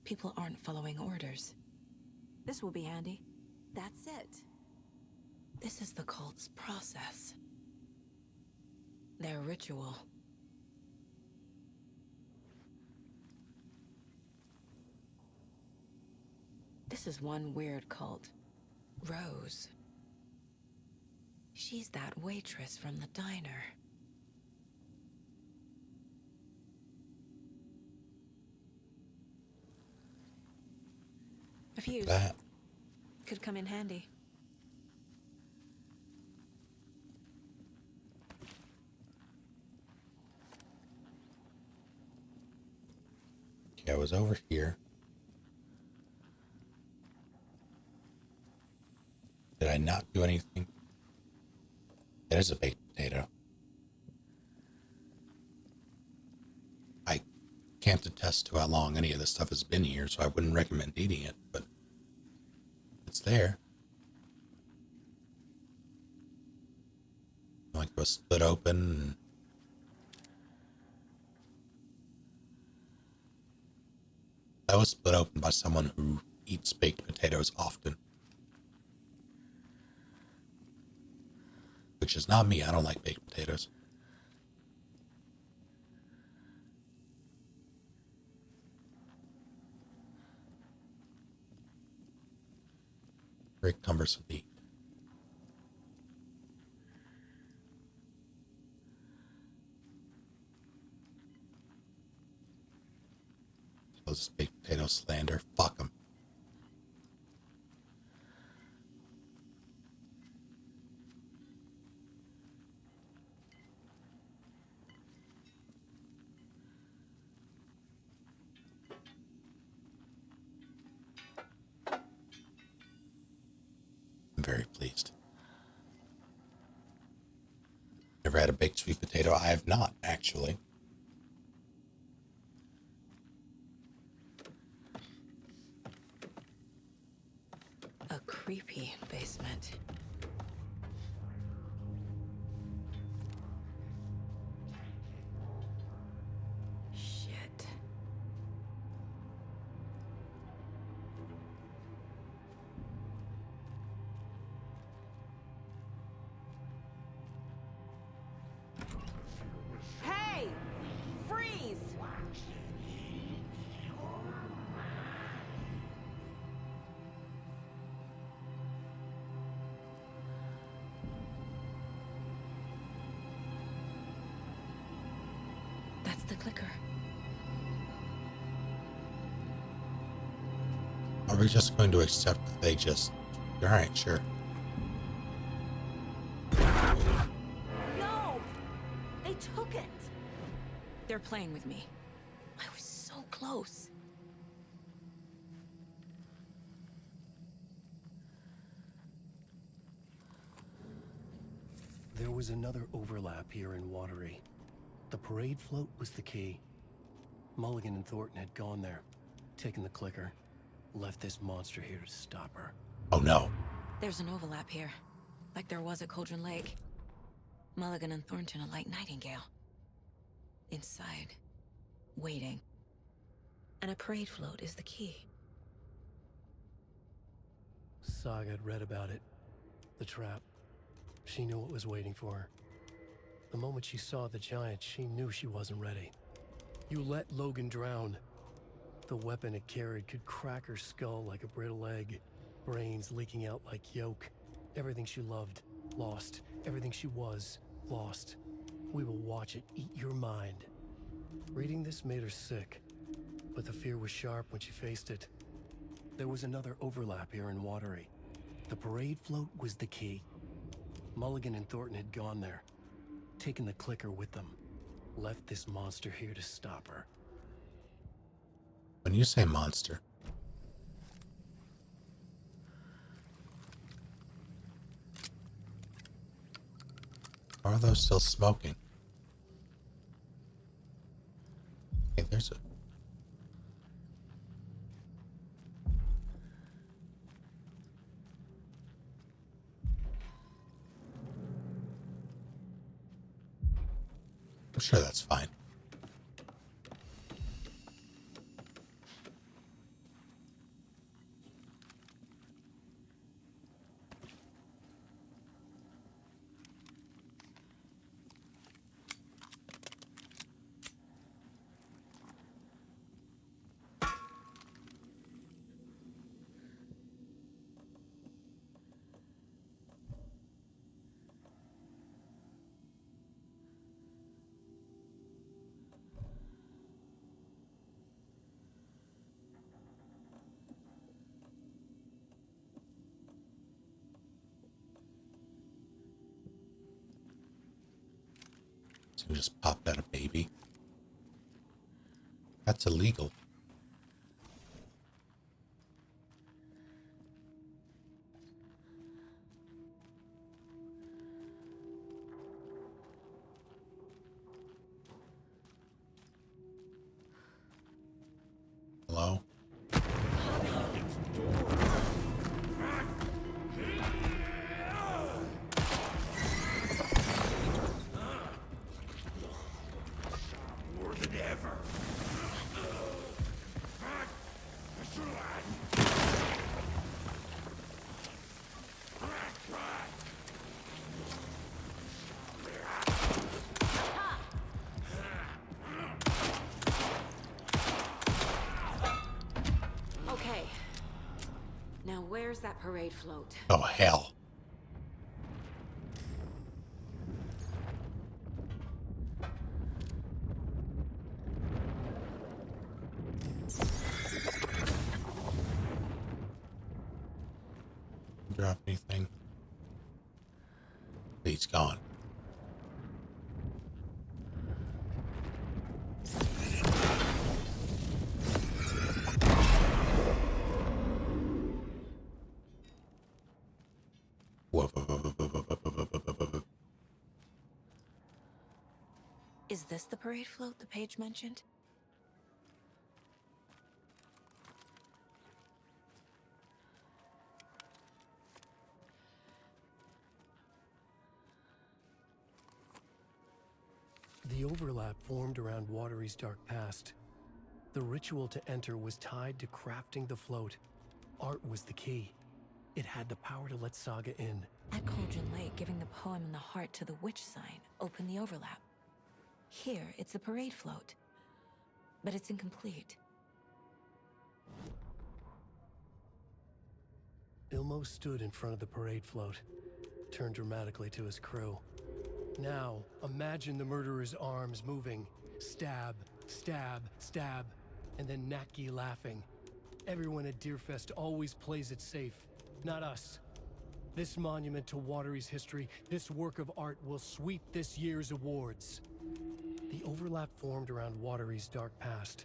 People aren't following orders. This will be handy. That's it. This is the cult's process. Their ritual. This is one weird cult. Rose. She's that waitress from the diner. A fuse. That. Could come in handy. Okay, I was over here. Did I not do anything? It is a baked potato. I can't attest to how long any of this stuff has been here, so I wouldn't recommend eating it, but it's there. Like it was split open. And that was split open by someone who eats baked potatoes often. Which is not me. I don't like baked potatoes. Very cumbersome to eat. So this baked potato slander. Fuck them. I'm very pleased. Never had a baked sweet potato. I have not, actually. A creepy basement. Shit. Hey! Freeze! That's the clicker. Are we just going to accept that they just... Alright, sure. No! They took it! They're playing with me. I was so close. There was another overlap here in Watery. The parade float was the key. Mulligan and Thornton had gone there, taken the clicker, left this monster here to stop her. Oh no. There's an overlap here, like there was at Cauldron Lake. Mulligan and Thornton are like Nightingale. Inside, waiting. And a parade float is the key. Saga had read about it. The trap. She knew what was waiting for her. The moment she saw the giant, she knew she wasn't ready. You let Logan drown. The weapon it carried could crack her skull like a brittle egg. Brains leaking out like yolk. Everything she loved, lost. Everything she was, lost. We will watch it eat your mind. Reading this made her sick, but the fear was sharp when she faced it. There was another overlap here in Watery. The parade float was the key. Mulligan and Thornton had gone there, taken the clicker with them, left this monster here to stop her. When you say monster, why are those still smoking? Hey, there's a... I'm sure that's fine. So just pop out a baby. That's illegal. Hello? More than ever. Okay. Now where's that parade float? Oh, hell. Drop anything. He's gone. Is this the parade float the page mentioned? The overlap formed around Watery's dark past. The ritual to enter was tied to crafting the float. Art was the key. It had the power to let Saga in. At Cauldron Lake, giving the poem and the heart to the witch sign opened the overlap. Here, it's the parade float. But it's incomplete. Ilmo stood in front of the parade float, turned dramatically to his crew. Now, imagine the murderer's arms moving. Stab, stab, stab, and then Natki laughing. Everyone at Deerfest always plays it safe, not us. This monument to Watery's history, this work of art will sweep this year's awards. The overlap formed around Watery's dark past.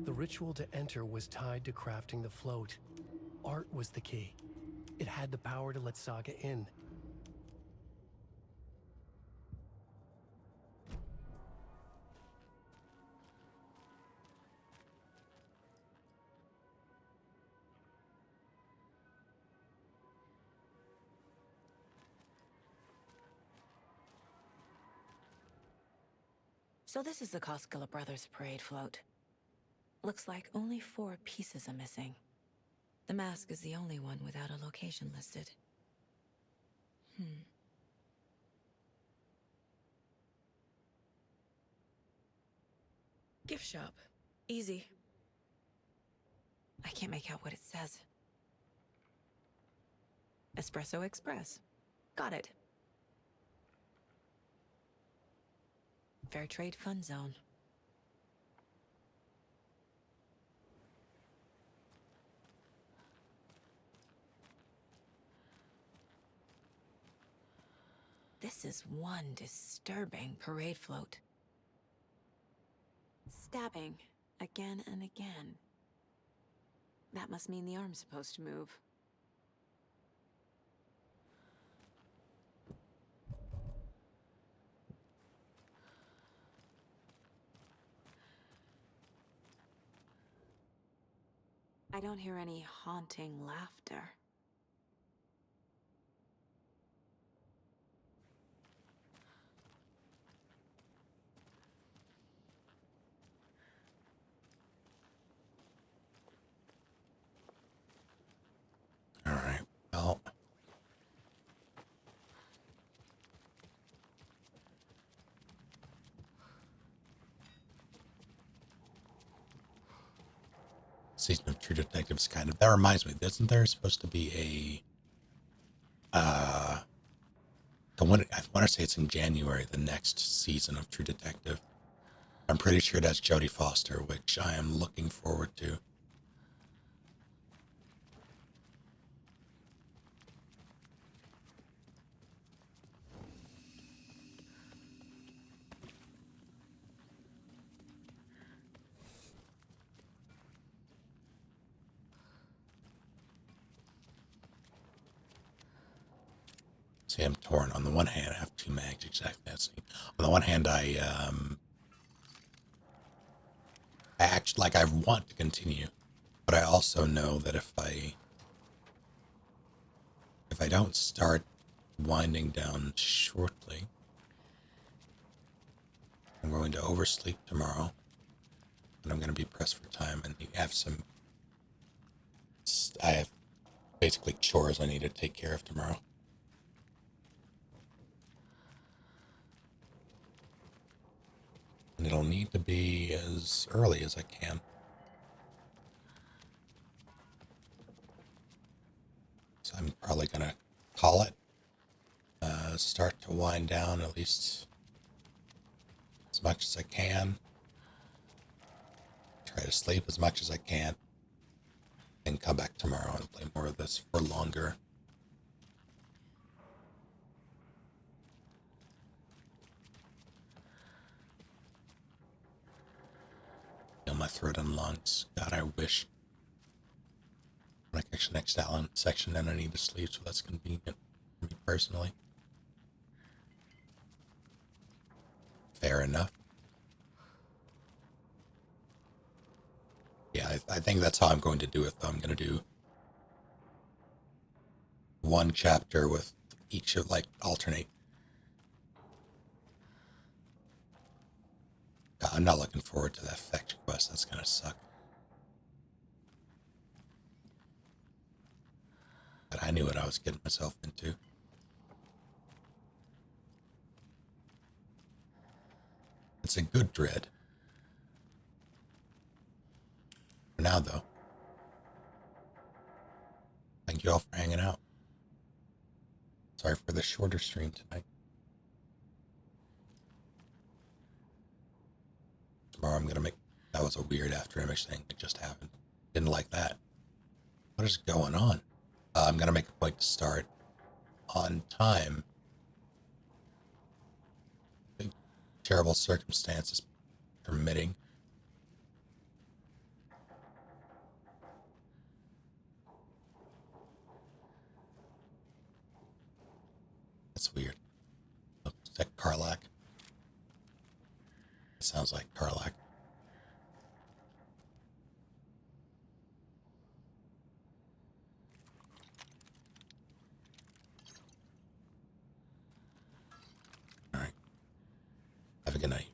The ritual to enter was tied to crafting the float. Art was the key. It had the power to let Saga in. So this is the Koskela Brothers parade float. Looks like only 4 pieces are missing. The mask is the only one without a location listed. Gift shop. Easy. I can't make out what it says. Espresso Express. Got it. Fair Trade Fun Zone. This is one disturbing parade float. Stabbing again and again. That must mean the arm's supposed to move. I don't hear any haunting laughter. All right. Well, season of True Detectives, kind of. That reminds me, isn't there supposed to be I want to say it's in January, the next season of True Detective. I'm pretty sure that's Jodie Foster, which I am looking forward to. See, I'm torn. On the one hand, I have 2 mags, exactly. That's on the one hand, I actually, like, I want to continue, but I also know that if I don't start winding down shortly, I'm going to oversleep tomorrow, and I'm going to be pressed for time, and I have basically chores I need to take care of tomorrow. And it'll need to be as early as I can. So I'm probably going to call it. Start to wind down at least as much as I can. Try to sleep as much as I can. And come back tomorrow and play more of this for longer. Feel my throat and lungs. God, I wish. Like, actually, next section, then I need to sleep, so that's convenient for me personally. Fair enough. Yeah, I think that's how I'm going to do it, though. I'm going to do one chapter with each of, like, alternate. God, I'm not looking forward to that fetch quest. That's going to suck. But I knew what I was getting myself into. It's a good dread. For now, though. Thank you all for hanging out. Sorry for the shorter stream tonight. Tomorrow I'm going to make... That was a weird after image thing that just happened. Didn't like that. What is going on? I'm going to make a point to start on time. Terrible circumstances permitting. That's weird. Oh, is that Karlach? It sounds like Karlach. All right. Have a good night.